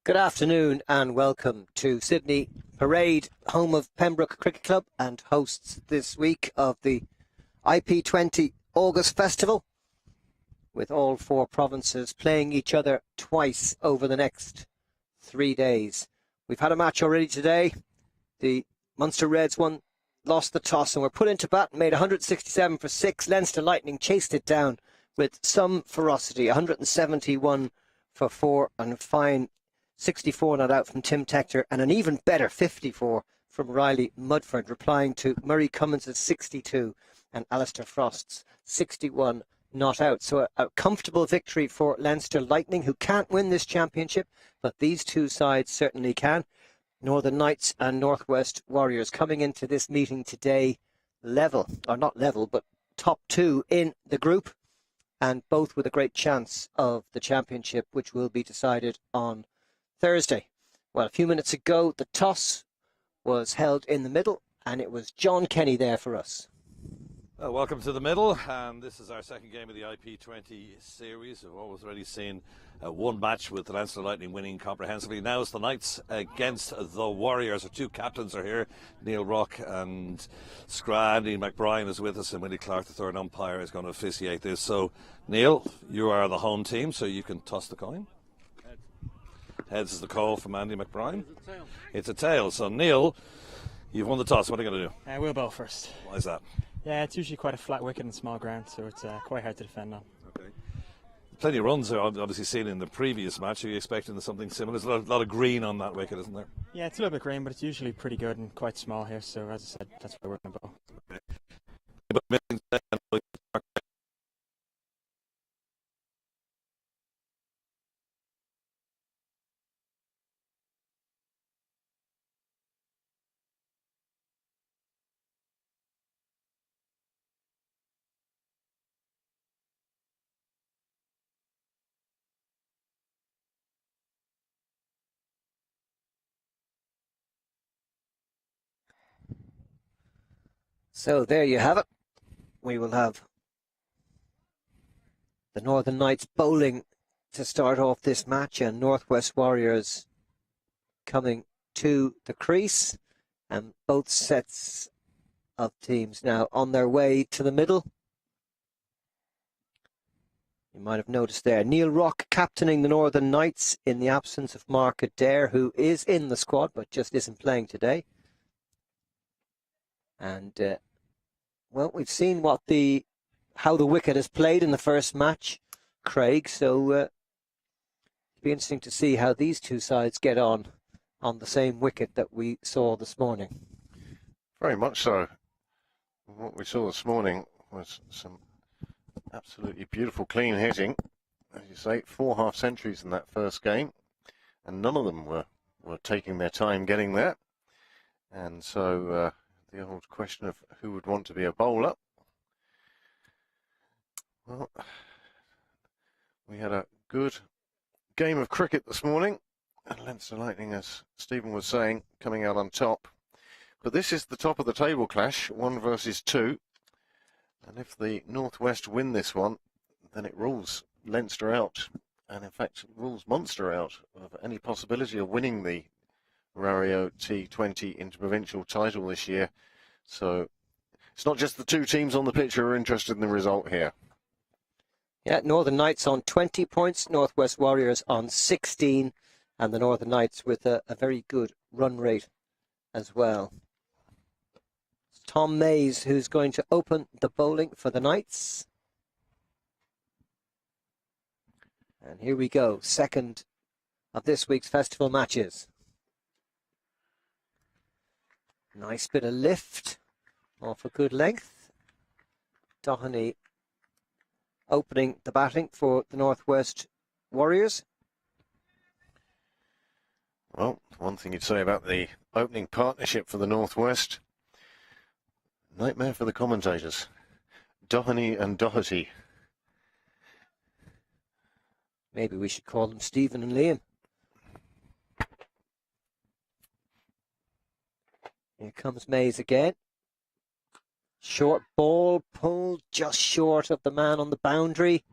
Good afternoon and welcome to Sydney Parade, home of Pembroke Cricket Club and hosts this week of the IP20 August Festival, with all four provinces playing each other twice over the next 3 days. We've had a match already today. The Munster Reds lost the toss and were put into bat and made 167 for 6. Leinster Lightning chased it down with some ferocity, 171 for 4, and a fine 64 not out from Tim Tector, and an even better 54 from Riley Mudford, replying to Murray Cummins' 62 and Alistair Frost's 61 not out. So a comfortable victory for Leinster Lightning, who can't win this championship, but these two sides certainly can. Northern Knights and Northwest Warriors coming into this meeting today level, or not level, but top two in the group, and both with a great chance of the championship, which will be decided on Thursday. Well, a few minutes ago, the toss was held in the middle, and it was John Kenny there for us. Well, welcome to the middle, and this is our second game of the IP20 series. We've already seen one match with the Leinster Lightning winning comprehensively. Now it's the Knights against the Warriors. Our two captains are here, Neil Rock and Andy McBride is with us, and Willie Clark, the third umpire, is going to officiate this. So, Neil, you are the home team, so you can toss the coin. Heads is the call from Andy McBride. It's a tail. So, Neil, you've won the toss. What are you going to do? We'll bowl first. Why is that? Yeah, it's usually quite a flat wicket and small ground, so it's quite hard to defend on. Okay. Plenty of runs are obviously seen in the previous match. Are you expecting something similar? There's a lot of green on that wicket, isn't there? Yeah, it's a little bit green, but it's usually pretty good and quite small here, so as I said, that's why we're going to bowl. Okay. So there you have it. We will have the Northern Knights bowling to start off this match, and Northwest Warriors coming to the crease, and both sets of teams now on their way to the middle. You might have noticed there, Neil Rock captaining the Northern Knights in the absence of Mark Adair, who is in the squad but just isn't playing today. And well, we've seen how the wicket has played in the first match, Craig, so it'll be interesting to see how these two sides get on the same wicket that we saw this morning. Very much so. What we saw this morning was some absolutely beautiful clean hitting. As you say, 4 half centuries in that first game, and none of them were taking their time getting there. And so the old question of who would want to be a bowler. Well, we had a good game of cricket this morning, and Leinster Lightning, as Stephen was saying, coming out on top. But this is the top of the table clash, 1 versus 2. And if the Northwest win this one, then it rules Leinster out, and in fact rules Munster out of any possibility of winning the Rario T20 interprovincial title this year. So it's not just the two teams on the pitch who are interested in the result here. Yeah, Northern Knights on 20 points, Northwest Warriors on 16, and the Northern Knights with a very good run rate as well. It's Tom Mays who's going to open the bowling for the Knights. And here we go, second of this week's festival matches. Nice bit of lift off a good length. Doheny opening the batting for the Northwest Warriors. Well, one thing you'd say about the opening partnership for the Northwest, nightmare for the commentators. Doheny and Doherty. Maybe we should call them Stephen and Liam. Here comes Mays again. Short ball pulled just short of the man on the boundary.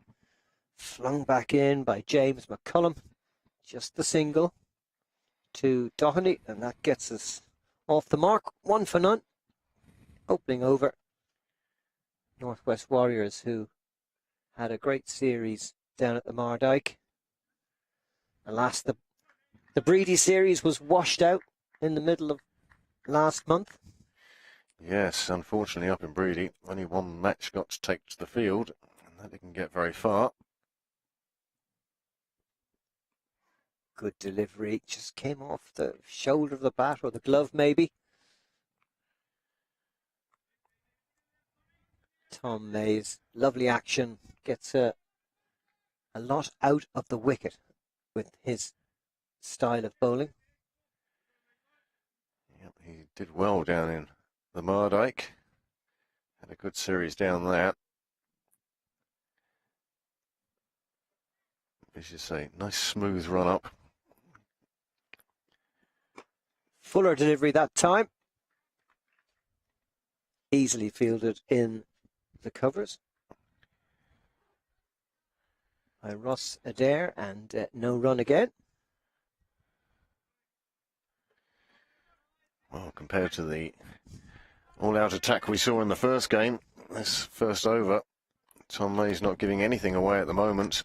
Flung back in by James McCullum. Just the single. to Doherty, and that gets us off the mark. 1 for none. Opening over. Northwest Warriors, who had a great series down at the Mardyke. Alas, the Breedy series was washed out in the middle of last month. Yes, unfortunately up in Breedy, only one match got to take to the field, and that didn't get very far. Good delivery, just came off the shoulder of the bat, or the glove maybe. Tom Mays, lovely action, gets a lot out of the wicket with his style of bowling. Yep, he did well down in the Mardyke. Had a good series down there. As you say, nice smooth run up. Fuller delivery that time. Easily fielded in the covers by Ross Adair, and no run again. Well, compared to the all-out attack we saw in the first game, this first over, Tom May's not giving anything away at the moment.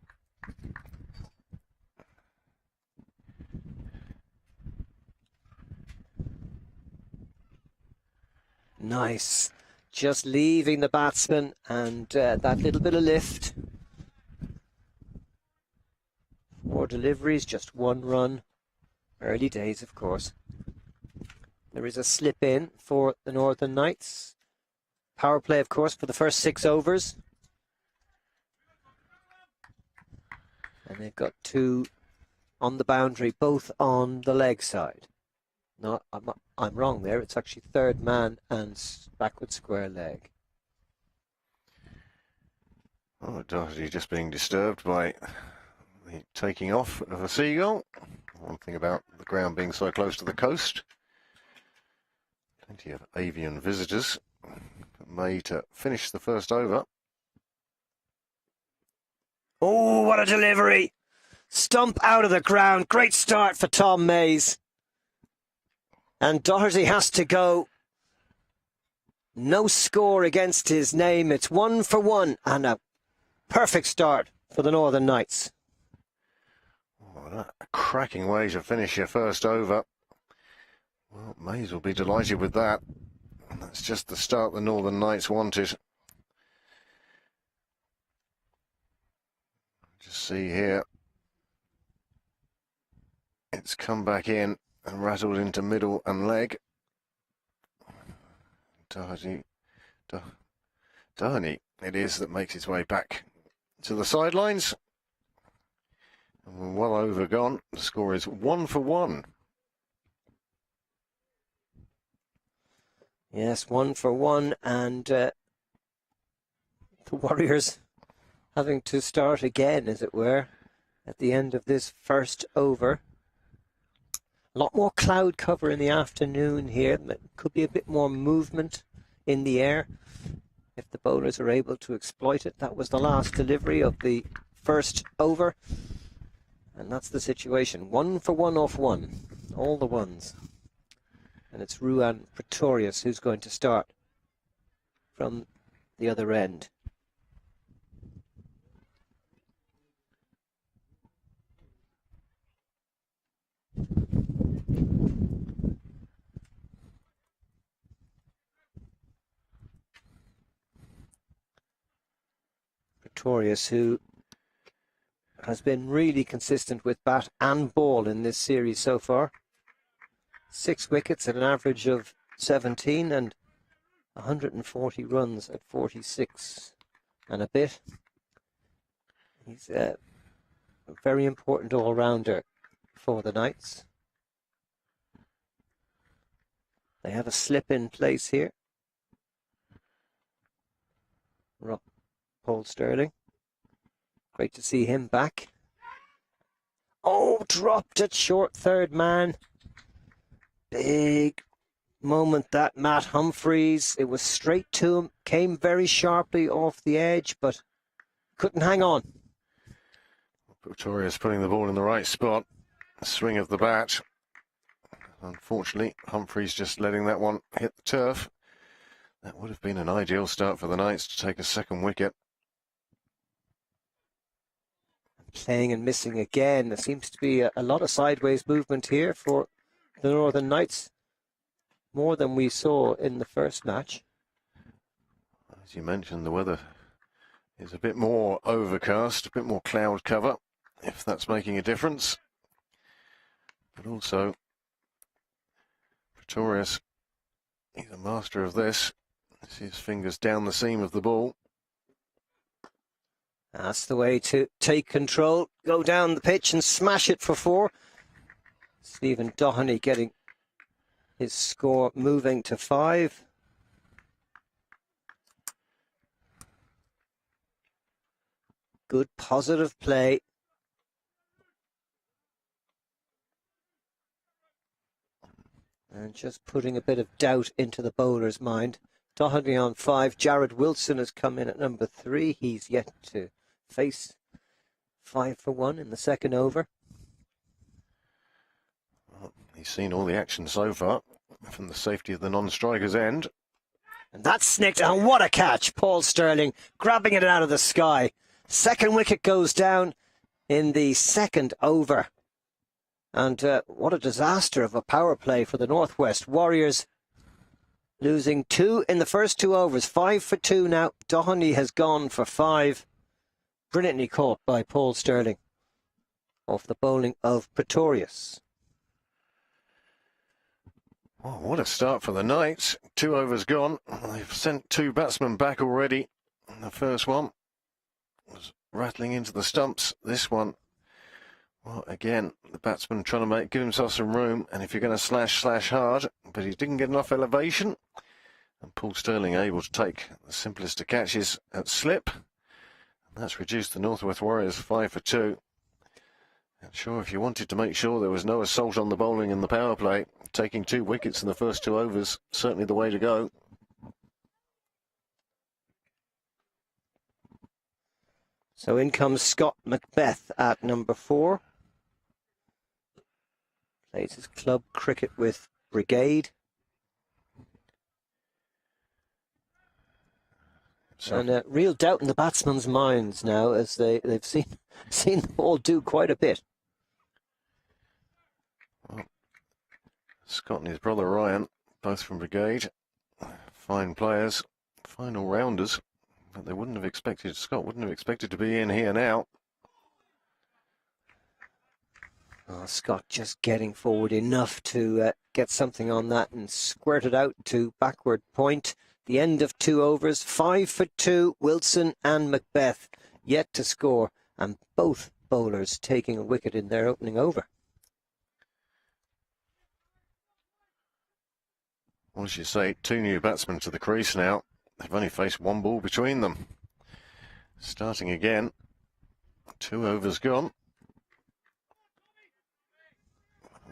Nice. Just leaving the batsman, and that little bit of lift. 4 deliveries, just 1 run. Early days, of course. There is a slip in for the Northern Knights. Power play, of course, for the first 6 overs. And they've got 2 on the boundary, both on the leg side. No, I'm wrong there. It's actually third man and backward square leg. Oh, Doherty just being disturbed by the taking off of a seagull. One thing about the ground being so close to the coast. Plenty of avian visitors. May to finish the first over. Oh, what a delivery! Stump out of the ground. Great start for Tom Mays. And Doherty has to go. No score against his name. It's 1 for 1 and a perfect start for the Northern Knights. Oh, a cracking way to finish your first over. Well, Mays will be delighted with that. And that's just the start the Northern Knights wanted. Just see here. It's come back in and rattled into middle and leg. Doherty it is that makes its way back to the sidelines. And we're well over gone. The score is 1 for 1. Yes, 1 for 1, and the Warriors having to start again, as it were, at the end of this first over. A lot more cloud cover in the afternoon here. Could be a bit more movement in the air if the bowlers are able to exploit it. That was the last delivery of the first over. And that's the situation. 1 for 1 off 1. All the ones. And it's Ruan Pretorius who's going to start from the other end. Pretorius, who has been really consistent with bat and ball in this series so far. 6 wickets at an average of 17 and 140 runs at 46 and a bit. He's a very important all-rounder for the Knights. They have a slip in place here. Paul Sterling. Great to see him back. Oh, dropped it short third man. Big moment that, Matt Humphreys. It was straight to him. Came very sharply off the edge, but couldn't hang on. Pretorius putting the ball in the right spot. Swing of the bat. Unfortunately, Humphreys just letting that one hit the turf. That would have been an ideal start for the Knights to take a second wicket. Playing and missing again. There seems to be a lot of sideways movement here for the Northern Knights. More than we saw in the first match. As you mentioned, the weather is a bit more overcast, a bit more cloud cover, if that's making a difference. But also, Pretorius, he's a master of this. See his fingers down the seam of the ball. That's the way to take control, go down the pitch and smash it for 4. Stephen Doheny getting his score moving to 5. Good positive play. And just putting a bit of doubt into the bowler's mind. Doherty on 5. Jared Wilson has come in at number 3. He's yet to face 5 for 1 in the second over. Well, he's seen all the action so far from the safety of the non-striker's end. And that's snicked, and what a catch! Paul Sterling grabbing it out of the sky. Second wicket goes down in the second over. And what a disaster of a power play for the Northwest Warriors. Losing 2 in the first 2 overs. 5 for 2 now. Doheny has gone for 5. Brilliantly caught by Paul Sterling off the bowling of Pretorius. Oh, what a start for the Knights. 2 overs gone. They've sent 2 batsmen back already. The first one was rattling into the stumps. This one, well, again, the batsman trying to give himself some room. And if you're going to slash hard, but he didn't get enough elevation. And Paul Sterling able to take the simplest of catches at slip. And that's reduced the Northwest Warriors 5 for 2. And sure, if you wanted to make sure there was no assault on the bowling in the power play, taking 2 wickets in the first 2 overs, certainly the way to go. So in comes Scott Macbeth at number 4. Plays his club cricket with Brigade. So, And real doubt in the batsmen's minds now, as they've seen the ball do quite a bit. well, Scott and his brother Ryan, both from Brigade, fine players, fine all-rounders, but they wouldn't have expected, Scott wouldn't have expected to be in here now. Oh, Scott just getting forward enough to get something on that and squirt it out to backward point. The end of 2 overs, 5 for 2. Wilson and Macbeth yet to score, and both bowlers taking a wicket in their opening over. Well, as you say, 2 new batsmen to the crease now. They've only faced 1 ball between them. Starting again. 2 overs gone.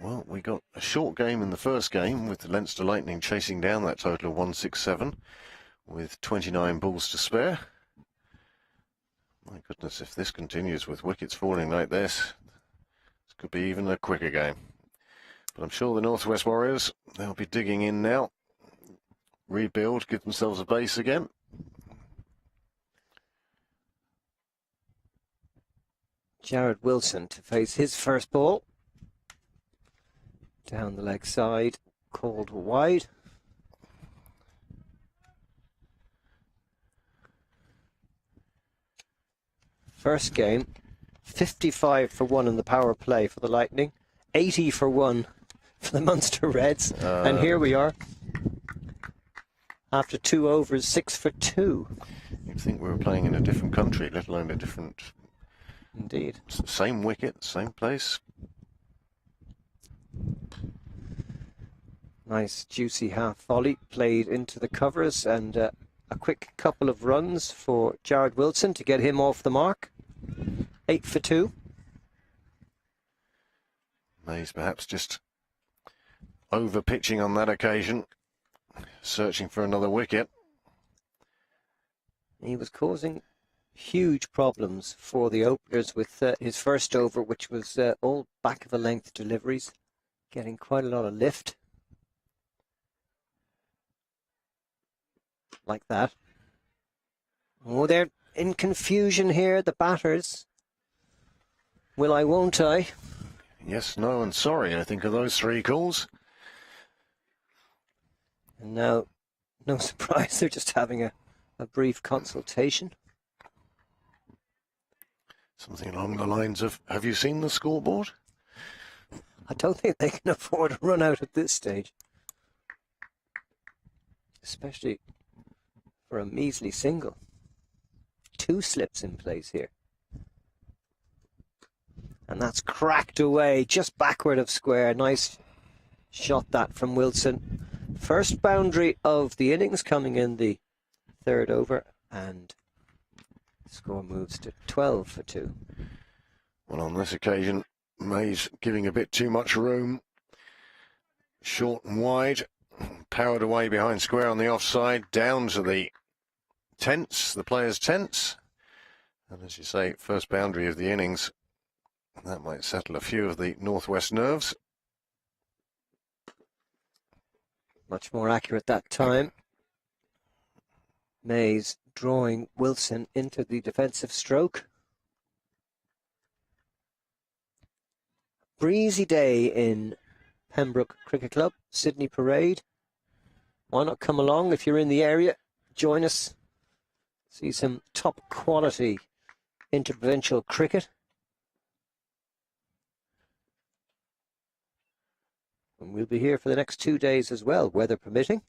Well, we got a short game in the first game with the Leinster Lightning chasing down that total of 167 with 29 balls to spare. My goodness, if this continues with wickets falling like this could be even a quicker game. But I'm sure the Northwest Warriors, they'll be digging in now. Rebuild, give themselves a base again. Jared Wilson to face his first ball. Down the leg side, called wide. First game, 55 for 1 in the power play for the Lightning, 80 for 1 for the Munster Reds, and here we are. After 2 overs, 6 for 2. You'd think we were playing in a different country, let alone a different... Indeed. Same wicket, same place. Nice juicy half volley played into the covers, and a quick couple of runs for Jared Wilson to get him off the mark. 8 for 2. Mays perhaps just over pitching on that occasion, searching for another wicket. He was causing huge problems for the openers with his first over, which was all back of a length deliveries. Getting quite a lot of lift. Like that. Oh, they're in confusion here, the batters. Will I, won't I? Yes, no, and sorry, I think, of those three calls. And now, no surprise, they're just having a brief consultation. Something along the lines of, have you seen the scoreboard? I don't think they can afford a run out at this stage. Especially for a measly single. 2 slips in place here. And that's cracked away just backward of square. Nice shot that from Wilson. First boundary of the innings coming in the 3rd over, and the score moves to 12 for 2. Well, on this occasion, Mays giving a bit too much room. Short and wide, powered away behind square on the offside, down to the tents, the players' tents. And as you say, first boundary of the innings. That might settle a few of the northwest nerves. Much more accurate that time. Mays drawing Wilson into the defensive stroke. Breezy day in Pembroke Cricket Club, Sydney Parade. Why not come along if you're in the area? Join us. See some top quality interprovincial cricket. And we'll be here for the next 2 days as well, weather permitting.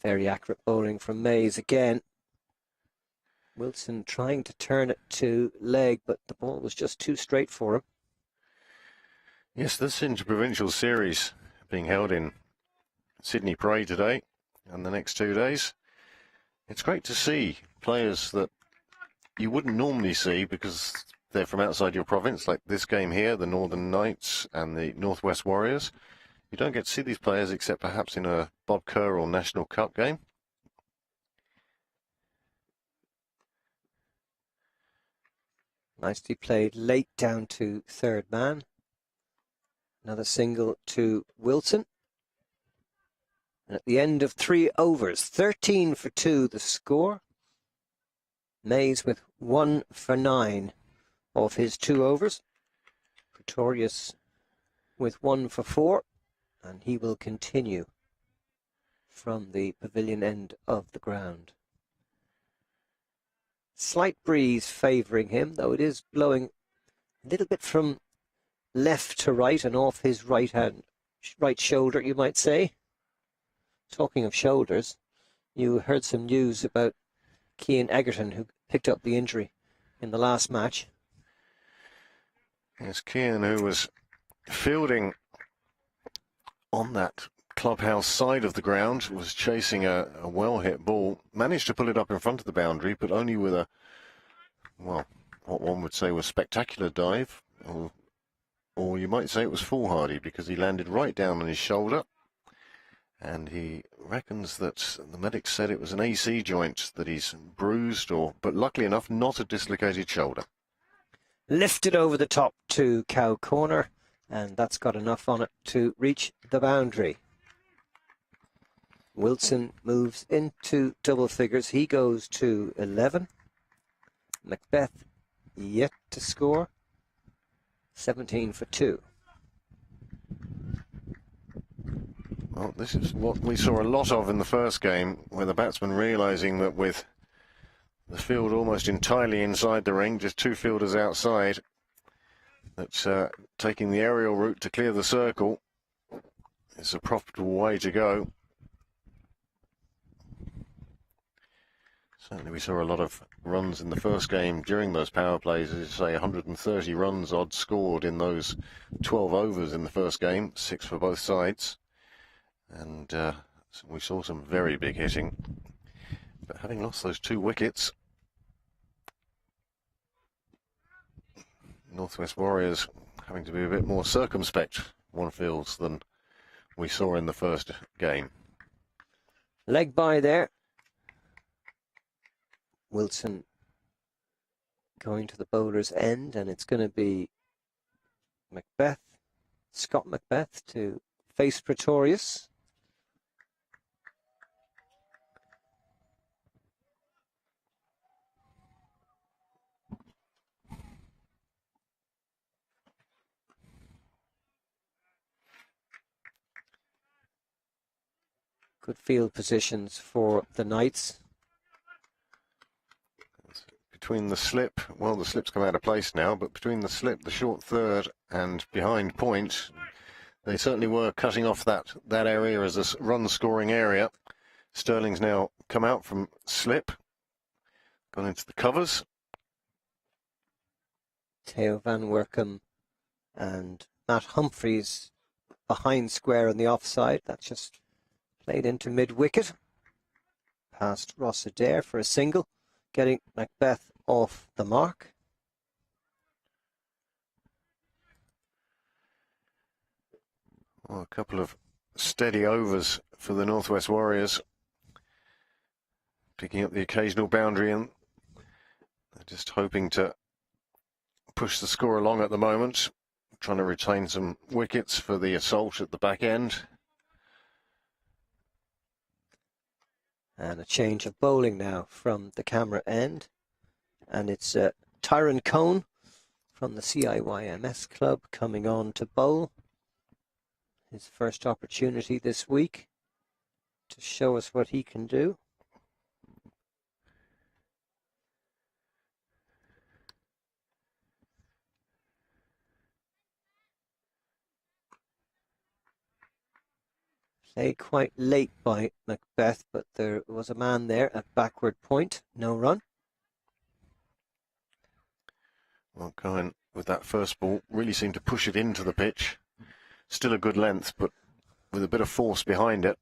Very accurate bowling from Mays again. Wilson trying to turn it to leg, but the ball was just too straight for him. Yes, this interprovincial series being held in Sydney Parade today and the next 2 days. It's great to see players that you wouldn't normally see because they're from outside your province, like this game here, the Northern Knights and the Northwest Warriors. You don't get to see these players except perhaps in a Bob Kerr or National Cup game. Nicely played late down to 3rd man. Another single to Wilson. And at the end of 3 overs, 13 for 2 the score. Mays with 1 for 9 of his 2 overs. Pretorius with 1 for 4. And he will continue from the pavilion end of the ground. Slight breeze favouring him, though it is blowing a little bit from left to right and off his right shoulder, you might say. Talking of shoulders, you heard some news about Cian Egerton, who picked up the injury in the last match. Yes, Cian, who was fielding on that clubhouse side of the ground, was chasing a well-hit ball, managed to pull it up in front of the boundary, but only with a, well, what one would say was spectacular dive, or you might say it was foolhardy, because he landed right down on his shoulder, and he reckons that the medics said it was an AC joint that he's bruised, but luckily enough, not a dislocated shoulder. Lifted over the top to Cow Corner, and that's got enough on it to reach the boundary. Wilson moves into double figures. He goes to 11. Macbeth yet to score. 17 for 2. Well, this is what we saw a lot of in the first game, where the batsman realising that with the field almost entirely inside the ring, just 2 fielders outside, that taking the aerial route to clear the circle is a profitable way to go. Certainly we saw a lot of runs in the first game during those power plays, as you say, 130 runs odd scored in those 12 overs in the first game, 6 for both sides. And we saw some very big hitting. But having lost those 2 wickets, Northwest Warriors having to be a bit more circumspect, one feels, than we saw in the first game. Leg by there. Wilson going to the bowler's end, and it's going to be Macbeth, Scott Macbeth to face Pretorius. Good field positions for the Knights. Between the slip, well, the slip's come out of place now, but between the slip, the short third, and behind point, they certainly were cutting off that area as a run-scoring area. Sterling's now come out from slip, gone into the covers. Theo Van Werkum and Matt Humphreys behind square on the offside. That's just played into mid-wicket. Past Ross Adair for a single, getting Macbeth off the mark. Well, a couple of steady overs for the Northwest Warriors. Picking up the occasional boundary, and they're just hoping to push the score along at the moment. Trying to retain some wickets for the assault at the back end. And a change of bowling now from the camera end. And it's Tyrone Cohn from the CIYMS club coming on to bowl. His first opportunity this week to show us what he can do. Played quite late by Macbeth, but there was a man there at backward point. No run. Well, Cohen, with that first ball, really seemed to push it into the pitch. Still a good length, but with a bit of force behind it.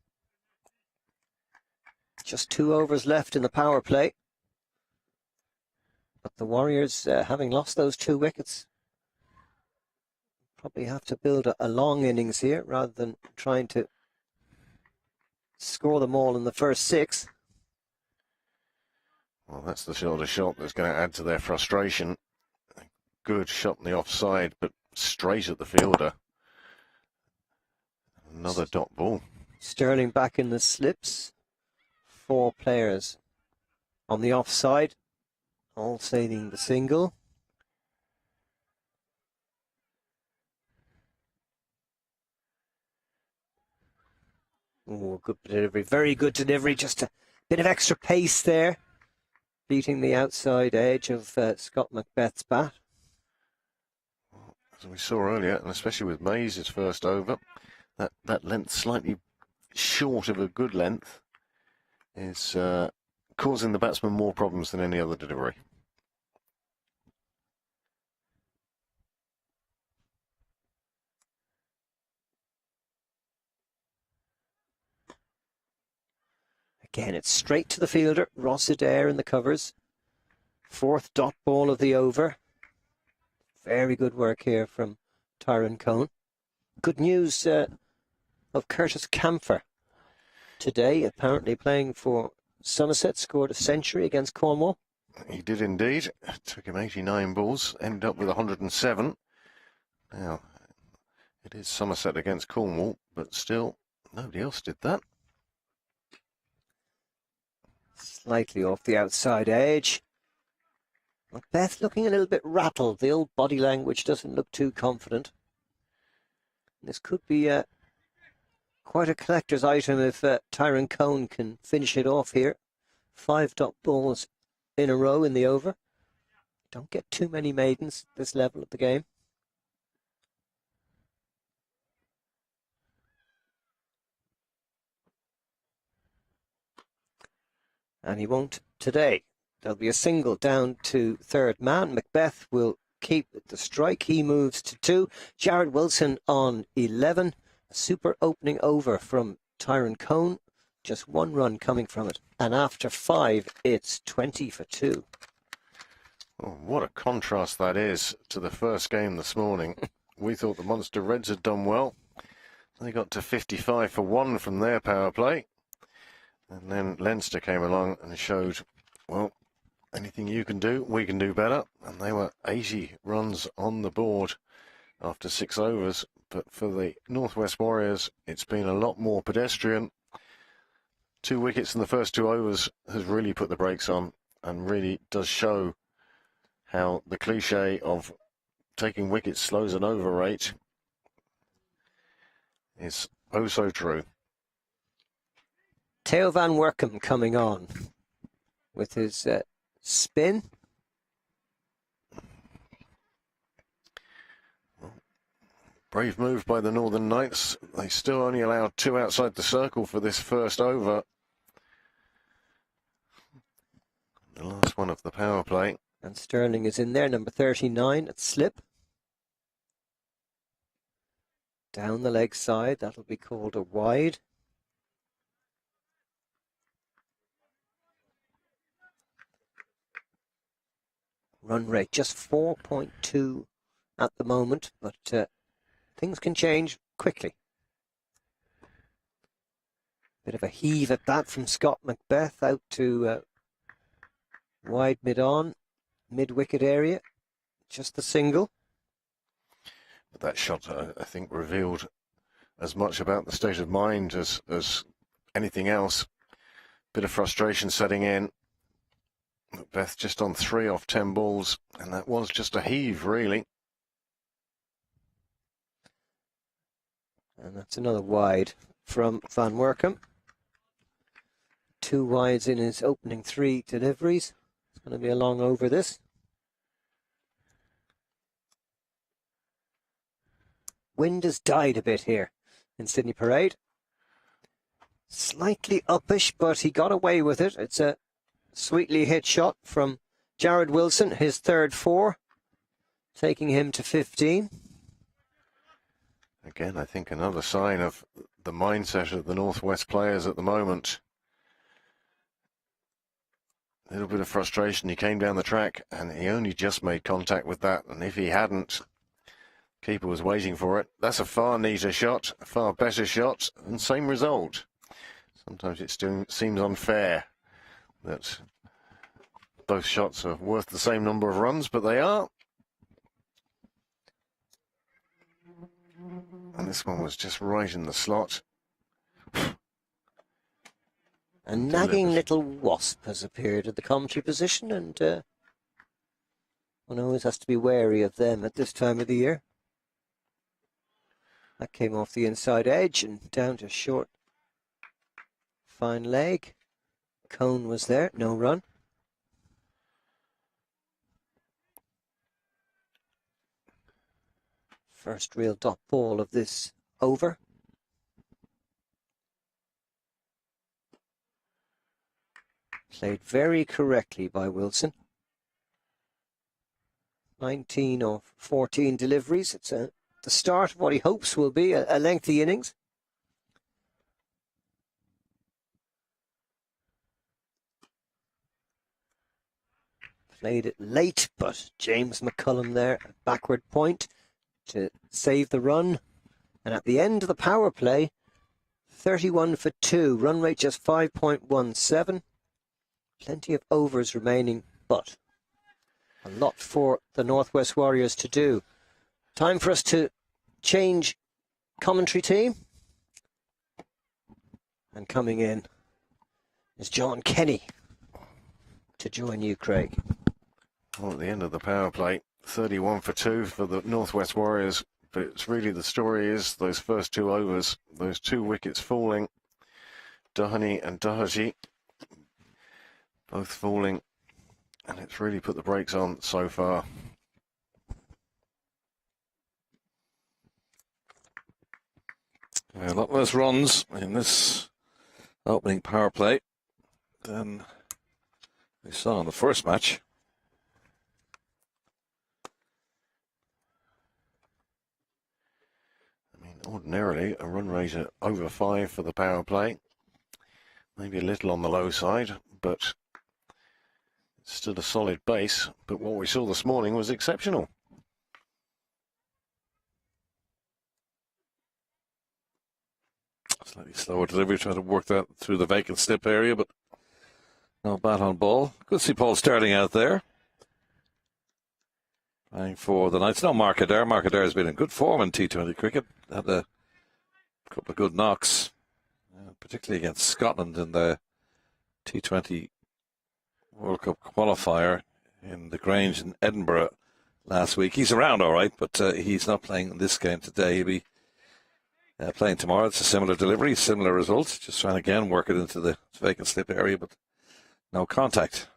Just 2 overs left in the power play. But the Warriors, having lost those 2 wickets, probably have to build a long innings here rather than trying to score them all in the first 6. Well, that's the sort of shot that's going to add to their frustration. A good shot on the offside, but straight at the fielder. Another dot ball. Sterling back in the slips. 4 players on the offside, all saving the single. Oh, good delivery, very good delivery, just a bit of extra pace there, beating the outside edge of Scott Macbeth's bat. As we saw earlier, and especially with Mays' first over, that length slightly short of a good length is causing the batsman more problems than any other delivery. Again, it's straight to the fielder, Ross Adair in the covers. 4th dot ball of the over. Very good work here from Tyrone Cohn. Good news of Curtis Camphor today, apparently playing for Somerset, scored a century against Cornwall. He did indeed. It took him 89 balls, ended up with 107. Now, it is Somerset against Cornwall, but still, nobody else did that. Slightly off the outside edge. Macbeth looking a little bit rattled. The old body language doesn't look too confident. This could be quite a collector's item if Tyrone Cohn can finish it off here. 5 dot balls in a row in the over. Don't get too many maidens at this level of the game. And he won't today. There'll be a single down to 3rd man. Macbeth will keep the strike. He moves to 2. Jared Wilson on 11. A super opening over from Tyrone Cohn. Just 1 run coming from it. And after 5, it's 20 for 2. Oh, what a contrast that is to the first game this morning. We thought the Monster Reds had done well. They got to 55 for 1 from their power play. And then Leinster came along and showed, well, anything you can do, we can do better. And they were 80 runs on the board after 6 overs. But for the Northwest Warriors, it's been a lot more pedestrian. 2 wickets in the first 2 overs has really put the brakes on, and really does show how the cliche of taking wickets slows an over rate is oh so true. Theo van Workum coming on with his spin. Brave move by the Northern Knights. They still only allowed 2 outside the circle for this first over. The last one of the power play. And Sterling is in there, number 39 at slip. Down the leg side, that'll be called a wide. Run rate just 4.2 at the moment, but things can change quickly. Bit of a heave at that from Scott Macbeth out to wide mid-on, mid-wicket area. Just the single. But that shot, I think, revealed as much about the state of mind as anything else. Bit of frustration setting in. Macbeth just on 3 off 10 balls, and that was just a heave, really. And that's another wide from Van Workum. 2 wides in his opening 3 deliveries. It's going to be a long over this. Wind has died a bit here in Sydney Parade. Slightly uppish, but he got away with it. It's a sweetly hit shot from Jared Wilson, his third 4, taking him to 15. Again, I think another sign of the mindset of the Northwest players at the moment. A little bit of frustration. He came down the track and he only just made contact with that. And if he hadn't, keeper was waiting for it. That's a far neater shot, a far better shot, and same result. Sometimes it still seems unfair that both shots are worth the same number of runs, but they are. And this one was just right in the slot. A nagging little wasp has appeared at the commentary position, and one always has to be wary of them at this time of the year. That came off the inside edge and down to short, fine leg. Cone was there, no run. First real dot ball of this over. Played very correctly by Wilson. 19 of 14 deliveries. It's the start of what he hopes will be a lengthy innings. Played it late, but James McCullum there, a backward point to save the run. And at the end of the power play, 31 for 2. Run rate just 5.17. Plenty of overs remaining, but a lot for the Northwest Warriors to do. Time for us to change commentary team. And coming in is John Kenny to join you, Craig. Well, at the end of the power play, 31 for 2 for the Northwest Warriors. But it's really the story is those first 2 overs, those 2 wickets falling. Doheny and Doherty both falling, and it's really put the brakes on so far. A lot less runs in this opening power play than we saw in the first match. I mean, ordinarily, a run rate at over 5 for the power play. Maybe a little on the low side, but it's still a solid base. But what we saw this morning was exceptional. Slightly slower delivery, trying to work that through the vacant slip area, but no bat on ball. Good to see Paul Sterling out there. Playing for the Knights. No, Mark Adair. Mark Adair has been in good form in T20 cricket. Had a couple of good knocks, particularly against Scotland in the T20 World Cup qualifier in the Grange in Edinburgh last week. He's around all right, but he's not playing in this game today. He'll be playing tomorrow. It's a similar delivery, similar results. Just trying to again work it into the vacant slip area, but no contact.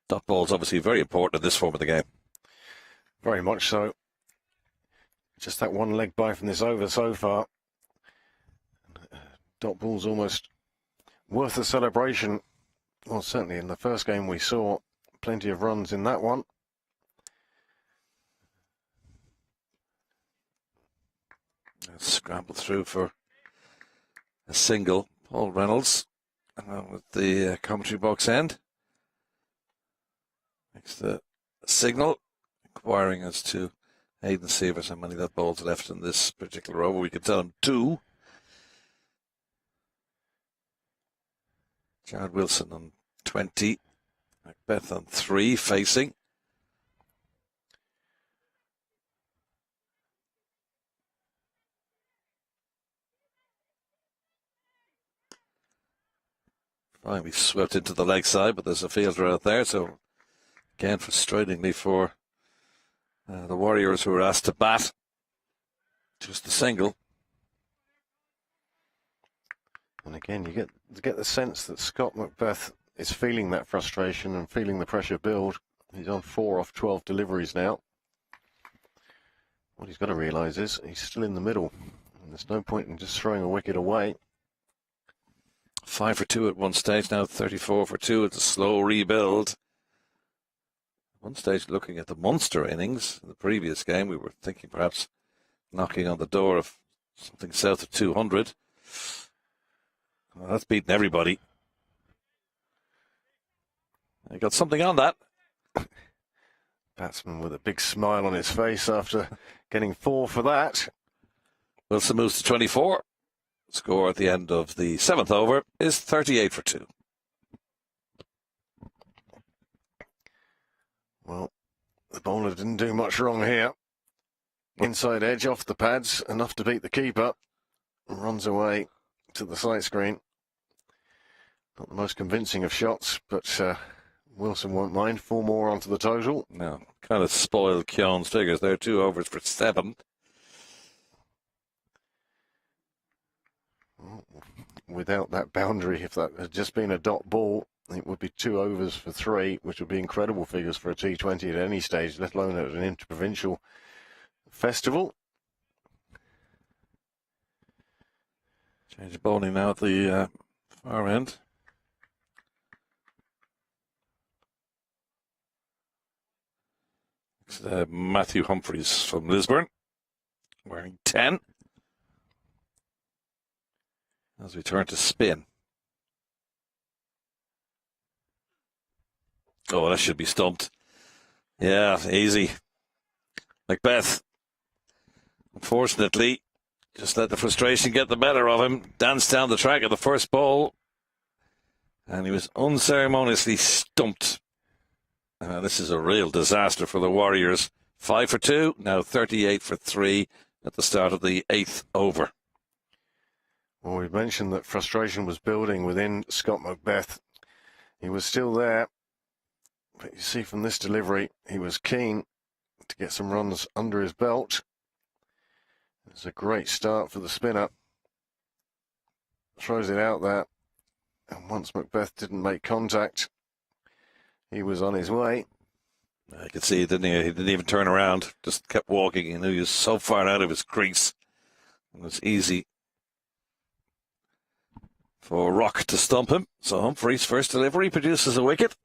Dot ball's obviously very important in this form of the game. Very much so. Just that one leg bye from this over so far. Dot ball's almost worth a celebration. Well, certainly in the first game we saw plenty of runs in that one. Scramble through for a single. Paul Reynolds with the commentary box end. Makes the signal, inquiring as to Aidan Sievers how many that ball's left in this particular over. We could tell him 2. Jared Wilson on 20. Macbeth on 3, facing. Finally swept into the leg side, but there's a fielder out there, so again frustratingly for the Warriors, who were asked to bat. Just a single. And again, you get the sense that Scott Macbeth is feeling that frustration and feeling the pressure build. He's on 4 off 12 deliveries now. What he's got to realise is he's still in the middle, and there's no point in just throwing a wicket away. 5 for 2 at one stage, now 34 for 2. It's a slow rebuild. At one stage, looking at the Munster innings in the previous game, we were thinking perhaps knocking on the door of something south of 200. Well, that's beaten everybody. I got something on that. Batsman with a big smile on his face after getting 4 for that. Wilson moves to 24. Score at the end of the 7th over is 38 for 2. Well, the bowler didn't do much wrong here. Inside edge off the pads, enough to beat the keeper. Runs away to the sight screen. Not the most convincing of shots, but Wilson won't mind. 4 more onto the total. No, kind of spoiled Keown's figures there. 2 overs for 7. Without that boundary, if that had just been a dot ball, it would be 2 overs for 3, which would be incredible figures for a T20 at any stage, let alone at an interprovincial festival. Change of bowling now at the far end. It's Matthew Humphreys from Lisburn, wearing 10. As we turn to spin. Oh, that should be stumped. Yeah, easy. Macbeth, unfortunately, just let the frustration get the better of him. Danced down the track at the first ball, and he was unceremoniously stumped. This is a real disaster for the Warriors. 5 for 2, now 38 for 3 at the start of the 8th over. Well, we mentioned that frustration was building within Scott Macbeth. He was still there, but you see from this delivery, he was keen to get some runs under his belt. It's a great start for the spinner. Throws it out there, and once Macbeth didn't make contact, he was on his way. I could see, didn't he? He didn't even turn around, just kept walking. He knew he was so far out of his crease. It was easy for Rock to stump him. So Humphreys' first delivery produces a wicket.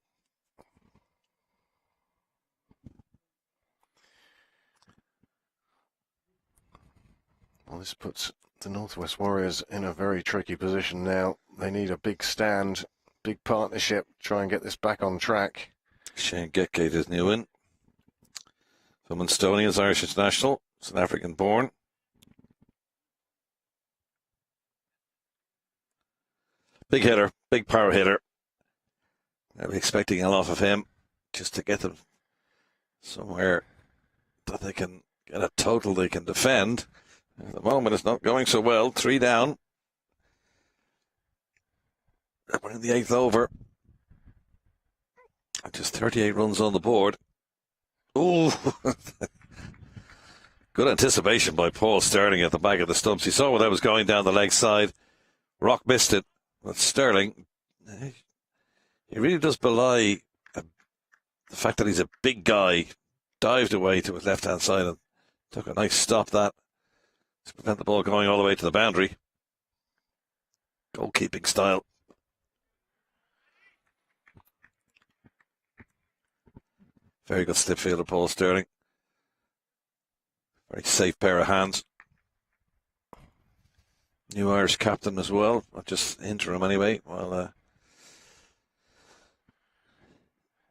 Well, this puts the Northwest Warriors in a very tricky position now. They need a big stand, big partnership, try and get this back on track. Shane Getgate is new in. From Estonia's Irish international, South African born. Big hitter, big power hitter. I'll be expecting a lot of him just to get them somewhere that they can get a total they can defend. At the moment, it's not going so well. 3 down. We're in the 8th over. Just 38 runs on the board. Ooh. Good anticipation by Paul Sterling at the back of the stumps. He saw where that was going down the leg side. Rock missed it. But Sterling, he really does belie the fact that he's a big guy. Dived away to his left-hand side and took a nice stop that to prevent the ball going all the way to the boundary. Goalkeeping style. Very good slip fielder, Paul Sterling. Very safe pair of hands. New Irish captain as well, not just interim anyway. Well,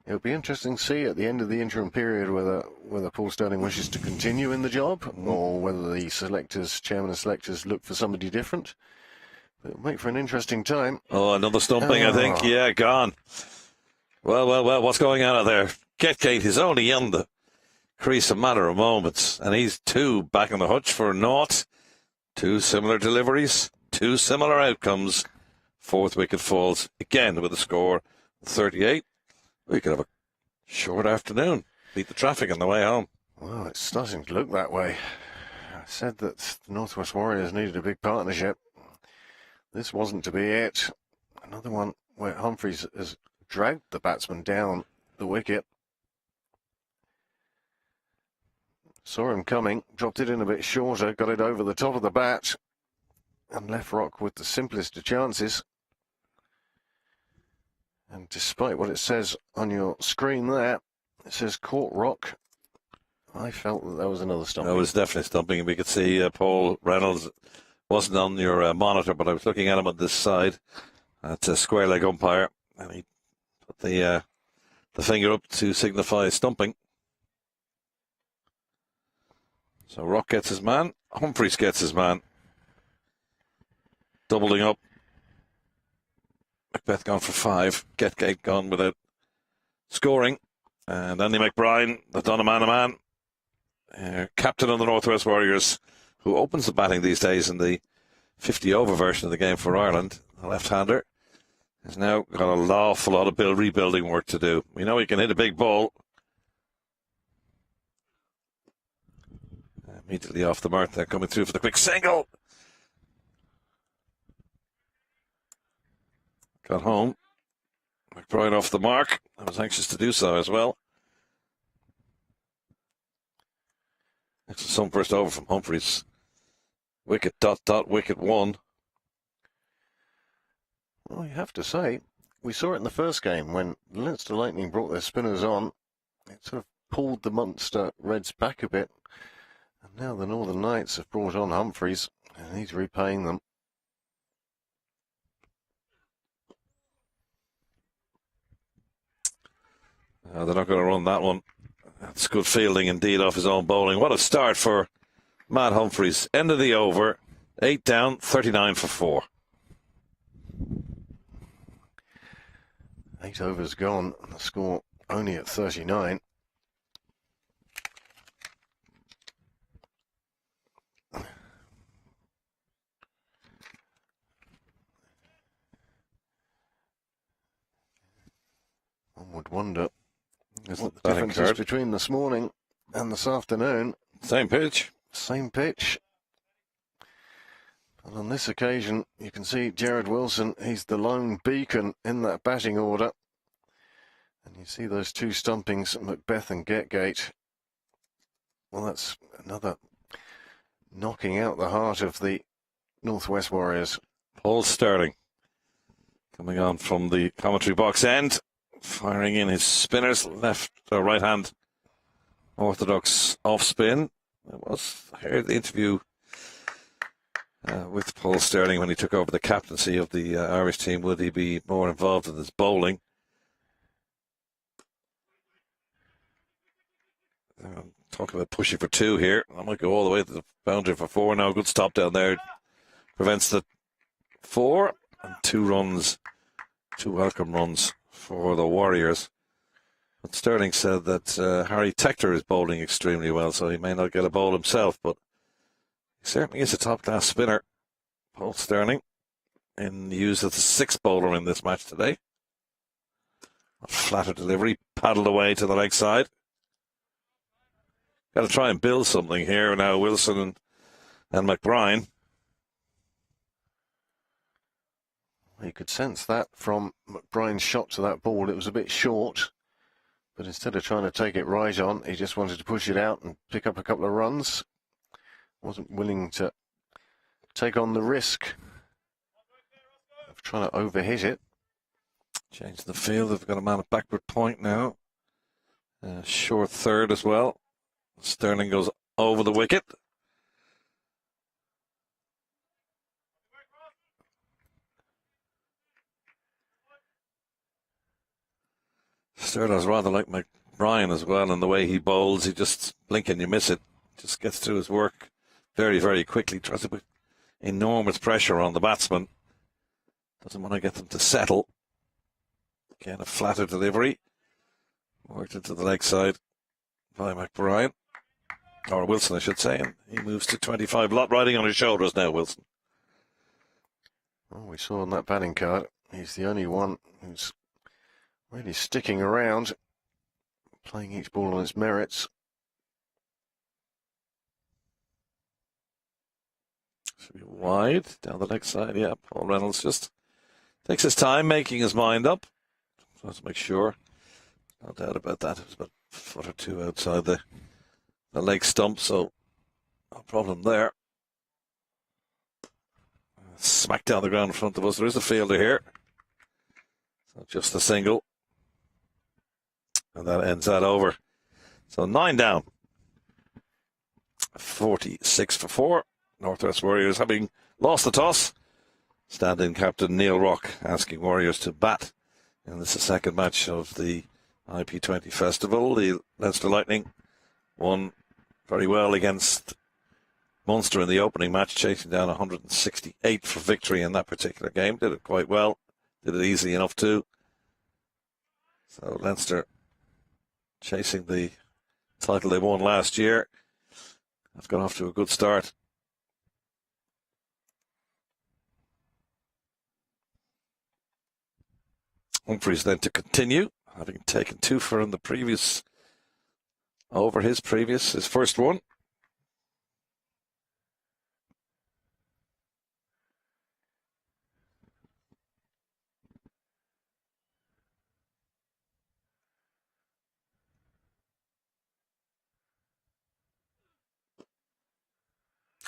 it'll be interesting to see at the end of the interim period whether Paul Sterling wishes to continue in the job or whether the chairman of selectors, look for somebody different. But it'll make for an interesting time. Oh, another stumping, I think. Yeah, gone. Well, what's going on out there? Getgate is only in the crease a matter of moments, and he's 2 back in the hutch for naught. 2 similar deliveries, 2 similar outcomes. 4th wicket falls again with a score 38. We could have a short afternoon. Beat the traffic on the way home. Well, it's starting to look that way. I said that the Northwest Warriors needed a big partnership. This wasn't to be it. Another one where Humphreys has dragged the batsman down the wicket. Saw him coming, dropped it in a bit shorter, got it over the top of the bat, and left Rock with the simplest of chances. And despite what it says on your screen there, it says caught Rock. I felt that there was another stumping. That was definitely stumping. We could see Paul Reynolds wasn't on your monitor, but I was looking at him on this side. That's a square leg umpire, and he put the finger up to signify stumping. So Rock gets his man. Humphreys gets his man. Doubling up. Macbeth gone for 5. Getgate gone without scoring. And Andy McBride, they've done a man-to-man. Captain of the Northwest Warriors, who opens the batting these days in the 50-over version of the game for Ireland, the left-hander, has now got an awful lot of rebuilding work to do. We know he can hit a big ball. Immediately off the mark, they're coming through for the quick single. Got home. McBride off the mark. I was anxious to do so as well. This is some first over from Humphreys. Wicket, ... wicket 1. Well, you have to say, we saw it in the first game when Leinster Lightning brought their spinners on. It sort of pulled the Munster Reds back a bit. And now the Northern Knights have brought on Humphreys, and he's repaying them. They're not going to run that one. That's good fielding indeed off his own bowling. What a start for Matt Humphreys. End of the over. 8 down, 39 for 4. 8 overs gone, and the score only at 39. One would wonder what the difference is between this morning and this afternoon. Same pitch. Same pitch. But on this occasion, you can see Jared Wilson, he's the lone beacon in that batting order. And you see those 2 stumpings, Macbeth and Getgate. Well, that's another knocking out the heart of the Northwest Warriors. Paul Sterling coming on from the commentary box end, firing in his spinners, left or right hand orthodox off spin. I heard the interview with Paul Sterling when he took over the captaincy of the Irish team. Would he be more involved in his bowling? Talking about pushing for 2 here. I might go all the way to the boundary for 4 now. Good stop down there. Prevents the 4 and 2 runs. 2 welcome runs for the Warriors. But Sterling said that Harry Tector is bowling extremely well, so he may not get a bowl himself, but he certainly is a top-class spinner, Paul Sterling, and used as the sixth bowler in this match today. A flatter delivery, paddled away to the leg side. Got to try and build something here now, Wilson and McBride. You could sense that from McBride's shot to that ball. It was a bit short, but instead of trying to take it right on, he just wanted to push it out and pick up a couple of runs. Wasn't willing to take on the risk of trying to overhit it. Change the field. They've got a man at backward point now. Short third as well. Sterling goes over the wicket. Sterling's rather like McBride as well in the way he bowls. He just blink and you miss it. Just gets through his work very, very quickly. Tries to put enormous pressure on the batsman. Doesn't want to get them to settle. Again, a flatter delivery. Worked into the leg side by McBride. Or Wilson, I should say. And he moves to 25. Lot riding on his shoulders now, Wilson. Well, we saw on that batting card, he's the only one who's really sticking around, playing each ball on its merits. Should be wide down the leg side. Yeah, Paul Reynolds just takes his time making his mind up. Let's make sure. No doubt about that. It was about a foot or two outside the leg stump, so no problem there. Smack down the ground in front of us. There is a fielder here. So just a single. And that ends that over. So 9 down. 46 for 4. Northwest Warriors having lost the toss. Stand-in captain Neil Rock asking Warriors to bat. And this is the second match of the IP20 Festival. The Leinster Lightning won very well against Munster in the opening match, chasing down 168 for victory in that particular game. Did it quite well. Did it easily enough too. So Leinster chasing the title they won last year. Have got off to a good start. Humphreys then to continue, having taken 2 for in the previous, his first one.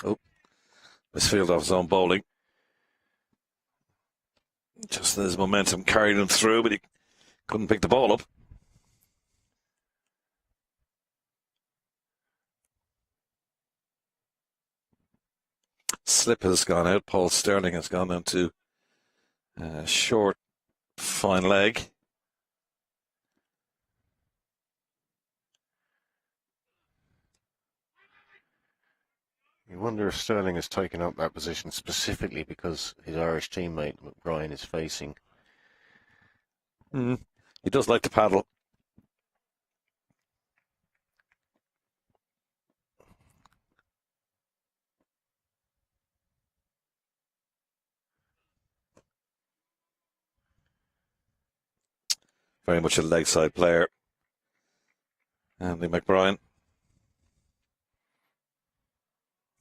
Oh, misfield off his own bowling. Just as momentum carried him through, but he couldn't pick the ball up. Slip has gone out. Paul Sterling has gone down to short, fine leg. You wonder if Sterling has taken up that position specifically because his Irish teammate McBride is facing. He does like to paddle. Very much a leg side player. Andy McBride.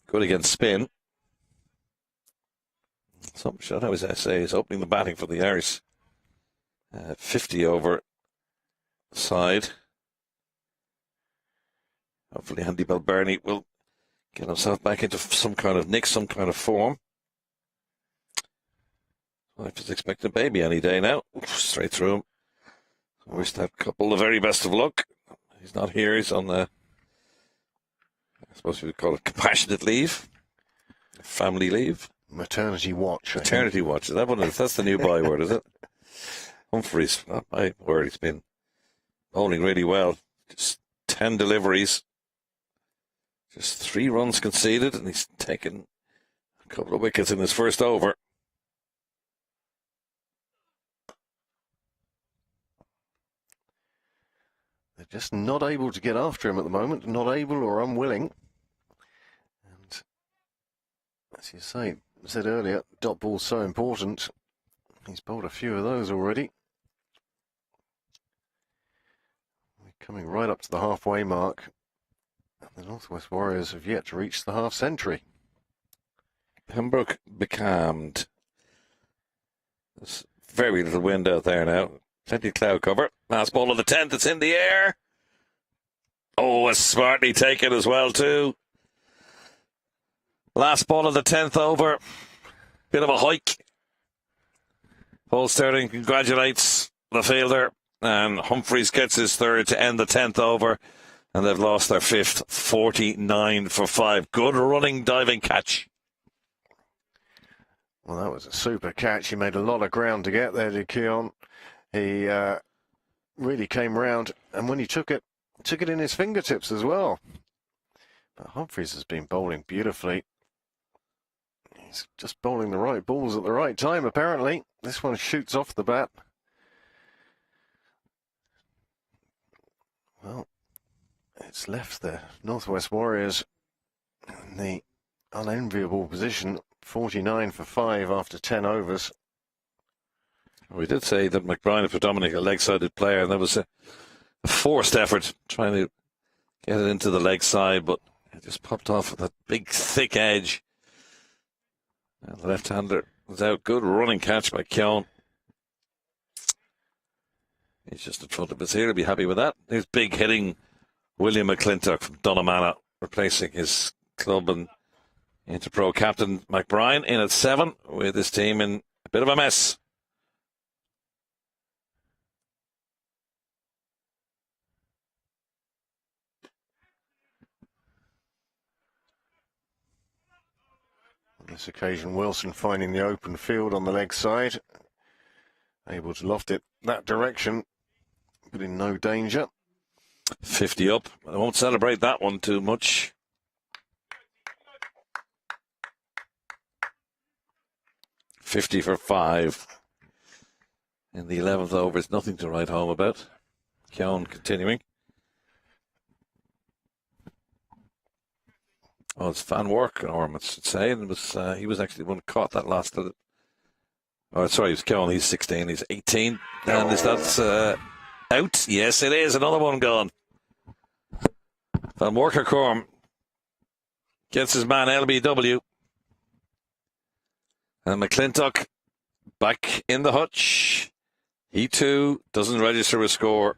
Good against spin. Some shot, I was say, is opening the batting for the Irish. 50 over side. Hopefully Andy Balbirnie will get himself back into some kind of nick, some kind of form. Wife is expecting a baby any day now. Straight through him. I wish that couple the very best of luck. He's not here. He's on the, I suppose you would call it compassionate leave. Family leave. Maternity watch. Maternity watch. Is that what it is? That's the new byword, is it? Humphreys, oh my word, he's been bowling really well. Just 10 deliveries. Just 3 runs conceded, and he's taken a couple of wickets in his first over. just not able to get after him at the moment, not able or unwilling. And as you said earlier, dot ball's so important. He's bowled a few of those already. We're coming right up to the halfway mark. The Northwest Warriors have yet to reach the half century. Pembroke becalmed. There's very little wind out there now. Plenty of cloud cover. Last ball of the 10th, it's in the air. Oh, it's smartly taken as well too. Last ball of the 10th over. Bit of a hike. Paul Sterling congratulates the fielder, and Humphreys gets his third to end the 10th over, and they've lost their fifth, 49 for 5. Good running, diving catch. Well, that was a super catch. He made a lot of ground to get there, did Keon. He really came round, and when he took it in his fingertips as well. But Humphreys has been bowling beautifully. He's just bowling the right balls at the right time, apparently. This one shoots off the bat. Well, it's left the Northwest Warriors in the unenviable position, 49 for 5 after 10 overs. We did say that McBride is predominantly a leg-sided player, and there was a forced effort trying to get it into the leg side, but it just popped off with that big, thick edge. And the left-hander was out. Good running catch by Keown. He's just in front of us here. He'll be happy with that. Here's big hitting William McClintock from Dunnamana, replacing his club and Interpro captain McBride in at 7, with his team in a bit of a mess. On this occasion, Wilson finding the open field on the leg side, able to loft it that direction, but in no danger. 50 up. I won't celebrate that one too much. $50 for 5 in the 11th over is nothing to write home about. Keown continuing. Oh, it's Van Work, Norm, I should say. And it was, he was actually the one who caught that last. Oh, sorry, it was Keown. He's 16, he's 18. And is that out? Yes, it is. Another one gone. Van Worker gets his man LBW. And McClintock back in the hutch. He too doesn't register a score.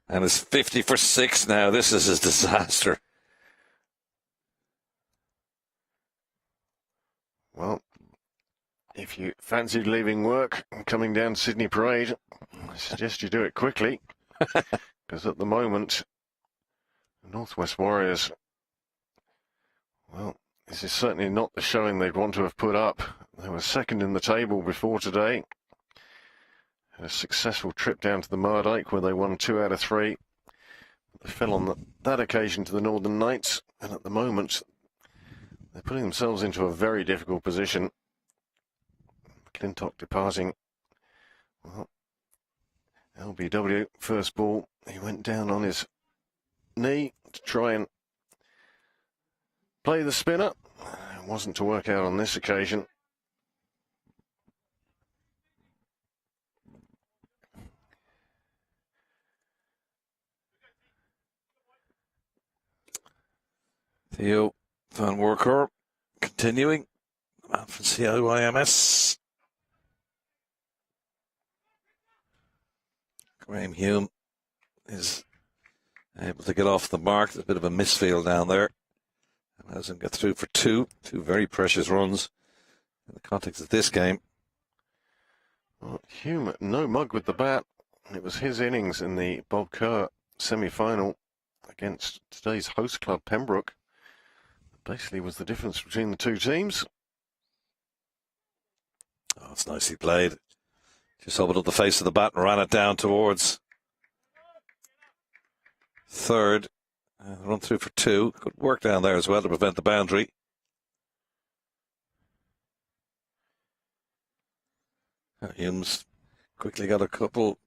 And is 50 for 6 now. This is a disaster. Well, if you fancied leaving work and coming down to Sydney Parade, I suggest you do it quickly. Because at the moment, the Northwest Warriors, well, this is certainly not the showing they'd want to have put up. They were second in the table before today. Had a successful trip down to the Mardyke where they won 2 out of 3. They fell on that occasion to the Northern Knights, and at the moment they're putting themselves into a very difficult position. McClintock departing. Well, LBW, first ball, he went down on his knee to try and play the spinner. It wasn't to work out on this occasion. Theo Van Worker continuing. Man from CIYMS. Graham Hume is able to get off the mark. There's a bit of a misfield down there. And has him get through for 2 very precious runs in the context of this game. Well, Hume, no mug with the bat. It was his innings in the Bob Kerr semi-final against today's host club, Pembroke. Basically was the difference between the two teams. Oh, it's nicely played. Just opened up the face of the bat and ran it down towards third. Run through for 2. Good work down there as well to prevent the boundary. Humes quickly got a couple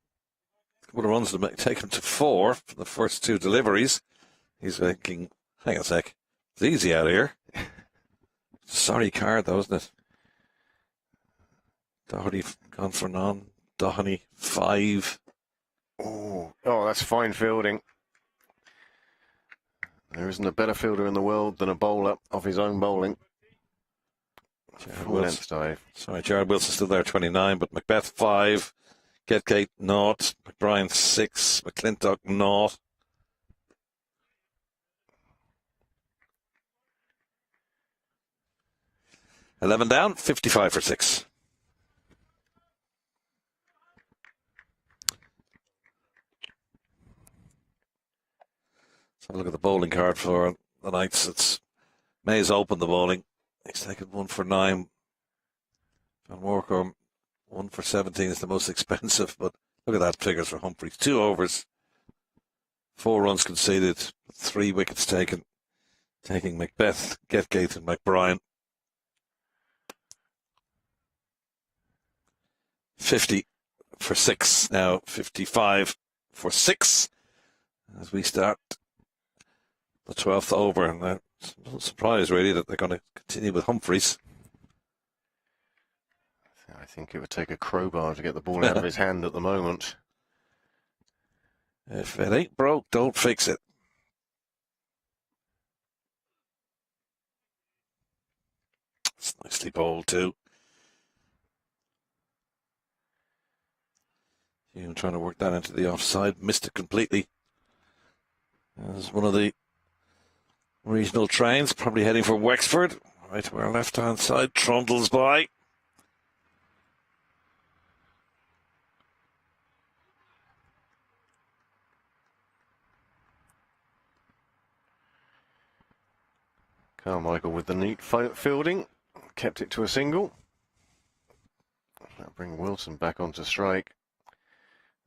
couple of runs to take him to 4 for the first 2 deliveries. He's thinking, hang on a sec, it's easy out here. Sorry card though, isn't it? Doherty gone for none. Doherty 5. Oh, that's fine fielding. There isn't a better fielder in the world than a bowler off his own bowling. Full length dive. Sorry, Jared Wilson still there, 29, but Macbeth 5, Getgate 0, McBrien 6, McClintock 0. $11 down, 55 for 6. Let's have a look at the bowling card for the Knights. It's May's opened the bowling. He's taken 1 for 9. John Walker, 1 for 17 is the most expensive, but look at that figures for Humphreys. 2 overs, 4 runs conceded, 3 wickets taken, taking Macbeth, Getgate and McBrien. 50 for 6, now 55 for 6 as we start the 12th over, and I'm not surprised really that they're going to continue with Humphreys. I think it would take a crowbar to get the ball out of his hand at the moment. If it ain't broke, don't fix it. It's nicely bowled too. Hume trying to work that into the offside, missed it completely. As one of the regional trains, probably heading for Wexford, right to our left-hand side, trundles by. Carmichael with the neat fielding, kept it to a single. That'll bring Wilson back onto strike.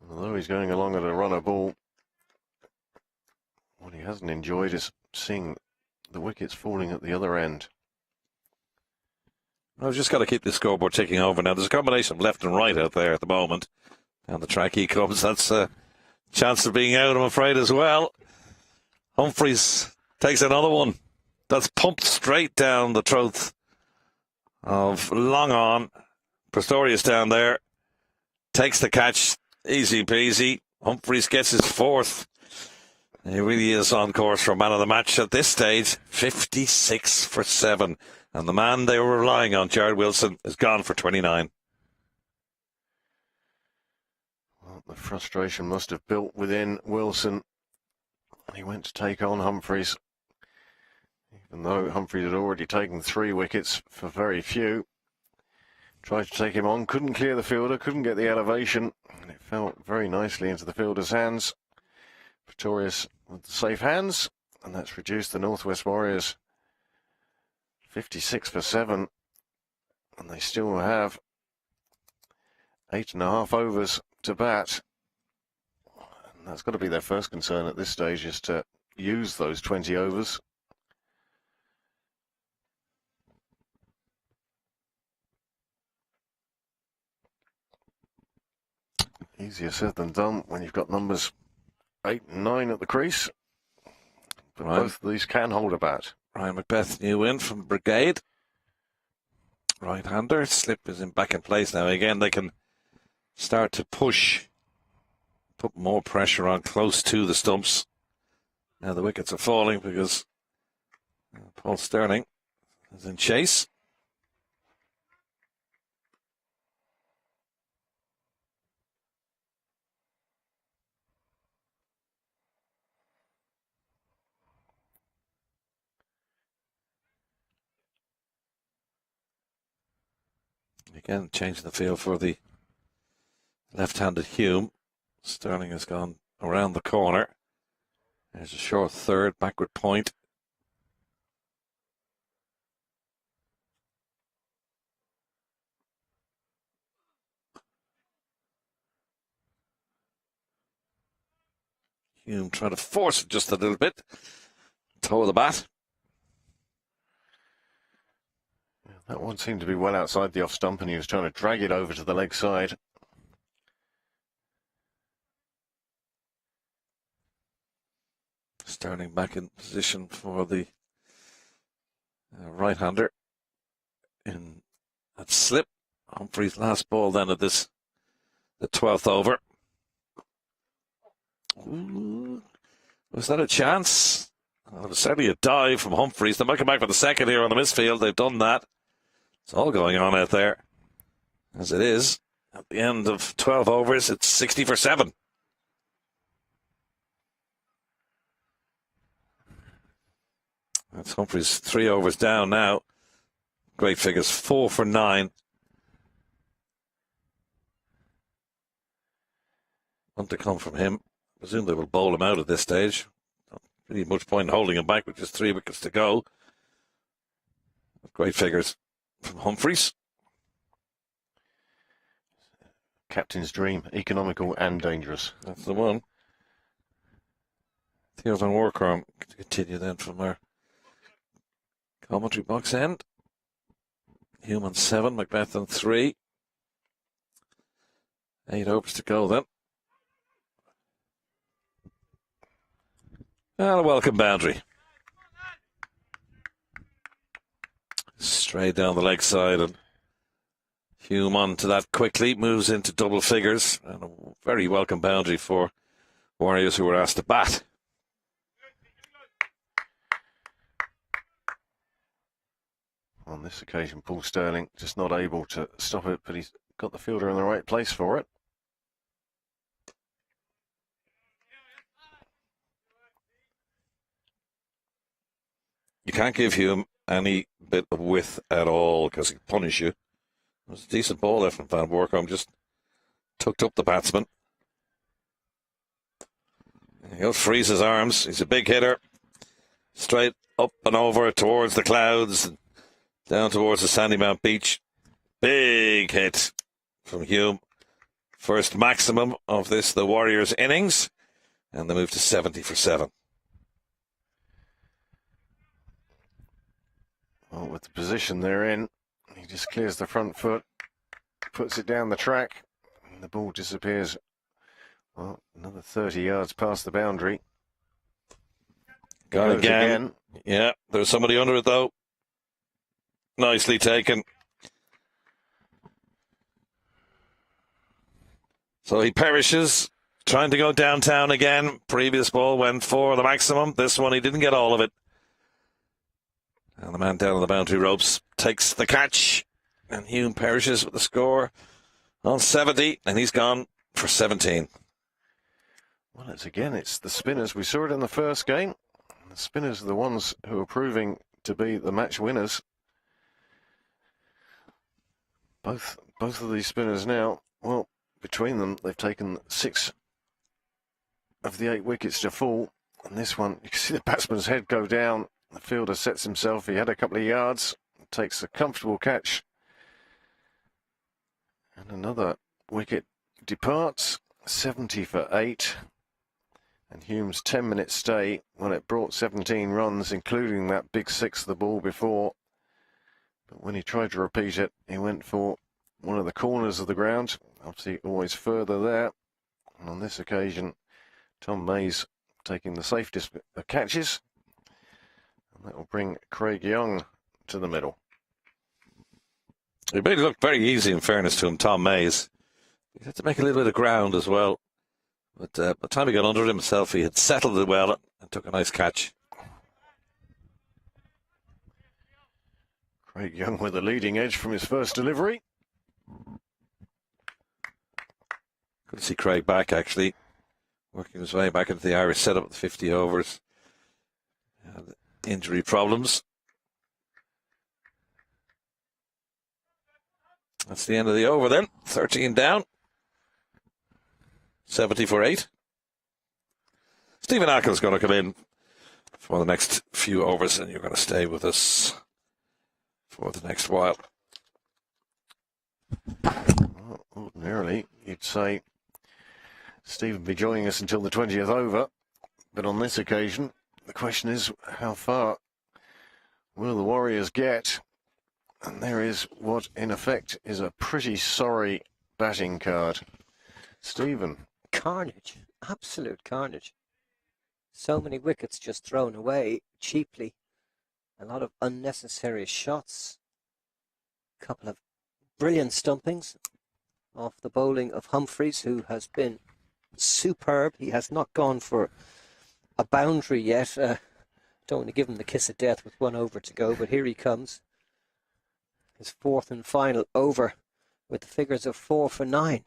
Although he's going along at a runner ball, what he hasn't enjoyed is seeing the wickets falling at the other end. I've just got to keep the scoreboard ticking over now. There's a combination of left and right out there at the moment. Down the track he comes. That's a chance of being out, I'm afraid, as well. Humphreys takes another one. That's pumped straight down the throat of long on. Pistorius down there. Takes the catch. Easy peasy. Humphreys gets his 4th. He really is on course for man of the match at this stage. 56 for 7. And the man they were relying on, Jared Wilson, is gone for 29. Well, the frustration must have built within Wilson. He went to take on Humphreys. Even though Humphreys had already taken 3 wickets for very few. Tried to take him on, couldn't clear the fielder, couldn't get the elevation. And it fell very nicely into the fielder's hands. Pistorius with the safe hands. And that's reduced the Northwest Warriors 56 for 7. And they still have 8.5 overs to bat. And that's got to be their first concern at this stage, is to use those 20 overs. Easier said than done when you've got numbers 8 and 9 at the crease. But both of these can hold a bat. Ryan Macbeth, new in from Brigade. Right-hander. Slip is back in place now. Again, they can start to push, put more pressure on close to the stumps. Now the wickets are falling because Paul Sterling is in chase. Again, changing the field for the left-handed Hume. Sterling has gone around the corner. There's a short third, backward point. Hume trying to force it just a little bit. Toe of the bat. That one seemed to be well outside the off stump, and he was trying to drag it over to the leg side. Sterling back in position for the right-hander in that slip. Humphrey's last ball then at the 12th over. Ooh, was that a chance? Well, it was certainly a dive from Humphreys. They might come back for the second here on the misfield. They've done that. It's all going on out there. As it is, at the end of 12 overs, it's 60 for 7. That's Humphreys 3 overs down now. Great figures, 4 for 9. One to come from him. I presume they will bowl him out at this stage. Not really much point in holding him back with just 3 wickets to go. Great figures from Humphreys. Captain's dream, economical and dangerous. That's the one. Theo van Workum to continue then from our commentary box end. Hume on 7, Macbeth on 3. 8 overs to go then. And a welcome boundary. Straight down the leg side, and Hume onto that quickly, moves into double figures, and a very welcome boundary for Warriors who were asked to bat. On this occasion, Paul Sterling just not able to stop it, but he's got the fielder in the right place for it. You can't give Hume any bit of width at all because he'll punish you. It was a decent ball there from Van Workum, just tucked up the batsman. He'll freeze his arms. He's a big hitter. Straight up and over towards the clouds, down towards the Sandymount Beach. Big hit from Hume. First maximum of the Warriors innings, and they move to 70 for 7. Well, with the position they're in, he just clears the front foot, puts it down the track, and the ball disappears, well, another 30 yards past the boundary. Got it again. Yeah, there's somebody under it, though. Nicely taken. So he perishes, trying to go downtown again. Previous ball went for the maximum. This one, he didn't get all of it. And the man down on the boundary ropes takes the catch. And Hume perishes with the score on 70. And he's gone for 17. Well, it's the spinners. We saw it in the first game. The spinners are the ones who are proving to be the match winners. Both of these spinners now, well, between them, they've taken 6 of the 8 wickets to fall. And this one, you can see the batsman's head go down. The fielder sets himself. He had a couple of yards, takes a comfortable catch. And another wicket departs, 70 for 8. And Hume's 10-minute stay, well, it brought 17 runs, including that big 6 of the ball before. But when he tried to repeat it, he went for one of the corners of the ground. Obviously, always further there. And on this occasion, Tom May's taking the safest catches. And that will bring Craig Young to the middle. It made it look very easy, in fairness to him, Tom Mays. He had to make a little bit of ground as well. But by the time he got under it himself, he had settled it well and took a nice catch. Craig Young with a leading edge from his first delivery. Good to see Craig back, actually, working his way back into the Irish setup with 50 overs. Injury problems. That's the end of the over then. 13 down. 70 for 8. Stephen Ackle's going to come in for the next few overs, and you're going to stay with us for the next while. Well, ordinarily, you'd say Stephen be joining us until the 20th over, but on this occasion, the question is, how far will the Warriors get? And there is what, in effect, is a pretty sorry batting card. Stephen. Carnage. Absolute carnage. So many wickets just thrown away cheaply. A lot of unnecessary shots. A couple of brilliant stumpings off the bowling of Humphreys, who has been superb. He has not gone for a boundary yet. Don't want to give him the kiss of death with 1 over to go, but here he comes. His 4th and final over with the figures of 4 for 9.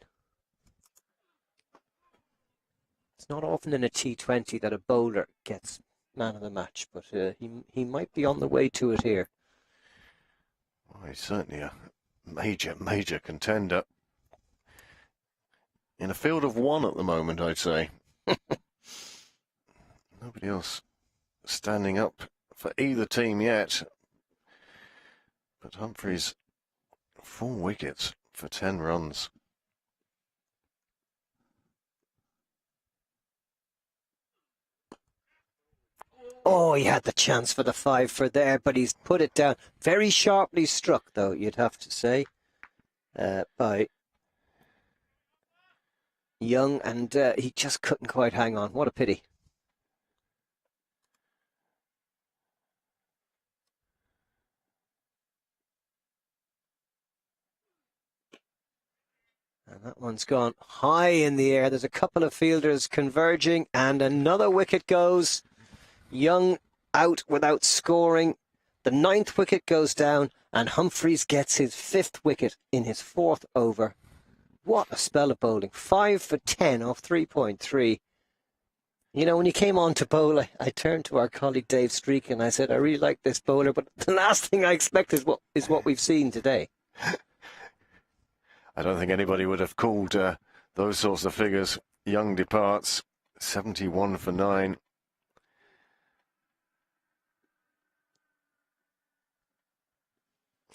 It's not often in a T20 that a bowler gets man of the match, but he might be on the way to it here. Well, he's certainly a major contender. In a field of 1 at the moment, I'd say. Nobody else standing up for either team yet. But Humphreys, 4 wickets for 10 runs. Oh, he had the chance for the 5 for there, but he's put it down. Very sharply struck, though, you'd have to say, by Young, and he just couldn't quite hang on. What a pity. And that one's gone high in the air. There's a couple of fielders converging, and another wicket goes. Young out without scoring. The 9th wicket goes down, and Humphreys gets his 5th wicket in his 4th over. What a spell of bowling. 5 for 10 off 3.3. You know, when he came on to bowl, I turned to our colleague Dave Streak and I said, I really like this bowler, but the last thing I expect is what we've seen today. I don't think anybody would have called those sorts of figures. Young departs, 71 for 9.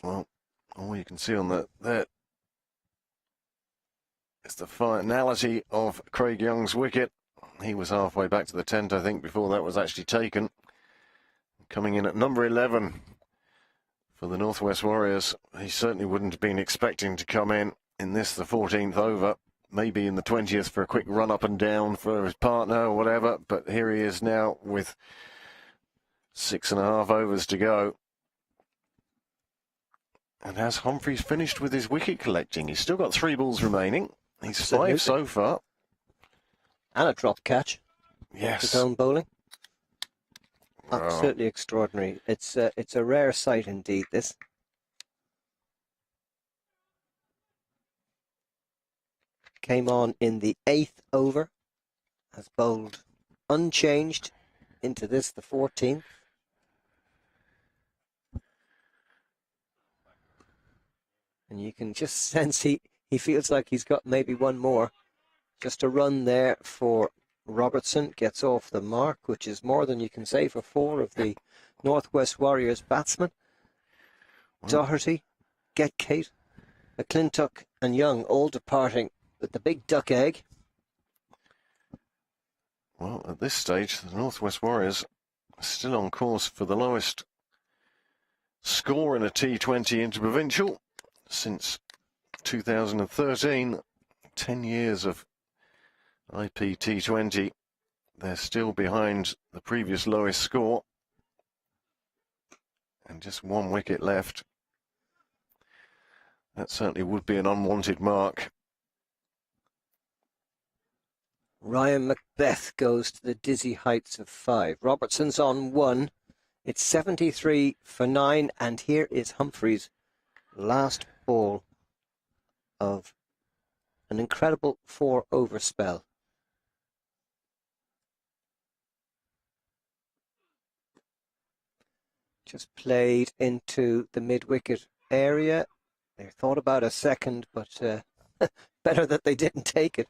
Well, all you can see on there is the finality of Craig Young's wicket. He was halfway back to the tent, I think, before that was actually taken. Coming in at number 11 for the Northwest Warriors. He certainly wouldn't have been expecting to come in this, the 14th over. Maybe in the 20th for a quick run up and down for his partner or whatever. But here he is now with 6.5 overs to go. And has Humphreys finished with his wicket collecting? He's still got 3 balls remaining. He's 5 so far. And a drop catch. Yes. His own bowling. Wow. Absolutely extraordinary. It's a rare sight indeed, this. Came on in the 8th over. Has bowled unchanged into this, the 14th. And you can just sense he feels like he's got maybe one more. Just a run there for Robertson. Gets off the mark, which is more than you can say for 4 of the Northwest Warriors batsmen. Doherty, Getcate, McClintock and Young all departing with the big duck egg. Well, at this stage, the Northwest Warriors are still on course for the lowest score in a T20 interprovincial since 2013. 10 years of IP20. They're still behind the previous lowest score. And just 1 wicket left. That certainly would be an unwanted mark. Ryan Macbeth goes to the dizzy heights of 5. Robertson's on 1. It's 73 for 9. And here is Humphreys' last ball of an incredible 4 over spell. Just played into the mid-wicket area. They thought about a second, but better that they didn't take it.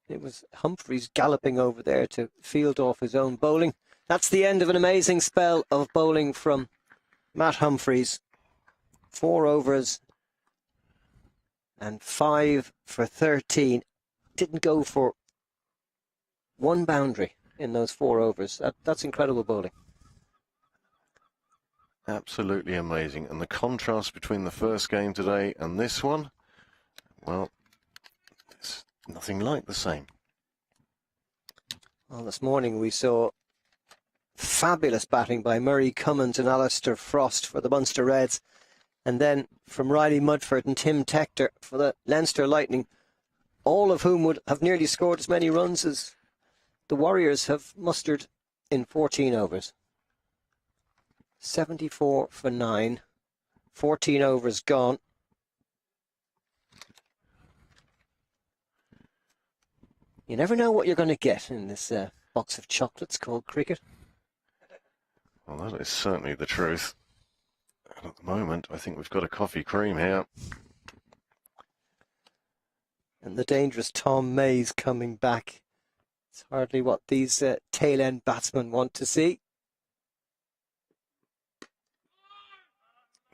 It was Humphreys galloping over there to field off his own bowling. That's the end of an amazing spell of bowling from Matt Humphreys. 4 overs and 5 for 13. Didn't go for 1 boundary in those 4 overs. That's incredible bowling. Absolutely amazing. And the contrast between the first game today and this one, well, it's nothing like the same. Well, this morning we saw fabulous batting by Murray Cummins and Alistair Frost for the Munster Reds. And then from Riley Mudford and Tim Tector for the Leinster Lightning, all of whom would have nearly scored as many runs as the Warriors have mustered in 14 overs. 74 for 9, 14 overs gone. You never know what you're going to get in this box of chocolates called cricket. Well, that is certainly the truth. And at the moment, I think we've got a coffee cream here. And the dangerous Tom Mays coming back. It's hardly what these tail-end batsmen want to see.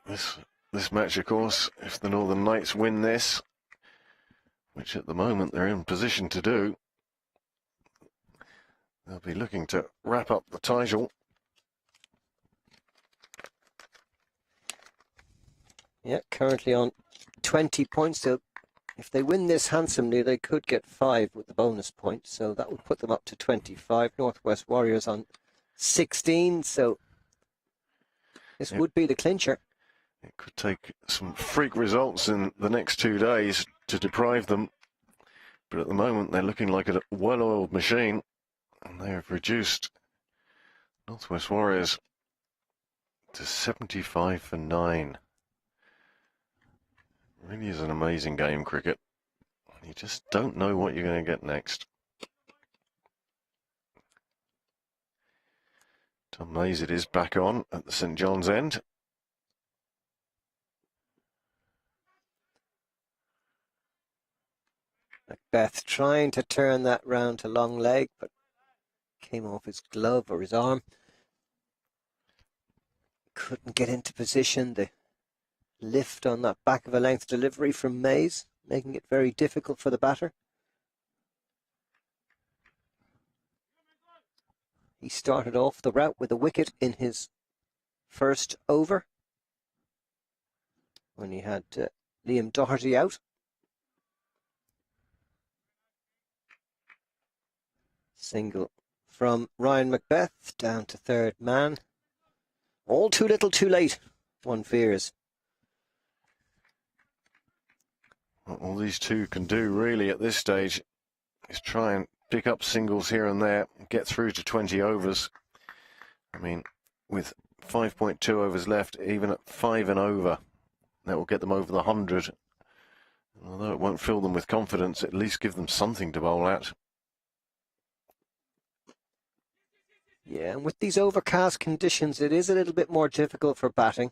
This match, of course, if the Northern Knights win this, which at the moment they're in position to do, they'll be looking to wrap up the title. Yeah, currently on 20 points. So if they win this handsomely, they could get 5 with the bonus point. So that would put them up to 25. Northwest Warriors on 16. So this would be the clincher. It could take some freak results in the next 2 days to deprive them. But at the moment, they're looking like a well-oiled machine. And they have reduced Northwest Warriors to 75 for 9. Really is an amazing game, cricket. You just don't know what you're going to get next. Tom Mays it is back on at the St John's end. Macbeth trying to turn that round to long leg, but came off his glove or his arm. Couldn't get into position. The lift on that back of a length delivery from Mays, making it very difficult for the batter. He started off the route with a wicket in his first over when he had Liam Doherty out. Single from Ryan Macbeth down to third man. All too little too late, one fears. What all these two can do really at this stage is try and pick up singles here and there, get through to 20 overs. I mean, with 5.2 overs left, even at 5 and over, that will get them over the 100. Although it won't fill them with confidence, at least give them something to bowl at. Yeah, and with these overcast conditions, it is a little bit more difficult for batting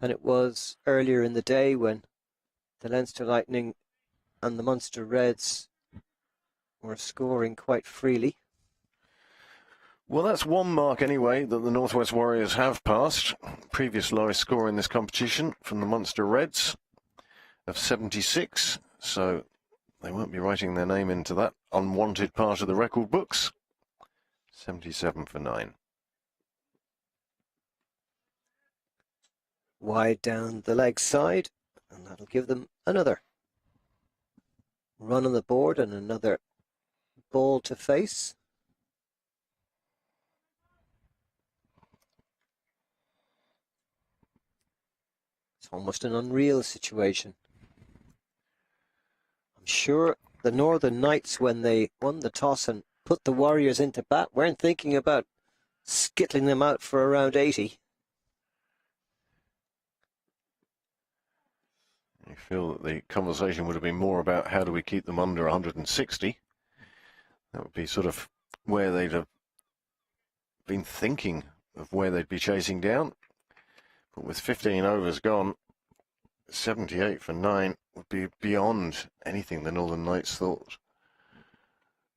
than it was earlier in the day when the Leinster Lightning and the Munster Reds were scoring quite freely. Well, that's one mark anyway that the Northwest Warriors have passed. Previous lowest score in this competition from the Munster Reds of 76. So they won't be writing their name into that unwanted part of the record books. 77 for 9. Wide down the leg side, and that'll give them another run on the board and another ball to face. It's almost an unreal situation. I'm sure the Northern Knights, when they won the toss and put the Warriors into bat, weren't thinking about skittling them out for around 80. You feel that the conversation would have been more about how do we keep them under 160. That would be sort of where they'd have been thinking of where they'd be chasing down. But with 15 overs gone, 78 for 9 would be beyond anything the Northern Knights thought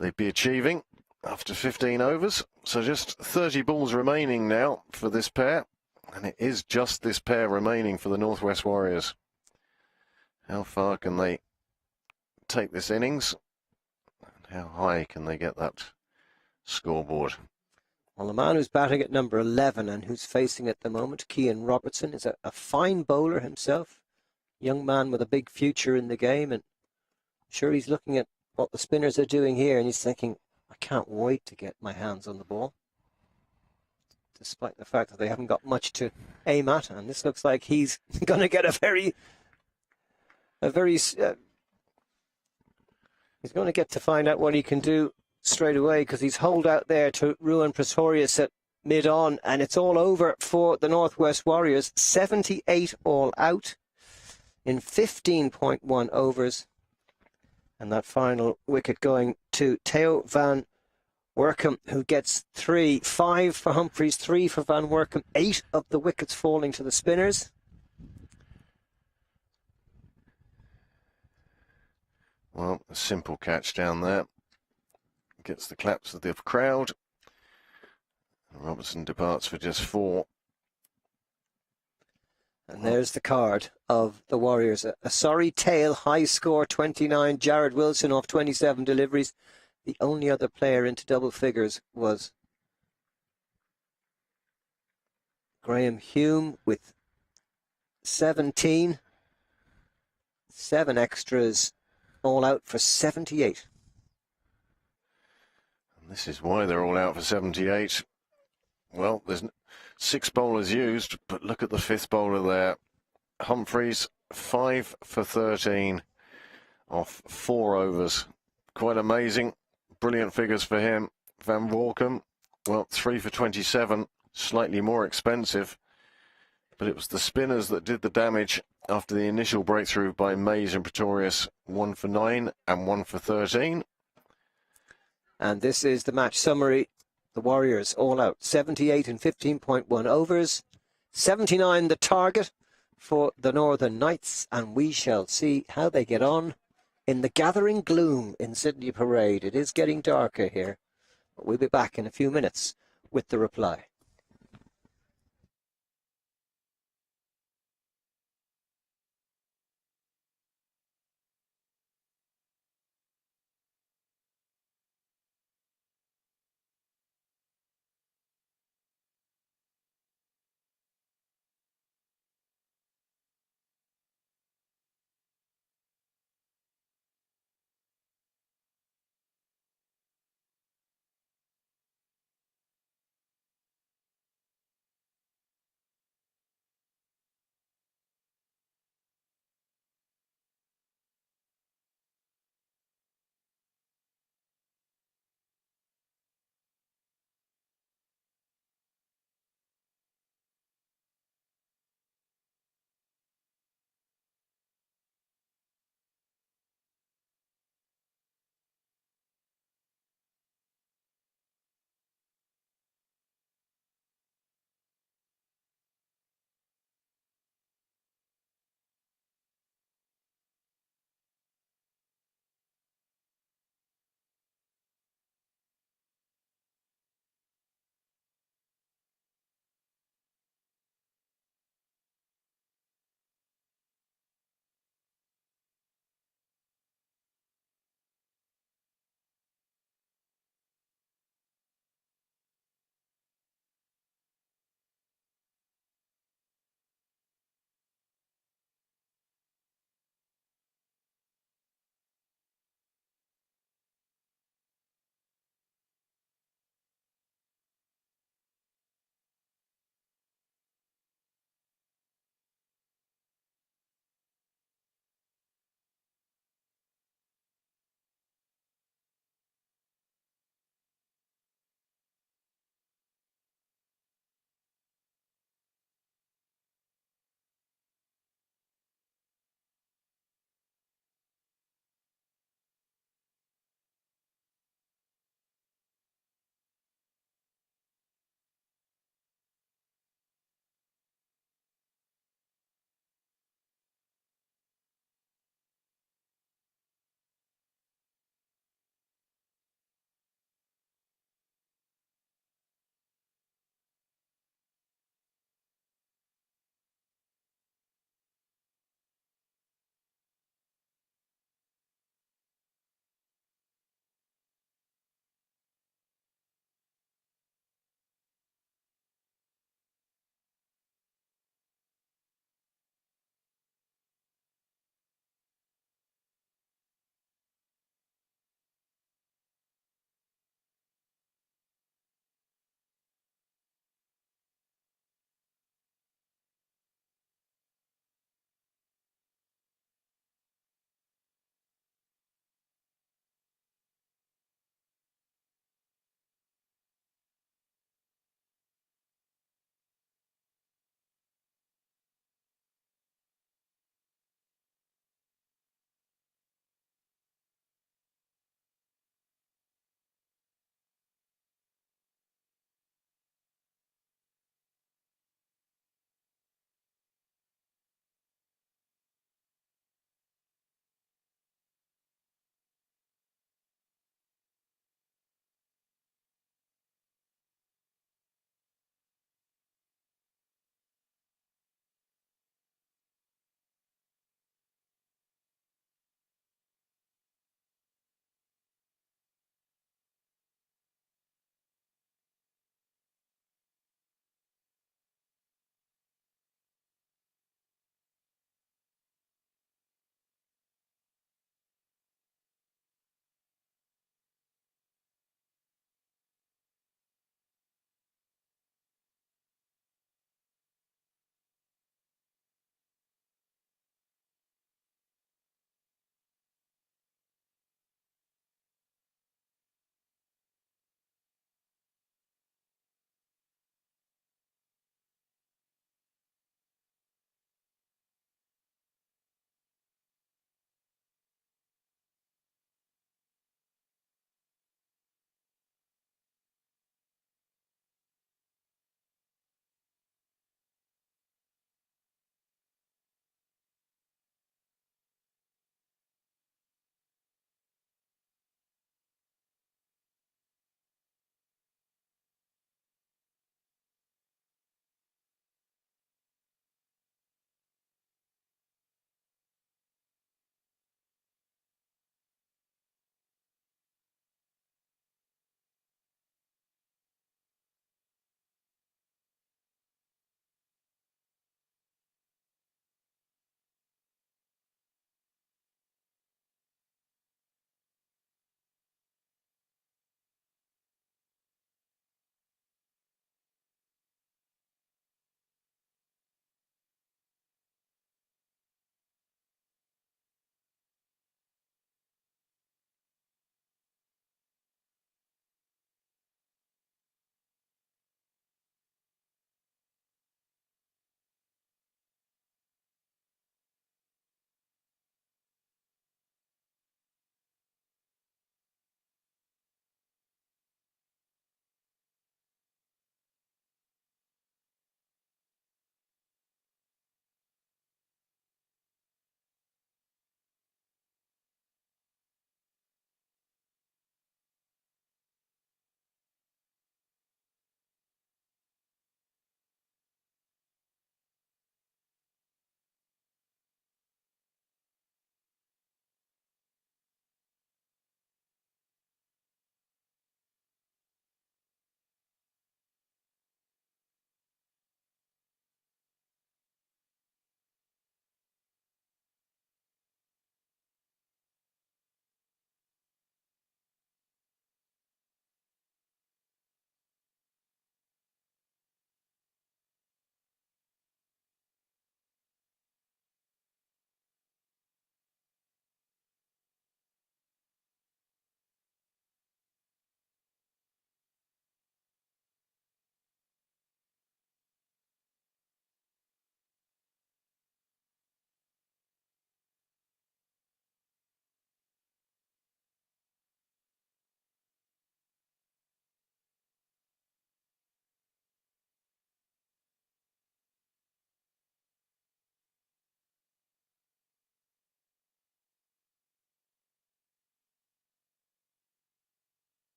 they'd be achieving after 15 overs. So just 30 balls remaining now for this pair. And it is just this pair remaining for the Northwest Warriors. How far can they take this innings? And how high can they get that scoreboard? Well, the man who's batting at number 11 and who's facing at the moment, Cian Robertson, is a fine bowler himself. Young man with a big future in the game. And I'm sure he's looking at what the spinners are doing here and he's thinking, I can't wait to get my hands on the ball. despite the fact that they haven't got much to aim at. And this looks like he's going to get he's going to get to find out what he can do straight away, because he's holed out there to ruin Pretorius at mid-on, and it's all over for the Northwest Warriors. 78 all out in 15.1 overs. And that final wicket going to Theo van Workum, who gets 3. 5 for Humphreys, 3 for Van Workum. 8 of the wickets falling to the spinners. Well, a simple catch down there. Gets the claps of the crowd. Robertson departs for just 4. And there's the card of the Warriors. A sorry tale, high score 29. Jared Wilson off 27 deliveries. The only other player into double figures was Graham Hume with 17. 7 extras, all out for 78. And this is why they're all out for 78. Well, there's 6 bowlers used, but look at the 5th bowler there. Humphreys, 5 for 13 off 4 overs. Quite amazing. Brilliant figures for him. Van Workum, well, 3 for 27, slightly more expensive. But it was the spinners that did the damage after the initial breakthrough by Mays and Pretorius. 1 for 9 and 1 for 13. And this is the match summary. The Warriors all out, 78 in 15.1 overs. 79 the target for the Northern Knights, and we shall see how they get on in the gathering gloom in Sydney Parade. It is getting darker here, but we'll be back in a few minutes with the reply.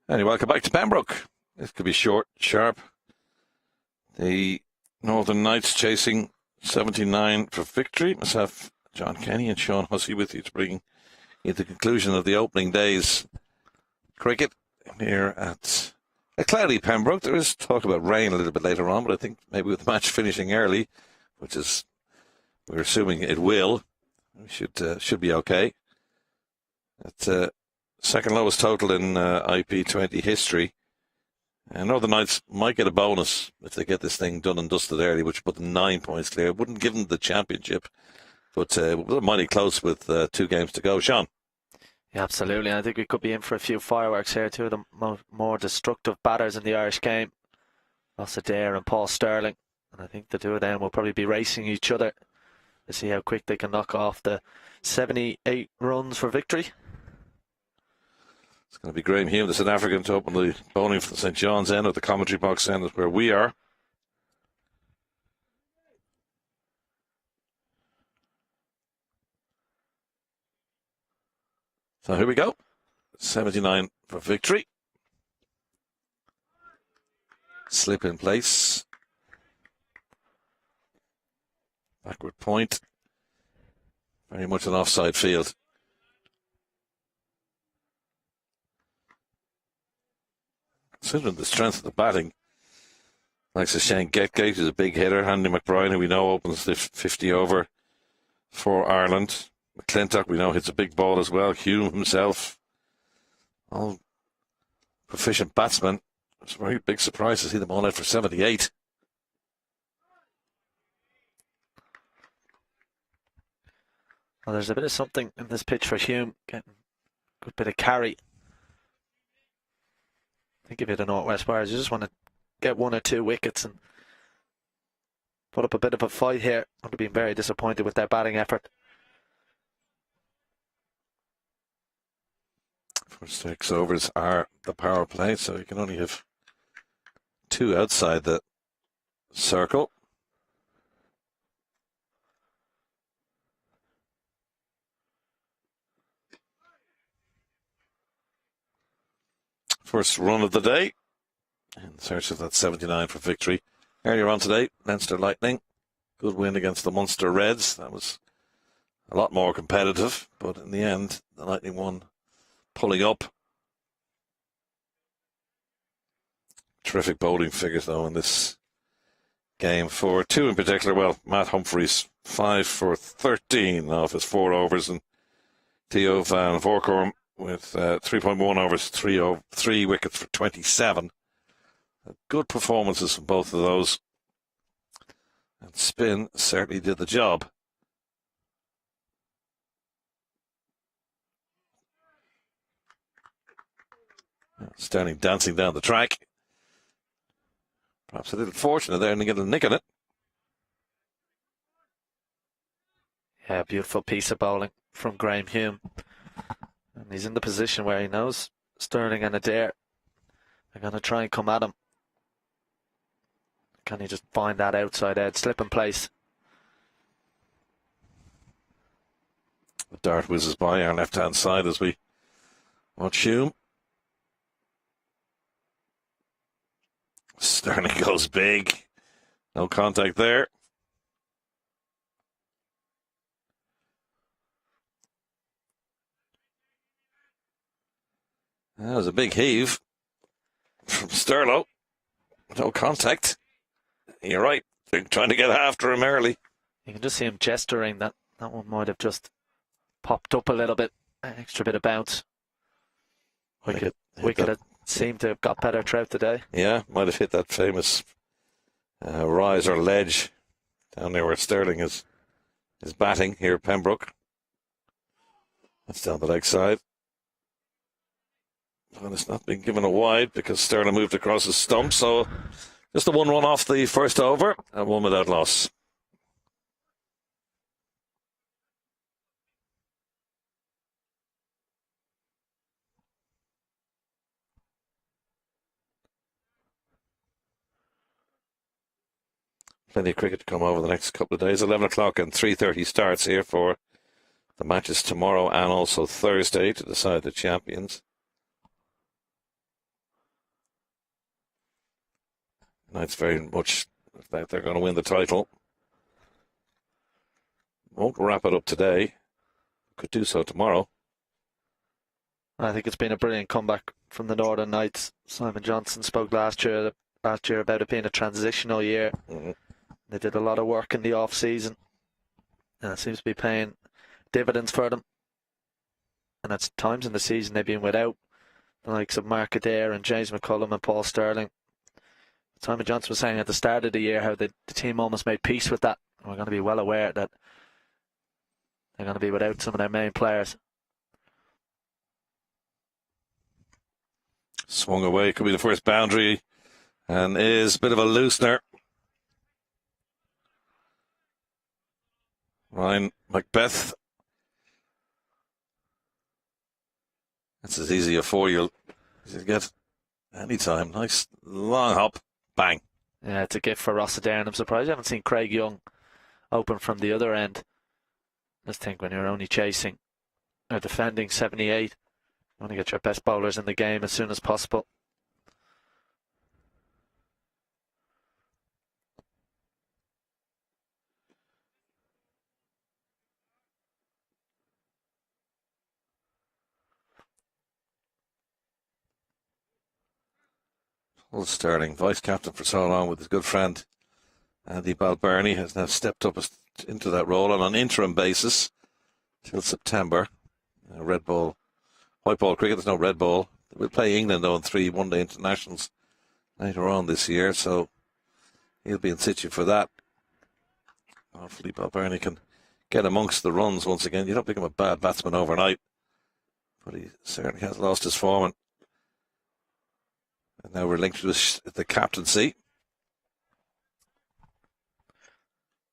Anyway, welcome back to Pembroke. This could be short, sharp. The Northern Knights chasing 79 for victory. Myself, John Kenny and Sean Hussey with you to bring you the conclusion of the opening day's cricket here at a cloudy Pembroke. There is talk about rain a little bit later on, but I think maybe with the match finishing early, which is, we're assuming it will, we should be okay. At second lowest total in IP20 history. And Northern Knights might get a bonus if they get this thing done and dusted early, which would put them 9 points clear. It wouldn't give them the championship, but we're mighty close with 2 games to go. Sean? Yeah, absolutely. I think we could be in for a few fireworks here. Two of the more destructive batters in the Irish game, Ross Adair and Paul Sterling. And I think the two of them will probably be racing each other to see how quick they can knock off the 78 runs for victory. It's going to be Graham Hume, the South African, to open the bowling for the St. John's end, or the commentary box end, is where we are. So here we go. 79 for victory. Slip in place. Backward point. Very much an offside field. Considering the strength of the batting, like Shane Getgate, who's a big hitter. Andy McBride, who we know opens the 50 over for Ireland. McClintock, we know, hits a big ball as well. Hume himself, all proficient batsmen. It's a very big surprise to see them all out for 78. Well, there's a bit of something in this pitch for Hume, getting a good bit of carry. I think if you're the Northwest Warriors, you just want to get 1 or 2 wickets and put up a bit of a fight here. I would have been very disappointed with their batting effort. First 6 overs are the power play, so you can only have 2 outside the circle. First run of the day in search of that 79 for victory. Earlier on today, Leinster Lightning, good win against the Munster Reds. That was a lot more competitive, but in the end, the Lightning won, pulling up. Terrific bowling figures, though, in this game for 2 in particular. Well, Matt Humphreys, 5 for 13 off his 4 overs, and Theo van Voorkorm with 3.1 overs, 3 wickets for 27. Good performances from both of those. And spin certainly did the job. Sterling dancing down the track. Perhaps a little fortunate there and get a nick on it. Yeah, beautiful piece of bowling from Graham Hume. And he's in the position where he knows Sterling and Adair are going to try and come at him. Can he just find that outside edge, slip in place? The dart whizzes by our left-hand side as we watch Hume. Sterling goes big. No contact there. That was a big heave from Sterlo. No contact. You're right. They're trying to get after him early. You can just see him gesturing that one might have just popped up a little bit. An extra bit of bounce. Wicket had seemed to have got better throughout the day. Yeah, might have hit that famous rise or ledge down there where Sterling is batting here at Pembroke. That's down the leg side. And it's not been given a wide because Sterling moved across his stump. So just a 1-1 off the first over and 1 without loss. Plenty of cricket to come over the next couple of days. 11 o'clock and 3:30 starts here for the matches tomorrow and also Thursday to decide the champions. Knights very much that they're going to win the title. Won't wrap it up today. Could do so tomorrow. I think it's been a brilliant comeback from the Northern Knights. Simon Johnson spoke last year about it being a transitional year. Mm-hmm. They did a lot of work in the off season, and it seems to be paying dividends for them. And at times in the season they've been without the likes of Mark Adair and James McCullum and Paul Sterling. Simon Johnson was saying at the start of the year how the team almost made peace with that. And we're going to be well aware that they're going to be without some of their main players. Swung away, could be the first boundary, and is a bit of a loosener. Ryan Macbeth. That's as easy a 4 you'll get anytime. Nice long hop, bang. Yeah, it's a gift for Ross Adair, and I'm surprised I haven't seen Craig Young open from the other end. Let's think when you're only chasing or defending 78, you want to get your best bowlers in the game as soon as possible. Paul Sterling, vice captain for so long with his good friend Andy Balbirnie, has now stepped up into that role on an interim basis till September. Red ball, white ball cricket, there's no red ball. We'll play England though in 3 one-day internationals later on this year, so he'll be in situ for that. Hopefully Balbirnie can get amongst the runs once again. You don't become a bad batsman overnight, but he certainly has lost his form. And now we're linked to the captaincy.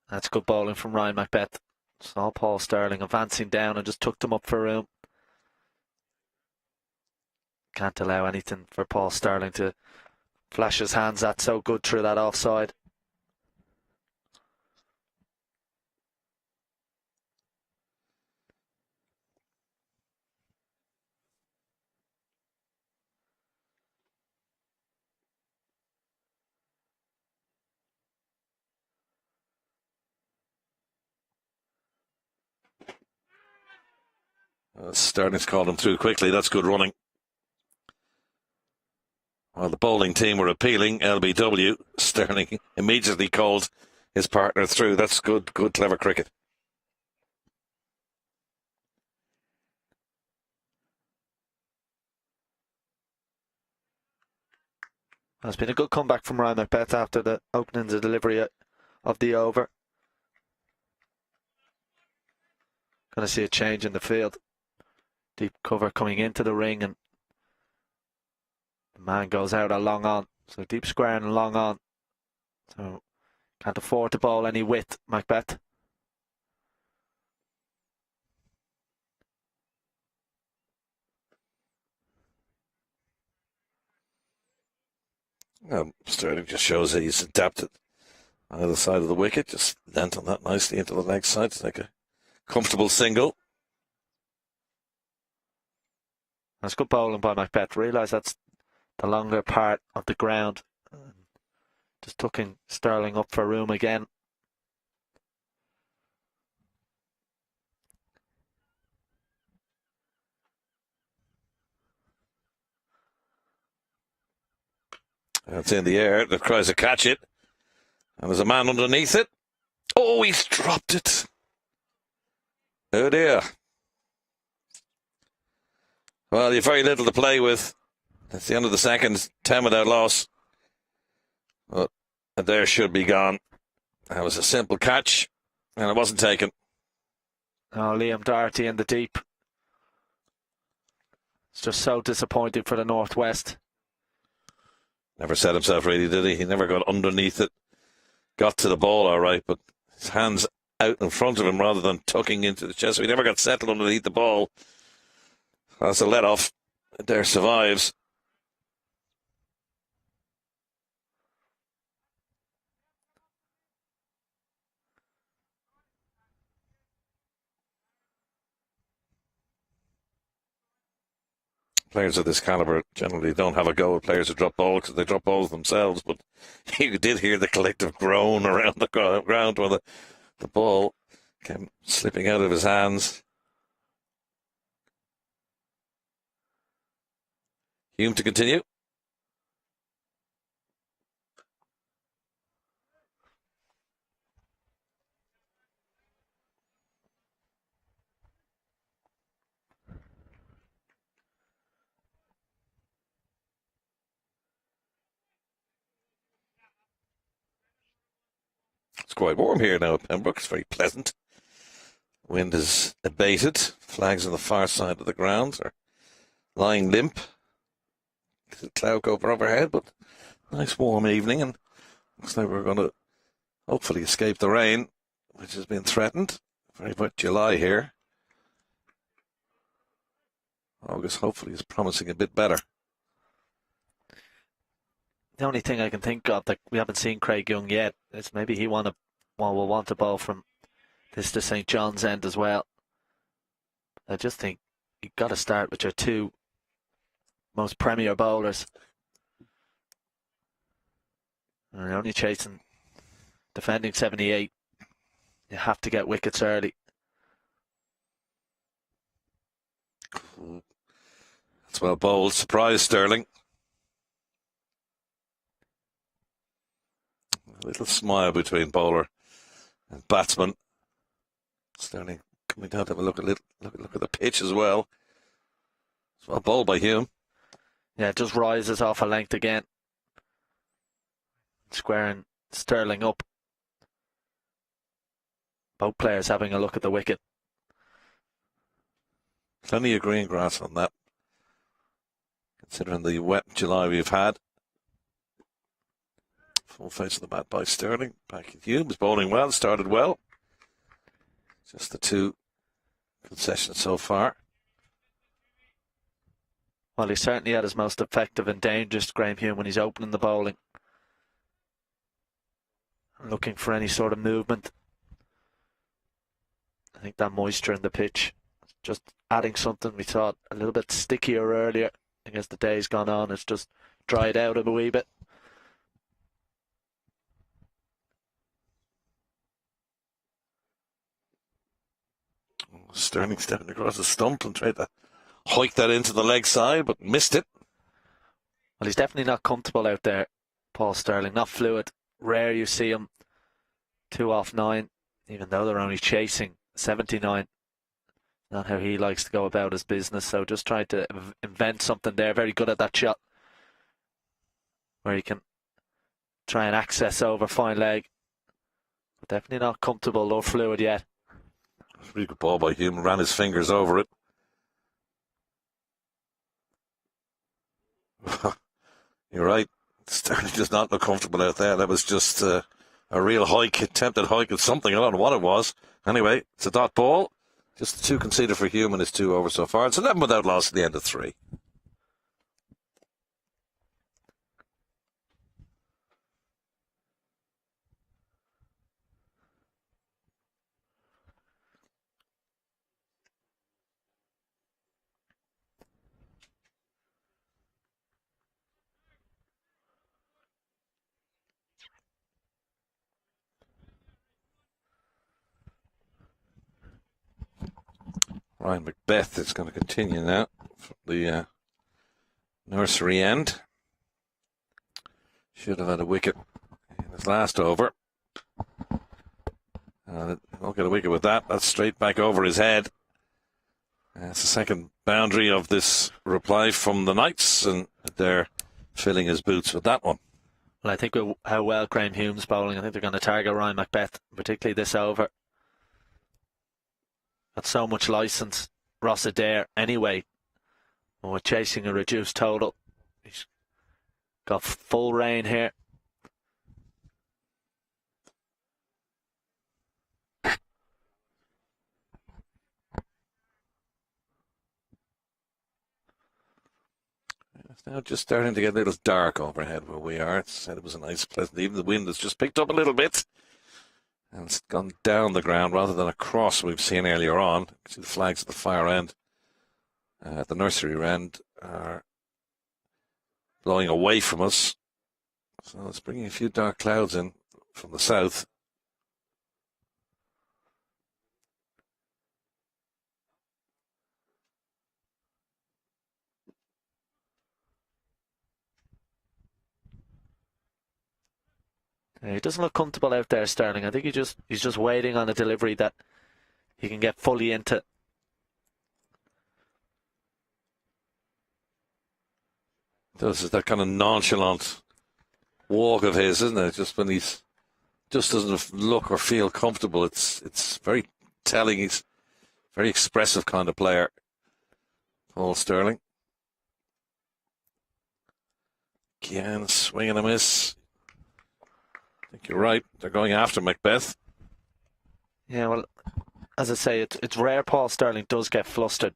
That's good bowling from Ryan Macbeth. Saw Paul Sterling advancing down and just took them up for room. Can't allow anything for Paul Sterling to flash his hands at. So good through that offside. Sterling's called him through quickly. That's good running. While the bowling team were appealing, LBW, Sterling immediately called his partner through. That's good, clever cricket. It's been a good comeback from Ryan Macbeth after the opening the delivery of the over. Going to see a change in the field. Deep cover coming into the ring, and the man goes out a long on. So deep square and long on. So can't afford to bowl any width, Macbeth. Sterling just shows that he's adapted on the other side of the wicket. Just lent on that nicely into the leg side to take a comfortable single. That's good bowling by Macbeth. Realise that's the longer part of the ground. Just tucking Sterling up for room again. It's in the air. That tries to catch it. And there's a man underneath it. Oh, he's dropped it. Oh dear. Well, you've very little to play with. It's the end of the second, 10 without loss. But there should be gone. That was a simple catch, and it wasn't taken. Oh, Liam Doherty in the deep. It's just so disappointing for the Northwest. Never set himself really, did he? He never got underneath it. Got to the ball all right, but his hands out in front of him rather than tucking into the chest. So he never got settled underneath the ball. That's a let-off. There survives. players of this calibre generally don't have a go at players who drop balls because they drop balls themselves. But you did hear the collective groan around the ground when the ball came slipping out of his hands. Hume to continue. It's quite warm here now at Pembroke. It's very pleasant. Wind has abated. Flags on the far side of the grounds are lying limp. There's a cloud cover overhead, but nice warm evening, and looks like we're going to hopefully escape the rain, which has been threatened. Very wet July here. August hopefully is promising a bit better. The only thing I can think of that we haven't seen Craig Young yet is maybe he will want a ball from this to St. John's end as well. I just think you've got to start with your two most premier bowlers. And you're only chasing, defending 78. You have to get wickets early. That's well bowled. Surprise, Sterling. A little smile between bowler and batsman. Sterling coming down to have a look at the pitch as well. It's well bowled by Hume. Yeah, it just rises off a length again. Squaring Sterling up. Both players having a look at the wicket. Plenty of green grass on that, considering the wet July we've had. Full face of the bat by Sterling. Back at Hume, is bowling well, started well. Just the two concessions so far. Well, he certainly had his most effective and dangerous, Graham Hume, when he's opening the bowling. Looking for any sort of movement. I think that moisture in the pitch, just adding something we thought a little bit stickier earlier. I guess the day's gone on, it's just dried out a wee bit. Sterling stepping across the stump and tried to hike that into the leg side, but missed it. Well, he's definitely not comfortable out there, Paul Sterling. Not fluid. Rare you see him 2 off 9, even though they're only chasing 79. Not how he likes to go about his business. So just trying to invent something there. Very good at that shot, where he can try and access over fine leg. But definitely not comfortable or fluid yet. Really good ball by Hume. Ran his fingers over it. You're right. Sterling does not look comfortable out there. That was just a real hike, attempted hike at something. I don't know what it was. Anyway, it's a dot ball. Just the 2 conceded for Hume and his 2 over so far. It's 11 without loss at the end of 3. Ryan Macbeth is going to continue now from the nursery end. Should have had a wicket in his last over. Won't get a wicket with that. That's straight back over his head. It's the second boundary of this reply from the Knights, and they're filling his boots with that one. Well, I think with how well Graham Hume's bowling, I think they're going to target Ryan Macbeth, particularly this over. Got so much licence, Ross Adair, anyway. And we're chasing a reduced total. He's got full rein here. It's now just starting to get a little dark overhead where we are. It said it was a nice, pleasant evening. The wind has just picked up a little bit. And it's gone down the ground rather than across we've seen earlier on. See the flags at the far end. At the nursery end are blowing away from us. So it's bringing a few dark clouds in from the south. Yeah, he doesn't look comfortable out there, Sterling. I think he's just waiting on a delivery that he can get fully into. This is that kind of nonchalant walk of his, isn't it? Just when he's just doesn't look or feel comfortable. It's very telling. He's a very expressive kind of player, Paul Sterling. Again, swing and a miss. I think you're right. They're going after Macbeth. Yeah, well, as I say, it's rare Paul Sterling does get flustered.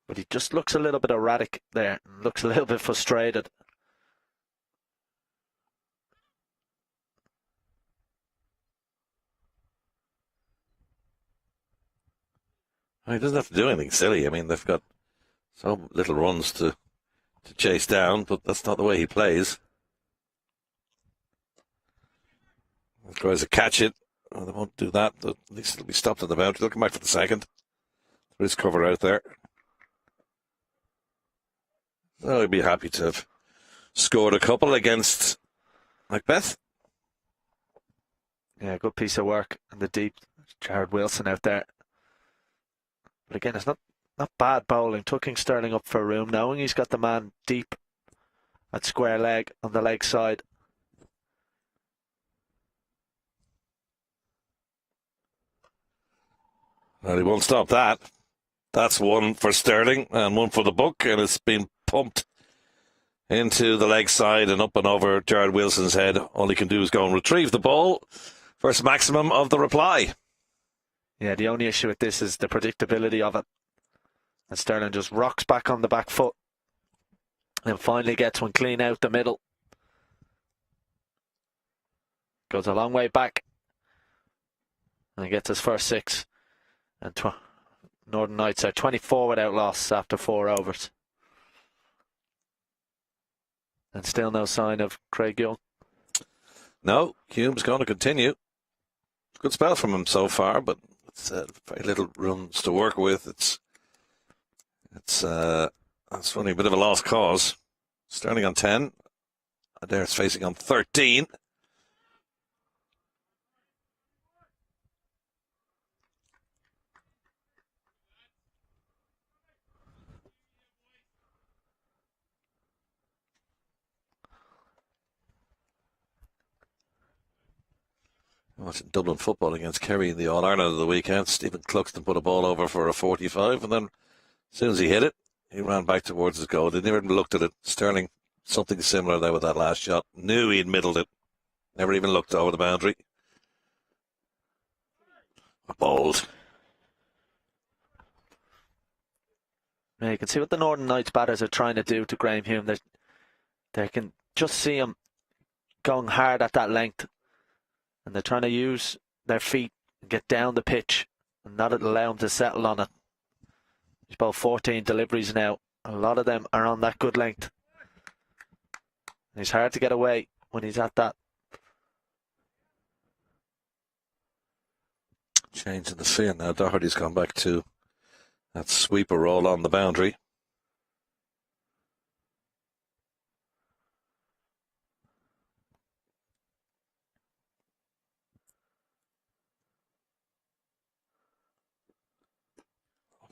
But he just looks a little bit erratic there. Looks a little bit frustrated. He doesn't have to do anything silly. I mean, they've got so little runs to chase down, but that's not the way he plays. He tries to catch it. Oh, they won't do that, but at least it'll be stopped at the boundary. They'll come back for the second. There is cover out there. So he'd be happy to have scored a couple against Macbeth. Yeah, good piece of work in the deep. Jared Wilson out there. But again, it's not bad bowling. Tucking Sterling up for room, knowing he's got the man deep at square leg on the leg side. Well, he won't stop that. That's one for Sterling and one for the book, and it's been pumped into the leg side and up and over Jared Wilson's head. All he can do is go and retrieve the ball. First maximum of the reply. Yeah, the only issue with this is the predictability of it. And Sterling just rocks back on the back foot and finally gets one clean out the middle. Goes a long way back and gets his first six. And Northern Knights are 24 without loss after 4 overs. And still no sign of Craig Young. No, Hume's going to continue. Good spell from him so far, but it's very little runs to work with. It's only a bit of a lost cause. Sterling on 10. Adair's facing on 13. Watching Dublin football against Kerry in the All-Ireland of the weekend. Stephen Cluxton put a ball over for a 45, and then as soon as he hit it, he ran back towards his goal. They never even looked at it. Sterling, something similar there with that last shot. Knew he'd middled it. Never even looked over the boundary. Bold. Yeah, you can see what the Northern Knights batters are trying to do to Graham Hume. They can just see him going hard at that length. And they're trying to use their feet and get down the pitch and not allow him to settle on it. He's about 14 deliveries now. A lot of them are on that good length. And he's hard to get away when he's at that. Change in the field now. Doherty's gone back to that sweeper roll on the boundary.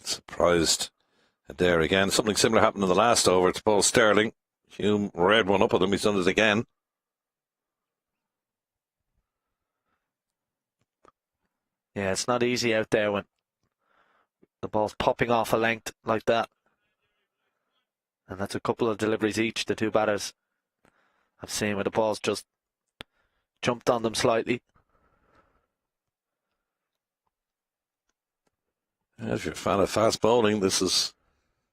Surprised Adair again. Something similar happened in the last over to Paul Sterling. Hume read one up at him. He's done it again. Yeah, it's not easy out there when the ball's popping off a length like that. And that's a couple of deliveries each, the two batters have seen where the ball's just jumped on them slightly. If you're a fan of fast bowling, this is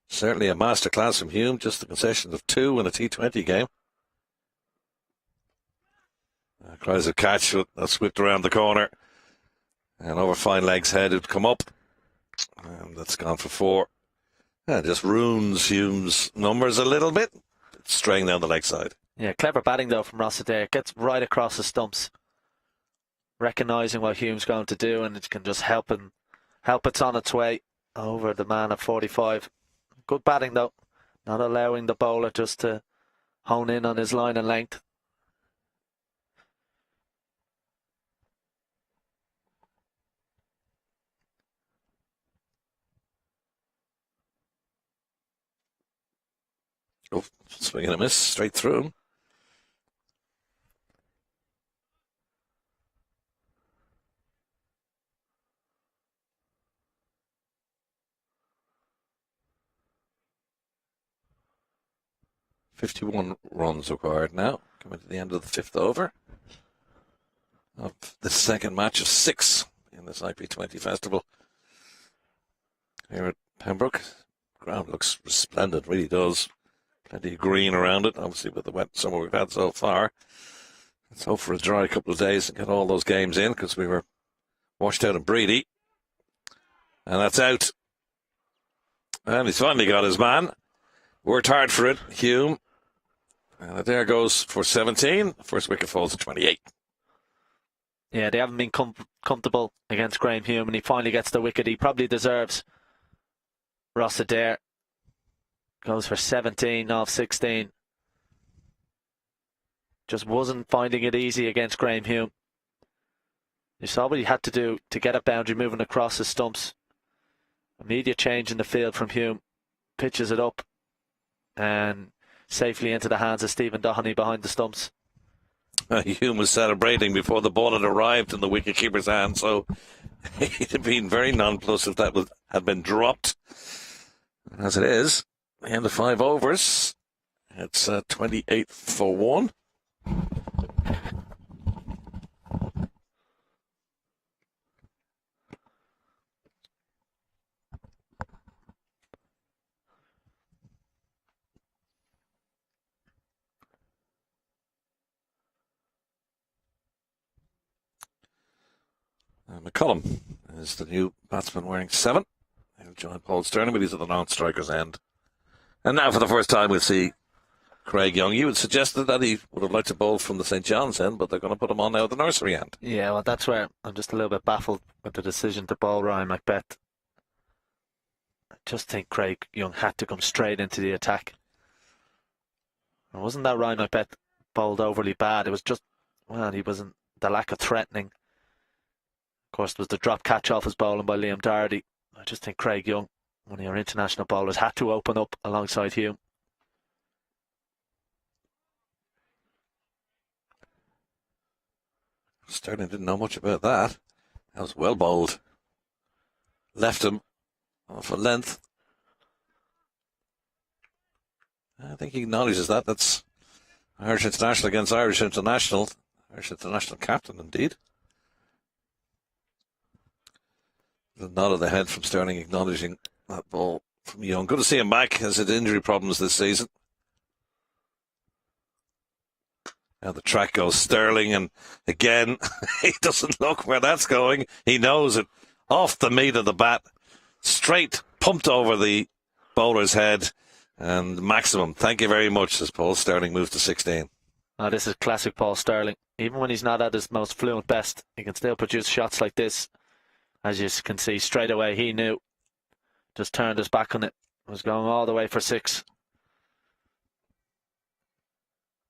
certainly a masterclass from Hume. Just the concession of 2 in a T20 game. Cries a catch that's whipped around the corner. And over fine legs head, it'd come up. And that's gone for 4. Yeah, just ruins Hume's numbers a little bit. Straying down the leg side. Yeah, clever batting though from Rossiter. Gets right across the stumps, recognising what Hume's going to do, and it can just help it's on its way over the man at 45. Good batting though, not allowing the bowler just to hone in on his line and length. Oh, swing and a miss, straight through him. "51 runs required now. Coming to the end of the 5th over of the second match of 6 in this IP20 festival here at Pembroke. Ground looks resplendent, really does. Plenty of green around it, obviously with the wet summer we've had so far. Let's hope for a dry couple of days and get all those games in, because we were washed out in Breedy. And that's out. And he's finally got his man. Worked hard for it, Hume. And there goes for 17. First wicket falls at 28. Yeah, they haven't been comfortable against Graham Hume, and he finally gets the wicket he probably deserves. Rossiter goes for 17 off 16. Just wasn't finding it easy against Graham Hume. You saw what he had to do to get a boundary moving across the stumps. Immediate change in the field from Hume. Pitches it up and safely into the hands of Stephen Doheny behind the stumps. Hume was celebrating before the ball had arrived in the wicketkeeper's hand, so he'd have been very nonplussed if that had been dropped. As it is, the end of 5 overs, it's 28 for 1. McCullum is the new batsman wearing 7. He'll join Paul Sterling, but he's at the non-striker's end. And now for the first time we'll see Craig Young. You had suggested that he would have liked to bowl from the St. John's end, but they're going to put him on now at the nursery end. Yeah, well, that's where I'm just a little bit baffled with the decision to bowl Ryan Macbeth. I just think Craig Young had to come straight into the attack. It wasn't that Ryan Macbeth bowled overly bad. It was just, well, he wasn't, the lack of threatening. Of course, there was the drop catch off his bowling by Liam Doherty. I just think Craig Young, one of your international bowlers, had to open up alongside Hume. Sterling didn't know much about that. That was well bowled. Left him off a length. I think he acknowledges that. That's Irish International against Irish International. Irish International captain, indeed. The nod of the head from Sterling acknowledging that ball from Young. Good to see him back. Has had injury problems this season. Now the track goes Sterling, and again, he doesn't look where that's going. He knows it. Off the meat of the bat, straight pumped over the bowler's head, and maximum. Thank you very much as Paul Sterling moves to 16. Oh, this is classic Paul Sterling. Even when he's not at his most fluent best, he can still produce shots like this. As you can see, straight away he knew. Just turned his back on it. Was going all the way for 6.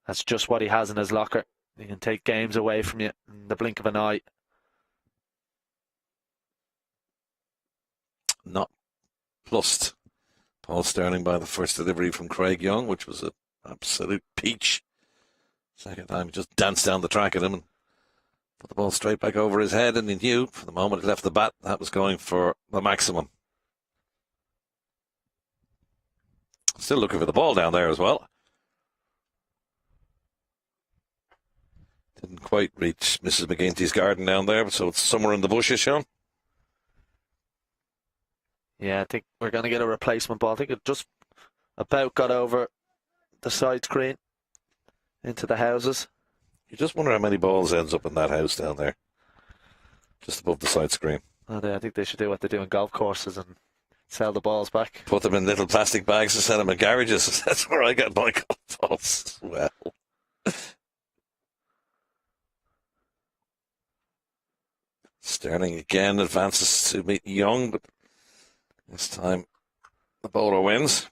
That's just what he has in his locker. He can take games away from you in the blink of an eye. Not plussed Paul Sterling by the first delivery from Craig Young, which was an absolute peach. Second time he just danced down the track at him and put the ball straight back over his head, and he knew from the moment it left the bat that was going for the maximum. Still looking for the ball down there as well. Didn't quite reach Mrs. McGinty's garden down there, so it's somewhere in the bushes, Sean. Yeah, I think we're going to get a replacement ball. I think it just about got over the side screen into the houses. You just wonder how many balls ends up in that house down there, just above the side screen. I think they should do what they do in golf courses and sell the balls back. Put them in little plastic bags and sell them at garages. That's where I get my golf balls as well. Sterling again advances to meet Young, but this time the bowler wins.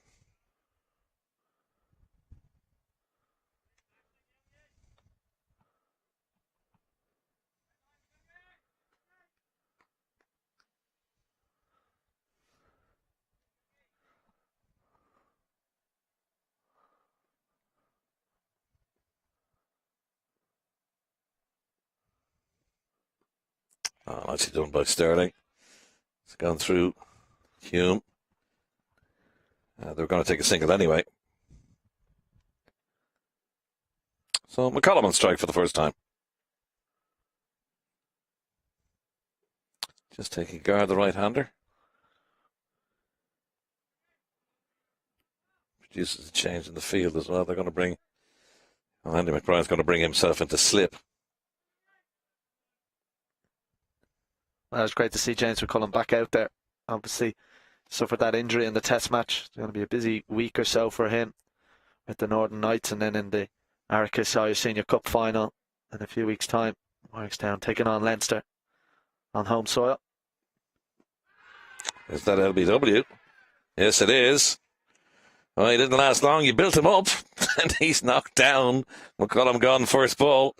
Oh, nicely done by Sterling. It's gone through Hume. They're going to take a single anyway. So McCollum on strike for the first time. Just taking guard the right-hander. Produces a change in the field as well. They're going to bring... Well, Andy McBride's going to bring himself into slip. Well, it was great to see James McCullum back out there. Obviously, suffered that injury in the Test match. It's going to be a busy week or so for him with the Northern Knights, and then in the Arachis Senior Cup final in a few weeks' time. Warwickstown taking on Leinster on home soil. Is that LBW? Yes, it is. Well, he didn't last long. You built him up, and he's knocked down. McCullum gone first ball.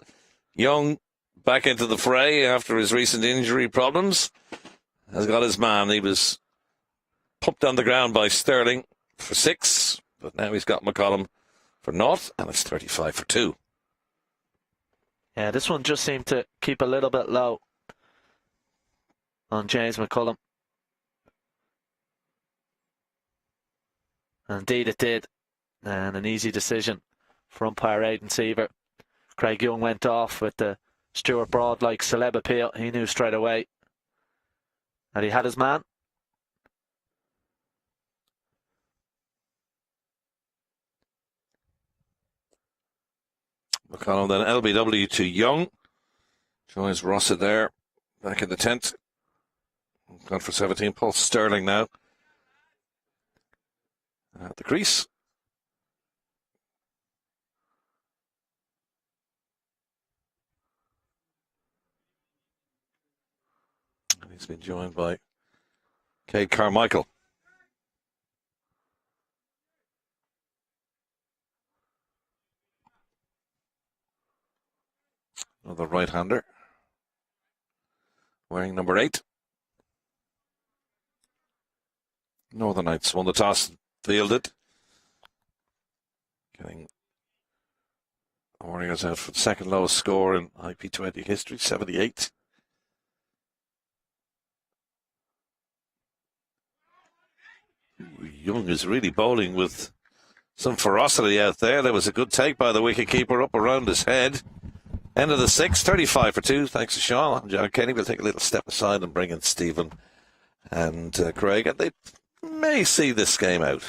Young back into the fray after his recent injury problems. Has got his man. He was pumped on the ground by Sterling for 6, but now he's got McCollum for 0, and it's 35 for 2. Yeah, this one just seemed to keep a little bit low on James McCullum. And indeed it did. And an easy decision for umpire Aidan Seaver. Craig Young went off with the Stuart Broad-like celeb appeal. He knew straight away that he had his man. McConnell then LBW to Young. Joins Rossa there, back in the 10th. Gone for 17. Paul Sterling now at the crease. And he's been joined by Cade Carmichael. Another right-hander. Wearing number 8. Northern Knights won the toss, fielded. Getting Warriors out for the second lowest score in IP20 history, 78. Young is really bowling with some ferocity out there. There was a good take by the wicketkeeper up around his head. End of the 6th, 35 for 2. Thanks to Sean. I'm John Kenny. We'll take a little step aside and bring in Stephen and Craig. And they may see this game out.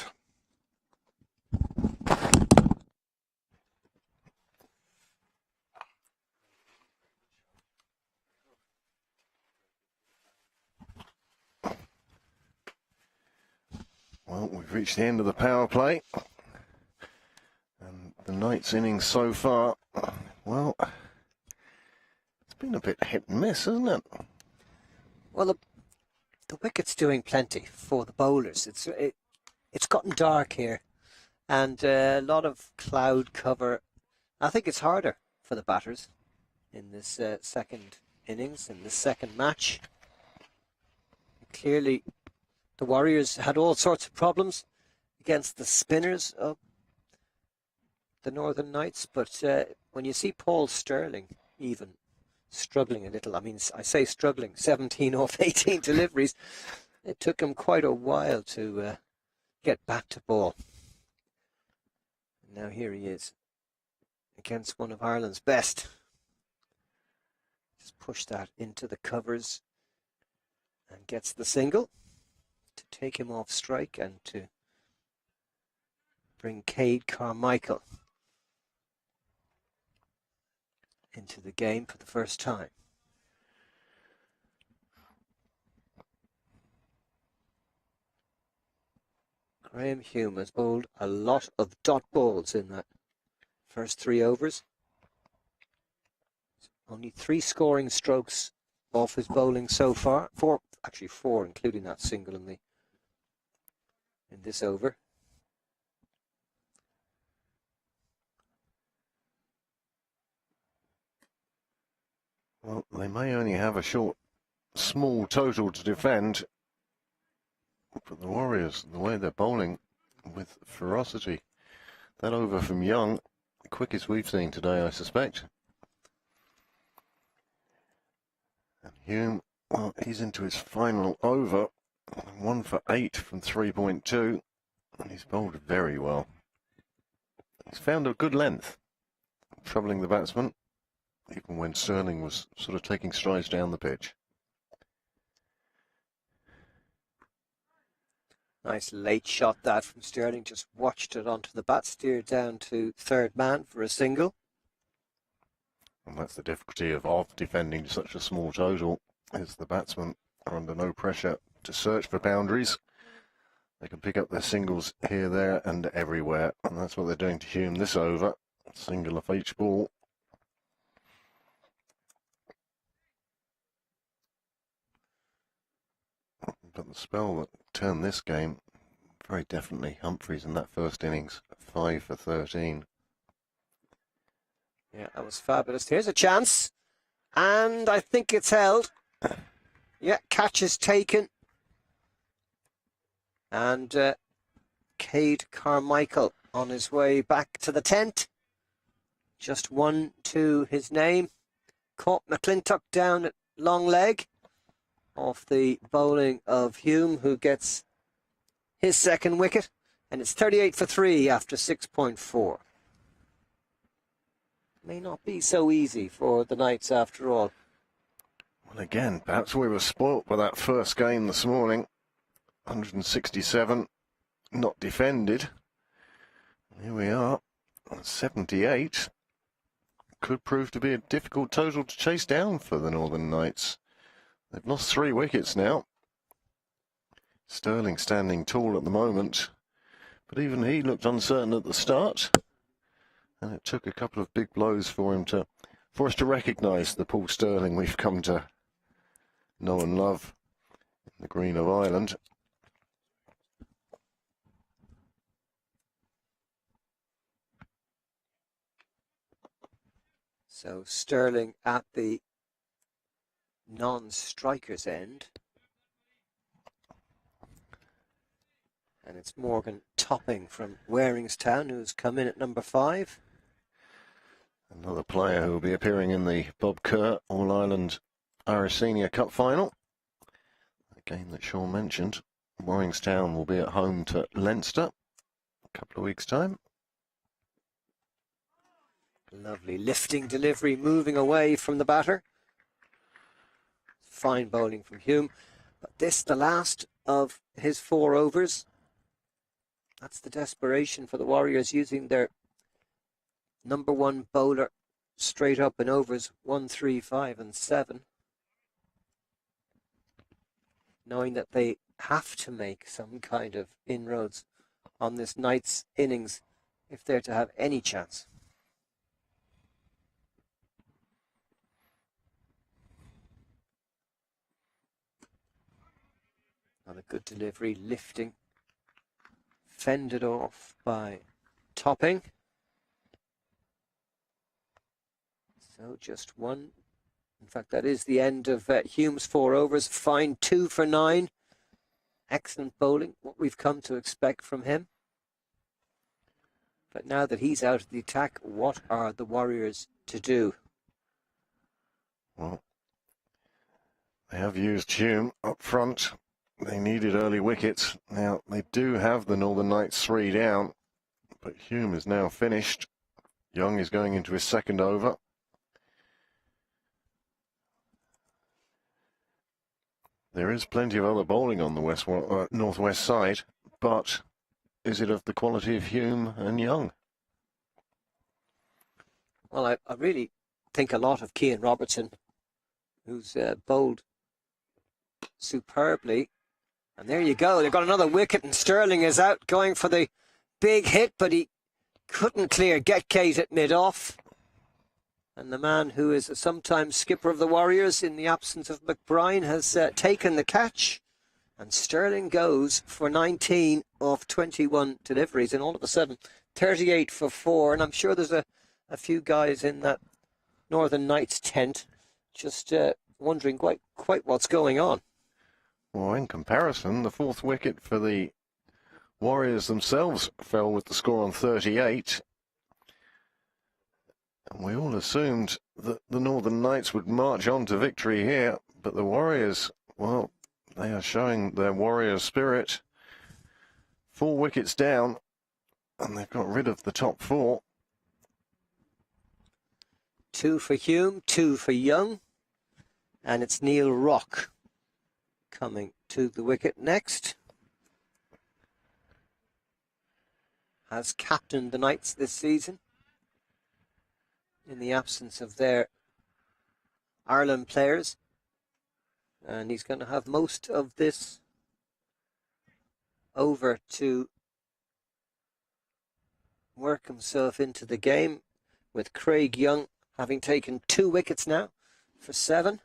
Well, we've reached the end of the power play. And the Knights' innings so far, well, it's been a bit hit and miss, hasn't it? Well, the wicket's doing plenty for the bowlers. It's gotten dark here, and a lot of cloud cover. I think it's harder for the batters in this second innings, in this second match. Clearly, the Warriors had all sorts of problems against the spinners of the Northern Knights, but when you see Paul Sterling even struggling a little, I mean, I say struggling, 17 off 18 deliveries, it took him quite a while to get back to ball. Now here he is against one of Ireland's best. Just push that into the covers and gets the single to take him off strike and to bring Cade Carmichael into the game for the first time. Graham Hume has bowled a lot of dot balls in that first 3 overs. Only 3 scoring strokes off his bowling so far. 4, actually 4, including that single in this over. Well, they may only have a small total to defend, but the Warriors, the way they're bowling with ferocity, that over from Young, the quickest we've seen today, I suspect. And Hume, well, he's into his final over, 1 for 8 from 3.2, and he's bowled very well. He's found a good length, troubling the batsman, even when Sterling was sort of taking strides down the pitch. Nice late shot that from Sterling. Just watched it onto the bat, steered down to third man for a single. And that's the difficulty of defending such a small total, is the batsmen are under no pressure to search for boundaries. They can pick up their singles here, there and everywhere, and that's what they're doing to Hume this over. Single off each ball. But the spell that turned this game, very definitely Humphreys in that first innings, 5 for 13. Yeah, that was fabulous. Here's a chance, and I think it's held. Yeah, catch is taken. And Cade Carmichael on his way back to the tent. Just 1 to his name. Caught McClintock down at long leg off the bowling of Hume, who gets his second wicket. And it's 38 for 3 after 6.4. May not be so easy for the Knights after all. Well, again, perhaps we were spoilt by that first game this morning. 167, not defended. Here we are, 78. Could prove to be a difficult total to chase down for the Northern Knights. They've lost 3 wickets now. Sterling standing tall at the moment, but even he looked uncertain at the start. And it took a couple of big blows for us to recognise the Paul Sterling we've come to know and love in the green of Ireland. So Sterling at the non-striker's end. And it's Morgan Topping from Waringstown, who's come in at number 5. Another player who will be appearing in the Bob Kerr All-Ireland Irish Senior Cup final. A game that Sean mentioned. Waringstown will be at home to Leinster a couple of weeks' time. Lovely lifting delivery, moving away from the batter. Fine bowling from Hume. But this, the last of his 4 overs. That's the desperation for the Warriors, using their number 1 bowler straight up in overs 1, 3, 5 and 7. Knowing that they have to make some kind of inroads on this night's innings if they're to have any chance. Another good delivery, lifting, fended off by Topping. So just 1. In fact, that is the end of Hume's 4 overs. Fine 2 for 9. Excellent bowling, what we've come to expect from him. But now that he's out of the attack, what are the Warriors to do? Well, they have used Hume up front. They needed early wickets. Now, they do have the Northern Knights 3 down, but Hume is now finished. Young is going into his second over. There is plenty of other bowling on the northwest side, but is it of the quality of Hume and Young? Well, I really think a lot of Cian Robertson, who's bowled superbly And there you go. They've got another wicket, and Sterling is out going for the big hit, but he couldn't clear Getgate at mid-off. And the man who is sometimes skipper of the Warriors in the absence of McBride has taken the catch. And Sterling goes for 19 of 21 deliveries. And all of a sudden, 38 for 4. And I'm sure there's a few guys in that Northern Knights tent just wondering quite what's going on. Well, in comparison, the fourth wicket for the Warriors themselves fell with the score on 38. And we all assumed that the Northern Knights would march on to victory here, but the Warriors, well, they are showing their Warrior spirit. 4 wickets down, and they've got rid of the top 4. 2 for Hume, 2 for Young, and it's Neil Rock coming to the wicket next. Has captained the Knights this season in the absence of their Ireland players, and he's going to have most of this over to work himself into the game, with Craig Young having taken 2 wickets now for 7.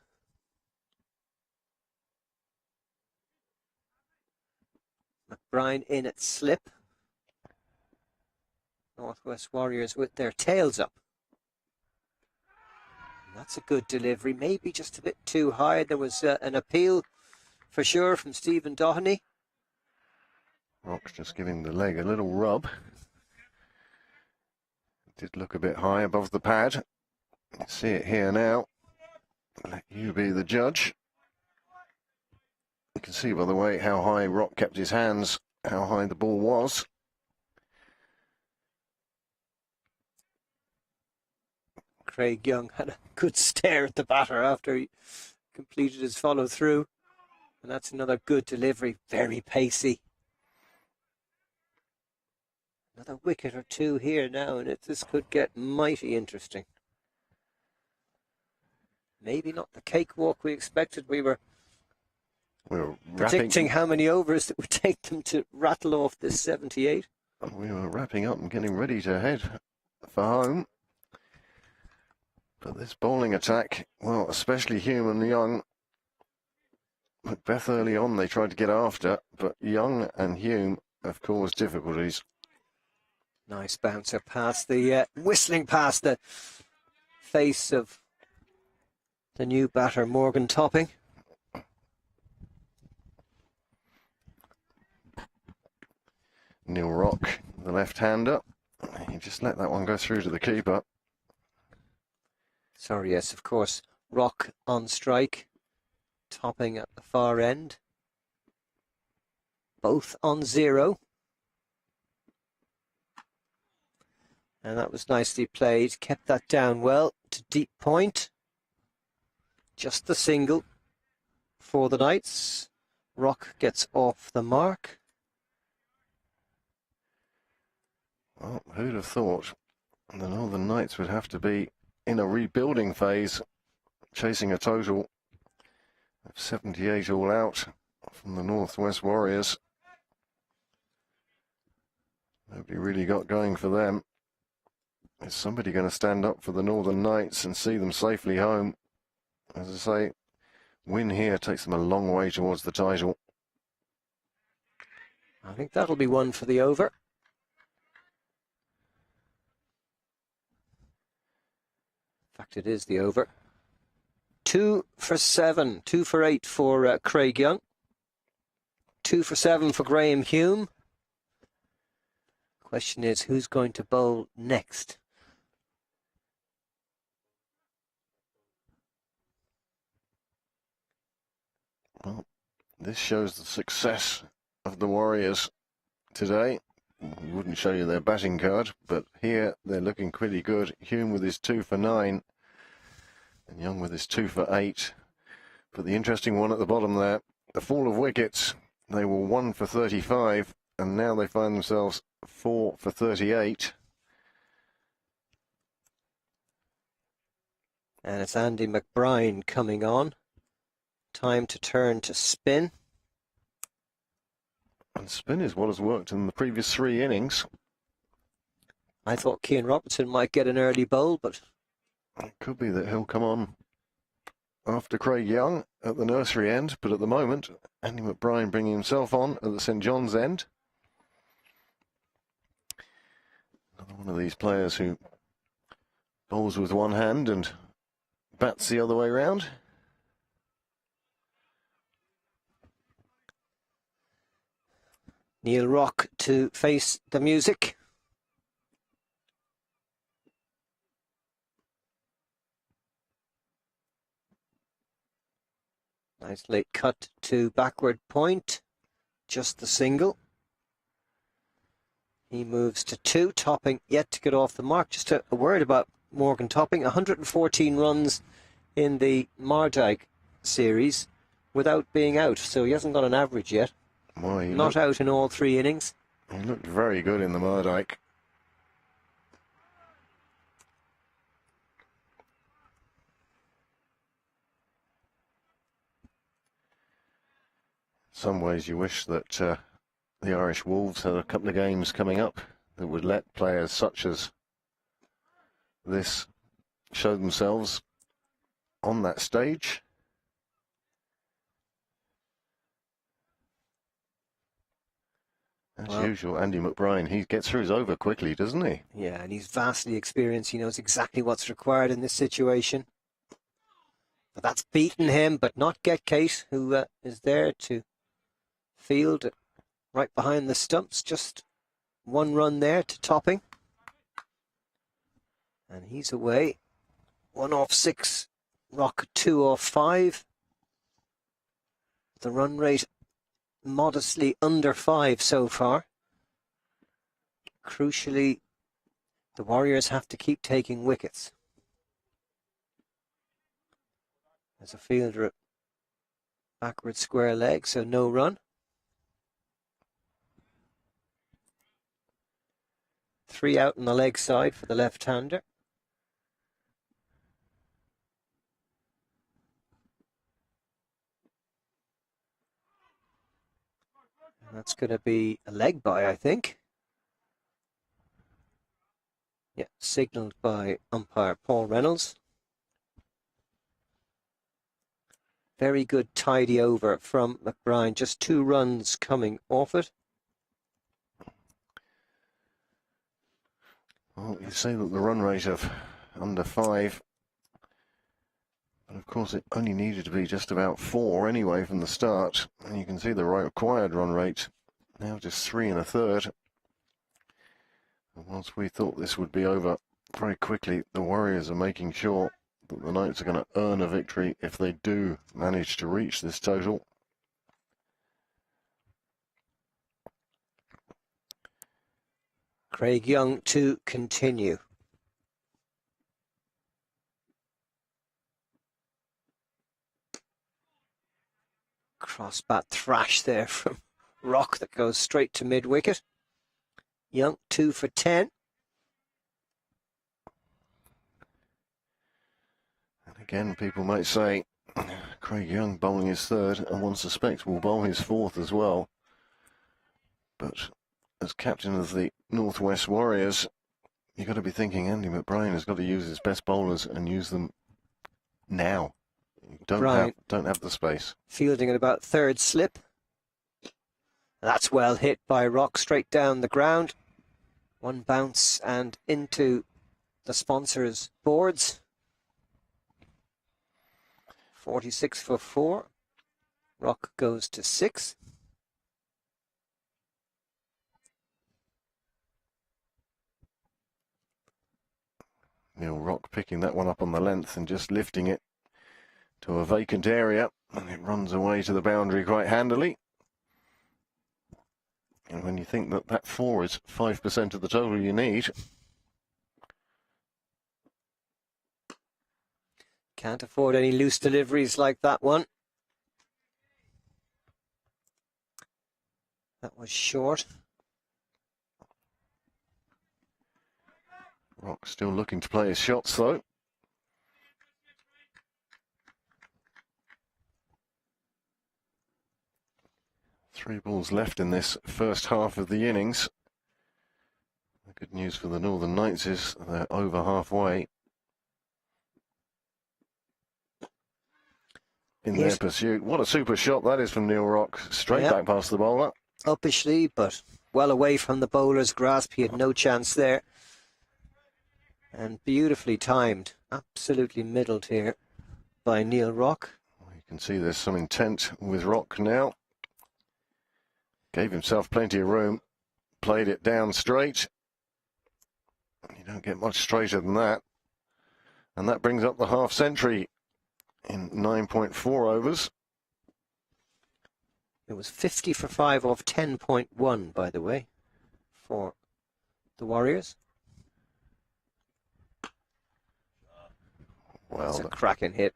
McBride in at slip. Northwest Warriors with their tails up. And that's a good delivery, maybe just a bit too high. There was an appeal for sure from Stephen Doheny. Rock's just giving the leg a little rub. It did look a bit high above the pad. You see it here now. Let you be the judge. You can see, by the way, how high Rock kept his hands, how high the ball was. Craig Young had a good stare at the batter after he completed his follow through. And that's another good delivery, very pacey. Another wicket or 2 here now, and this could get mighty interesting. Maybe not the cakewalk we expected. We were predicting how many overs it would take them to rattle off this 78. We were wrapping up and getting ready to head for home. But this bowling attack, well, especially Hume and Young. Macbeth early on they tried to get after, but Young and Hume have caused difficulties. Nice bouncer past the, whistling past the face of the new batter, Morgan Topping. Neil Rock, the left-hander. He just let that one go through to the keeper. Sorry, yes, of course. Rock on strike. Topping at the far end. Both on 0. And that was nicely played. Kept that down well to deep point. Just the single for the Knights. Rock gets off the mark. Well, who'd have thought the Northern Knights would have to be in a rebuilding phase, chasing a total of 78 all out from the Northwest Warriors. Nobody really got going for them. Is somebody going to stand up for the Northern Knights and see them safely home? As I say, win here takes them a long way towards the title. I think that'll be one for the over. In fact, it is the over. 2 for 7, 2 for 8 for Craig Young. 2 for 7 for Graham Hume. Question is, who's going to bowl next? Well, this shows the success of the Warriors today. Wouldn't show you their batting card, but here they're looking pretty good. Hume with his 2 for 9 and Young with his 2 for 8. But the interesting one at the bottom there, the fall of wickets. They were 1 for 35 and now they find themselves 4 for 38. And it's Andy McBride coming on. Time to turn to spin. And spin is what has worked in the previous 3 innings. I thought Cian Robertson might get an early bowl, but It could be that he'll come on after Craig Young at the nursery end, but at the moment, Andy McBride bringing himself on at the St John's end. Another one of these players who bowls with one hand and bats the other way round. Neil Rock to face the music. Nice late cut to backward point. Just the single. He moves to 2. Topping yet to get off the mark. Just a word about Morgan Topping. 114 runs in the Mardyke series without being out. So he hasn't got an average yet. Boy, Not out in all 3 innings. He looked very good in the Mardyke. In some ways you wish that the Irish Wolves had a couple of games coming up that would let players such as this show themselves on that stage. As usual, Andy McBride, he gets through his over quickly, doesn't he? Yeah, and he's vastly experienced. He knows exactly what's required in this situation. But that's beaten him, but not Get Kate, who is there to field right behind the stumps. Just 1 run there to Topping. And he's away. 1 off 6, Rock 2 off 5. The run rate modestly under 5 so far. Crucially, the Warriors have to keep taking wickets. There's a fielder at backward square leg, so no run. 3 out on the leg side for the left-hander. That's going to be a leg by, I think. Yeah, signalled by umpire Paul Reynolds. Very good tidy over from McBride. Just 2 runs coming off it. Well, you say that the run rate of under 5, but of course it only needed to be just about 4 anyway from the start. And you can see the required run rate now just 3 1/3. And once we thought this would be over very quickly, the Warriors are making sure that the Knights are going to earn a victory if they do manage to reach this total. Craig Young to continue. Crossbat thrash there from Rock that goes straight to mid-wicket. Young 2 for 10. And again, people might say Craig Young bowling his 3rd, and one suspects will bowl his 4th as well. But as captain of the Northwest Warriors, you've got to be thinking Andy McBride has got to use his best bowlers and use them now. Don't have the space. Fielding at about 3rd slip. That's well hit by Rock, straight down the ground. 1 bounce and into the sponsors' boards. 46 for 4. Rock goes to 6. Neil Rock picking that one up on the length and just lifting it to a vacant area, and it runs away to the boundary quite handily. And when you think that that 4 is 5% of the total you need. Can't afford any loose deliveries like that one. That was short. Rock still looking to play his shots though. 3 balls left in this first half of the innings. The good news for the Northern Knights is they're over halfway in their pursuit. What a super shot that is from Neil Rock. Straight back past the bowler. Uppishly, but well away from the bowler's grasp. He had no chance there. And beautifully timed. Absolutely middled here by Neil Rock. You can see there's some intent with Rock now. Gave himself plenty of room. Played it down straight. You don't get much straighter than that. And that brings up the half century in 9.4 overs. It was 50 for 5 off 10.1, by the way, for the Warriors. Well, it's a cracking hit.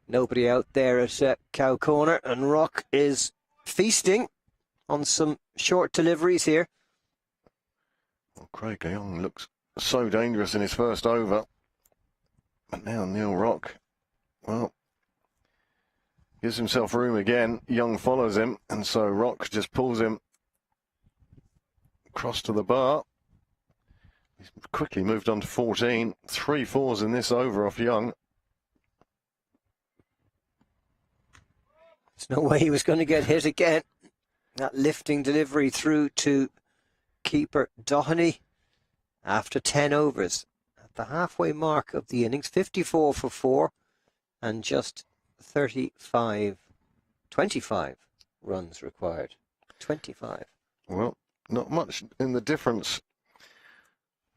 Nobody out there at Cow Corner, and Rock is feasting on some short deliveries here. Well, Craig Young looks so dangerous in his first over. But now Neil Rock, well, gives himself room again. Young follows him, and so Rock just pulls him across to the bar. He's quickly moved on to 14. 3 fours in this over off Young. There's no way he was going to get hit again. That lifting delivery through to keeper Doheny after 10 overs. At the halfway mark of the innings, 54 for 4 and just 25 runs required. 25. Well, not much in the difference.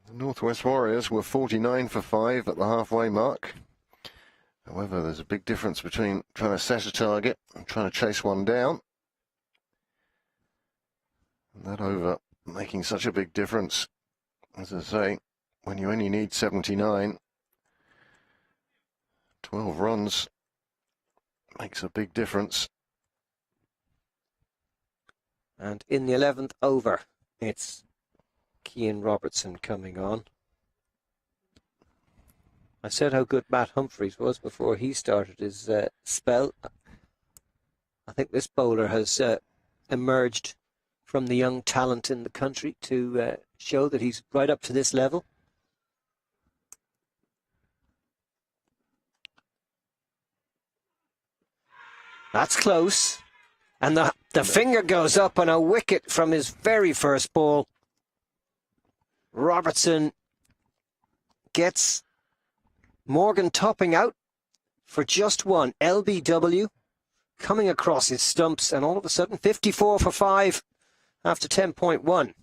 The Northwest Warriors were 49 for 5 at the halfway mark. However, there's a big difference between trying to set a target and trying to chase one down. And that over making such a big difference. As I say, when you only need 79, 12 runs makes a big difference. And in the 11th over, it's Cian Robertson coming on. I said how good Matt Humphreys was before he started his spell. I think this bowler has emerged from the young talent in the country to show that he's right up to this level. That's close. And the finger goes up on a wicket from his very first ball. Robertson gets Morgan topping out for just one. LBW coming across his stumps, and all of a sudden 54 for 5 after 10.1.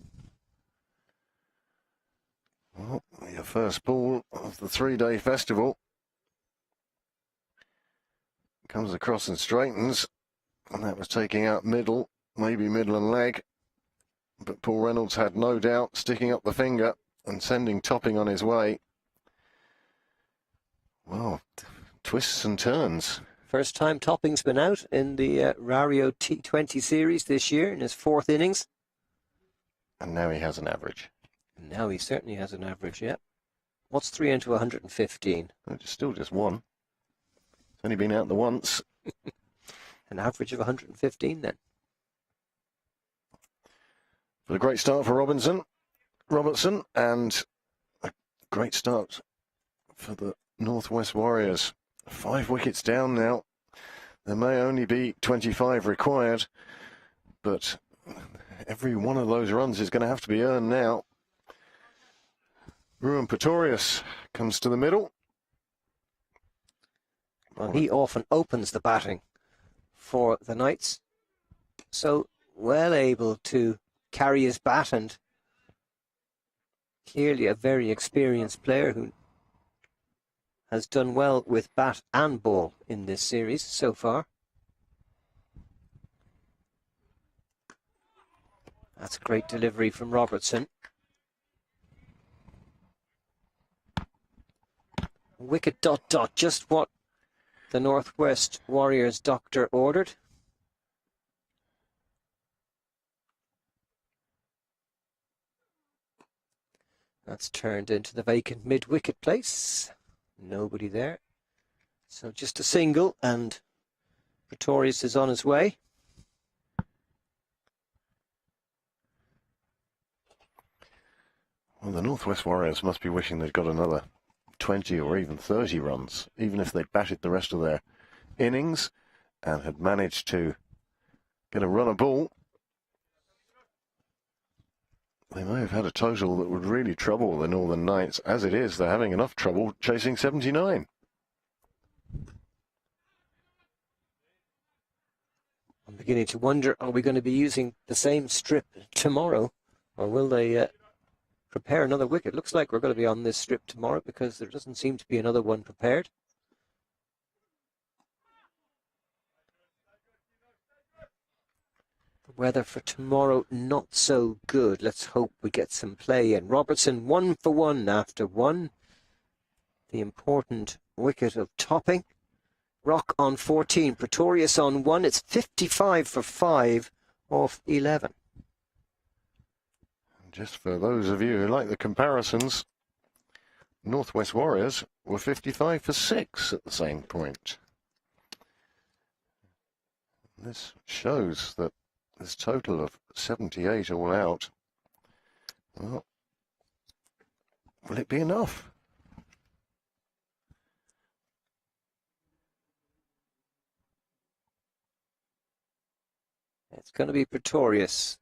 Well, your first ball of the 3-day festival comes across and straightens, and that was taking out middle, maybe middle and leg. But Paul Reynolds had no doubt, sticking up the finger and sending Topping on his way. Well, twists and turns. First time Topping's been out in the Rario T20 series this year in his 4th innings. And now he has an average. Now he certainly has an average, yeah. What's 3 into 115? It's still just one. It's only been out the once. An average of 115 then. But a great start for Robertson, and a great start for the Northwest Warriors. 5 wickets down now. There may only be 25 required, but every one of those runs is going to have to be earned now. Ruben Pretorius comes to the middle. Well, he often opens the batting for the Knights. So well able to carry his bat, and clearly a very experienced player who has done well with bat and ball in this series so far. That's a great delivery from Robertson. Wicket ... just what the Northwest Warriors doctor ordered. That's turned into the vacant mid-wicket place. Nobody there. So just a single, and Pretorius is on his way. Well, the Northwest Warriors must be wishing they'd got another 20 or even 30 runs, even if they'd batted the rest of their innings and had managed to get a run a ball. They may have had a total that would really trouble the Northern Knights. As it is, they're having enough trouble chasing 79. I'm beginning to wonder, are we going to be using the same strip tomorrow, or will they prepare another wicket? Looks like we're going to be on this strip tomorrow because there doesn't seem to be another one prepared. The weather for tomorrow, not so good. Let's hope we get some play in. Robertson 1 for 1 after 1. The important wicket of Topping. Rock on 14, Pretorius on 1. It's 55 for 5 off 11. Just for those of you who like the comparisons, Northwest Warriors were 55 for 6 at the same point. This shows that this total of 78 all out, well, will it be enough? It's going to be Pretorius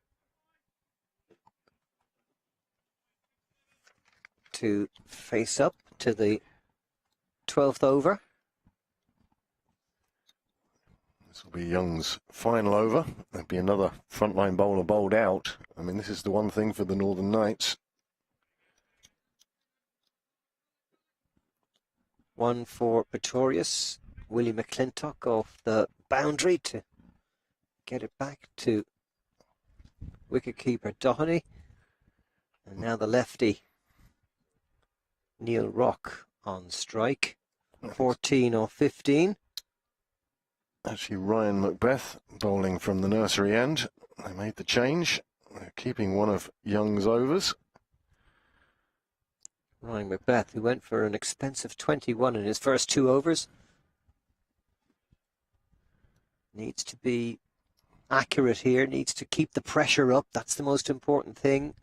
to face up to the 12th over. This will be Young's final over. There'll be another frontline bowler bowled out. I mean, this is the one thing for the Northern Knights. One for Pretorius. Willie McClintock off the boundary to get it back to wicketkeeper Doheny. And now the lefty Neil Rock on strike. 14 or 15. Actually, Ryan Macbeth bowling from the nursery end. They made the change. They're keeping one of Young's overs. Ryan Macbeth, who went for an expensive 21 in his first 2 overs. Needs to be accurate here, needs to keep the pressure up. That's the most important thing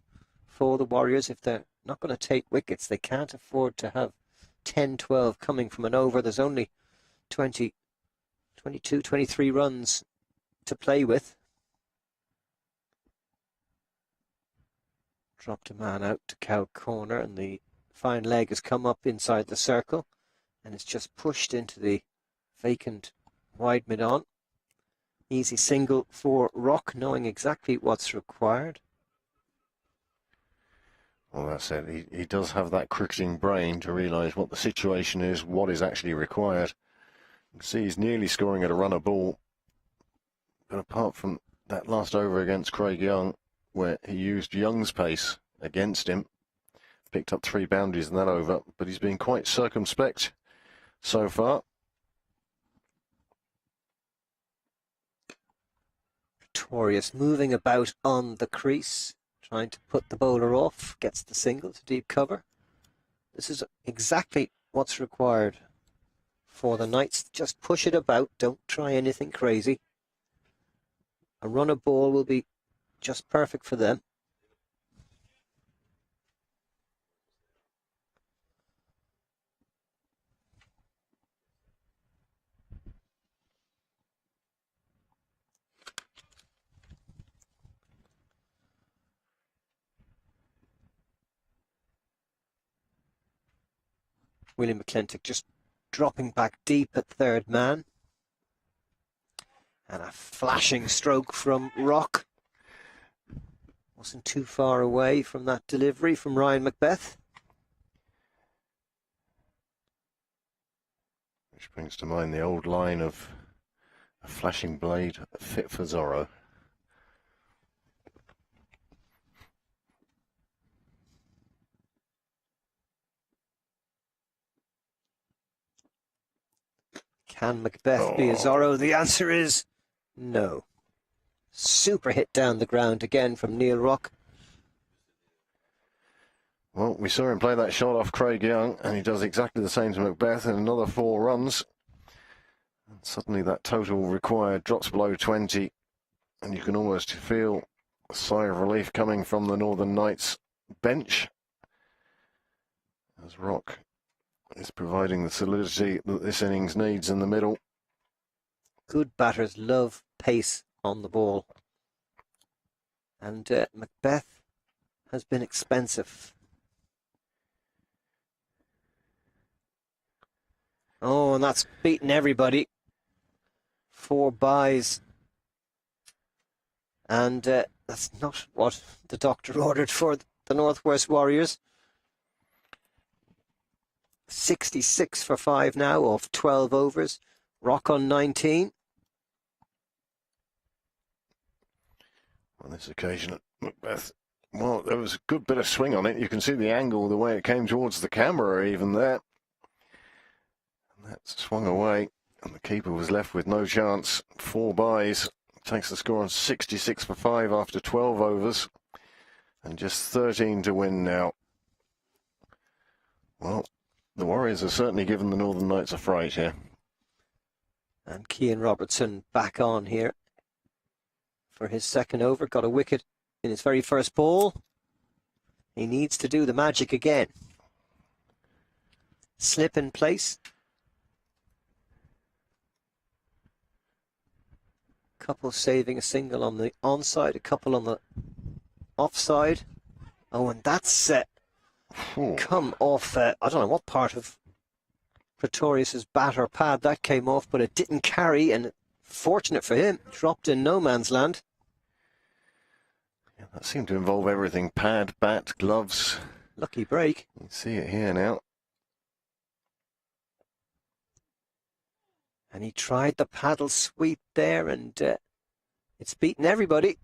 for the Warriors. If they're not going to take wickets, they can't afford to have 10, 12 coming from an over. There's only 20, 22, 23 runs to play with. Dropped a man out to cow corner, and the fine leg has come up inside the circle, and it's just pushed into the vacant wide mid-on. Easy single for Rock, knowing exactly what's required. Well, that's it. He does have that cricketing brain to realise what the situation is, what is actually required. You can see he's nearly scoring at a run a ball. But apart from that last over against Craig Young, where he used Young's pace against him, picked up 3 boundaries in that over, but he's been quite circumspect so far. Pretorius moving about on the crease, trying to put the bowler off, gets the single to deep cover. This is exactly what's required for the Knights. Just push it about, don't try anything crazy. A run of ball will be just perfect for them. William McClintock just dropping back deep at third man. And a flashing stroke from Rock. Wasn't too far away from that delivery from Ryan Macbeth. Which brings to mind the old line of a flashing blade fit for Zorro. Can Macbeth be a Zorro? The answer is no. Super hit down the ground again from Neil Rock. Well, we saw him play that shot off Craig Young, and he does exactly the same to Macbeth in another 4 runs. And suddenly that total required drops below 20, and you can almost feel a sigh of relief coming from the Northern Knights bench. as Rock is providing the solidity that this innings needs in the middle. Good batters love pace on the ball. And Macbeth has been expensive. Oh, and that's beaten everybody. 4 byes. And that's not what the doctor ordered for the Northwest Warriors. 66 for 5 now off 12 overs. Rock on 19. On this occasion, Macbeth, well, there was a good bit of swing on it. You can see the angle, the way it came towards the camera even there. And that swung away, and the keeper was left with no chance. 4 byes. Takes the score on 66 for 5 after 12 overs. And just 13 to win now. Well, the Warriors have certainly given the Northern Knights a fright here. And Cian Robertson back on here for his second over. Got a wicket in his very first ball. He needs to do the magic again. Slip in place. Couple saving a single on the onside, a couple on the offside. Oh, and that's come off, I don't know what part of Pretorius's bat or pad that came off, but it didn't carry, and fortunate for him, dropped in no man's land. Yeah, that seemed to involve everything: pad, bat, gloves. Lucky break. You see it here now. And he tried the paddle sweep there, and it's beaten everybody.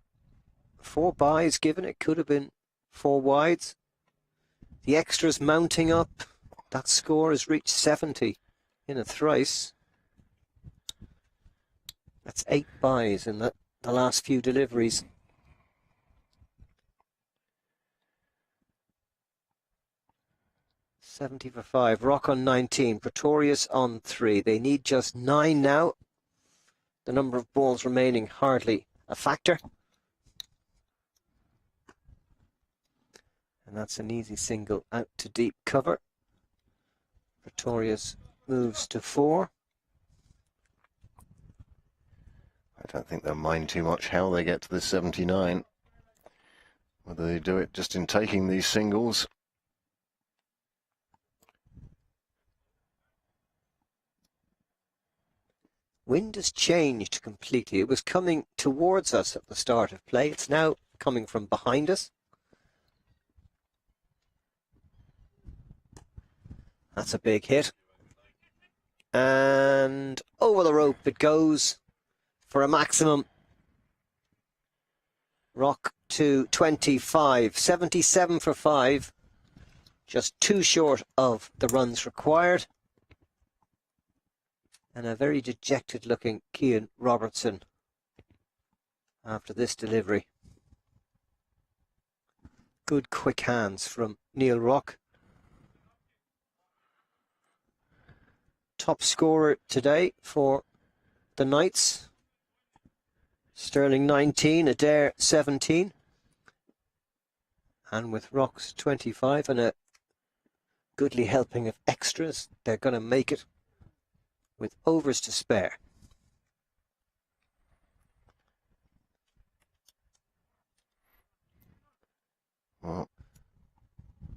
4 byes given. It could have been 4 wides. The extras mounting up. That score has reached 70 in a thrice. That's 8 byes in the last few deliveries. $70 for 5. Rock on 19. Pretorius on 3. They need just 9 now. The number of balls remaining hardly a factor. And that's an easy single out to deep cover. Pretorius moves to 4. I don't think they'll mind too much how they get to the 79. Whether they do it just in taking these singles. Wind has changed completely. It was coming towards us at the start of play. It's now coming from behind us. That's a big hit. And over the rope it goes for a maximum. Rock to 25. 77 for 5. Just 2 short of the runs required. And a very dejected looking Cian Robertson after this delivery. Good quick hands from Neil Rock. Top scorer today for the Knights. Sterling 19, Adair 17. And with Rock's 25 and a goodly helping of extras, they're going to make it with overs to spare. Well,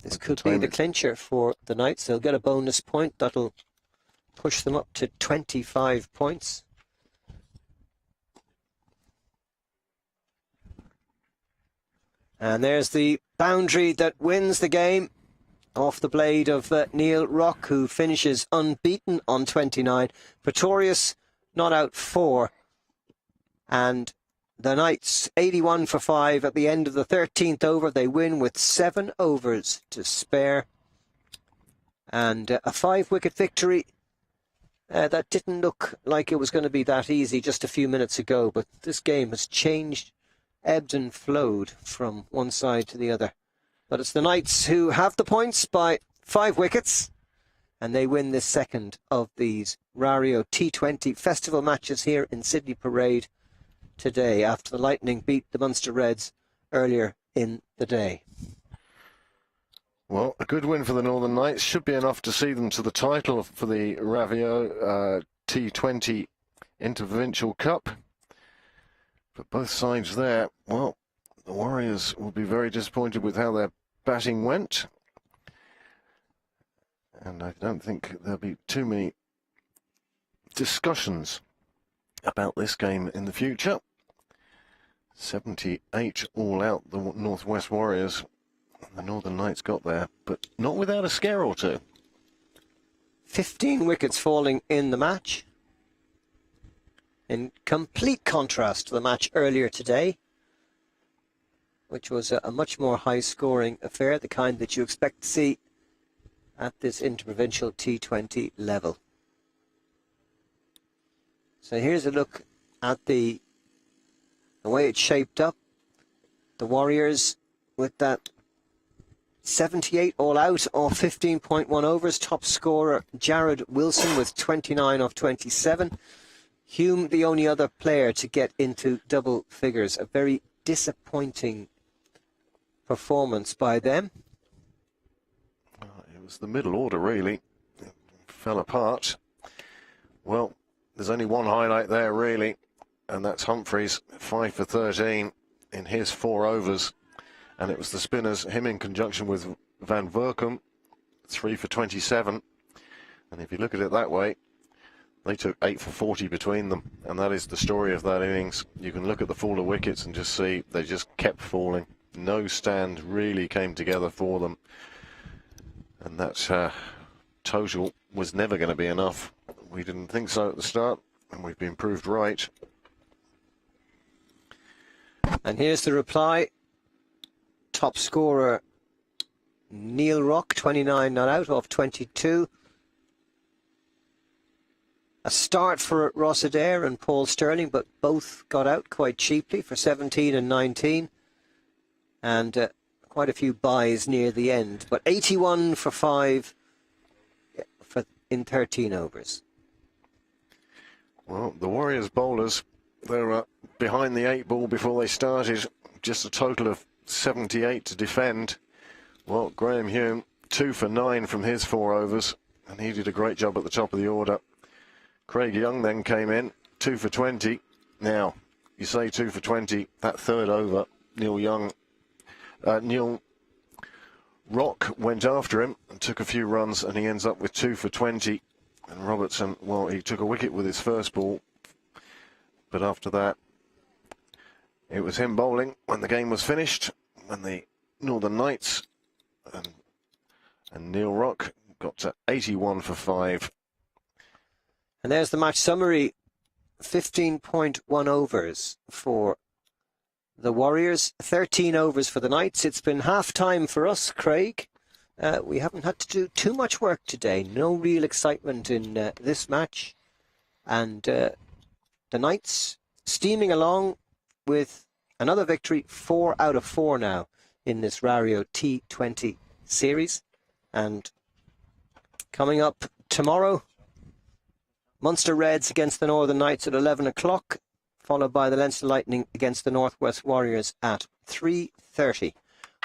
this could be the clincher for the Knights. They'll get a bonus point that'll push them up to 25 points. And there's the boundary that wins the game. Off the blade of Neil Rock, who finishes unbeaten on 29. Pretorius not out 4. And the Knights 81 for 5 at the end of the 13th over. They win with 7 overs to spare. And a 5-wicket victory. That didn't look like it was going to be that easy just a few minutes ago. But this game has changed, ebbed and flowed from one side to the other. But it's the Knights who have the points by 5 wickets, and they win this second of these Rario T20 festival matches here in Sydney Parade today, after the Lightning beat the Munster Reds earlier in the day. Well, a good win for the Northern Knights should be enough to see them to the title for the Ravio T20 Interprovincial Cup. But both sides there, well, the Warriors will be very disappointed with how their batting went. And I don't think there'll be too many discussions about this game in the future. 78 all out, the Northwest Warriors. The Northern Knights got there, but not without a scare or two. 15 wickets falling in the match, in complete contrast to the match earlier today, which was a much more high-scoring affair, the kind that you expect to see at this interprovincial T20 level. So here's a look at the way it's shaped up. The Warriors with that 78 all out off 15.1 overs. Top scorer Jared Wilson with 29 off 27. Hume the only other player to get into double figures. A very disappointing performance by them. It was the middle order really. It fell apart. Well, there's only one highlight there really, and that's Humphreys, 5 for 13 in his 4 overs. And it was the spinners, him in conjunction with Van Verkum, 3 for 27. And if you look at it that way, they took 8 for 40 between them. And that is the story of that innings. You can look at the fall of wickets and just see they just kept falling. No stand really came together for them. And that total was never going to be enough. We didn't think so at the start, and we've been proved right. And here's the reply. Top scorer Neil Rock, 29 not out off 22. A start for Ross Adair and Paul Stirling, but both got out quite cheaply for 17 and 19. And quite a few buys near the end. But 81 for 5 in 13 overs. Well, the Warriors bowlers, they were behind the 8 ball before they started. Just a total of 78 to defend. Well, Graham Hume, 2 for 9 from his 4 overs, and he did a great job at the top of the order. Craig Young then came in, 2 for 20. Now, you say 2 for 20, that third over, Neil Rock went after him and took a few runs, and he ends up with 2 for 20. And Robertson, well, he took a wicket with his first ball, but after that, it was him bowling when the game was finished, when the Northern Knights and Neil Rock got to 81 for 5. And there's the match summary. 15.1 overs for the Warriors, 13 overs for the Knights. It's been half time for us, Craig. We haven't had to do too much work today. No real excitement in this match. And the Knights steaming along with another victory, 4 out of 4 now in this Ravio T20 series. And coming up tomorrow, Munster Reds against the Northern Knights at 11 o'clock, followed by the Leinster Lightning against the Northwest Warriors at 3:30.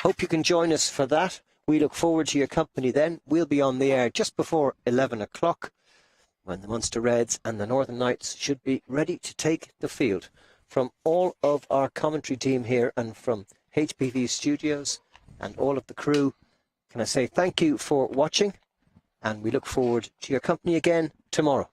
Hope you can join us for that. We look forward to your company then. We'll be on the air just before 11 o'clock when the Munster Reds and the Northern Knights should be ready to take the field. From all of our commentary team here and from HPV Studios and all of the crew, can I say thank you for watching, and we look forward to your company again tomorrow.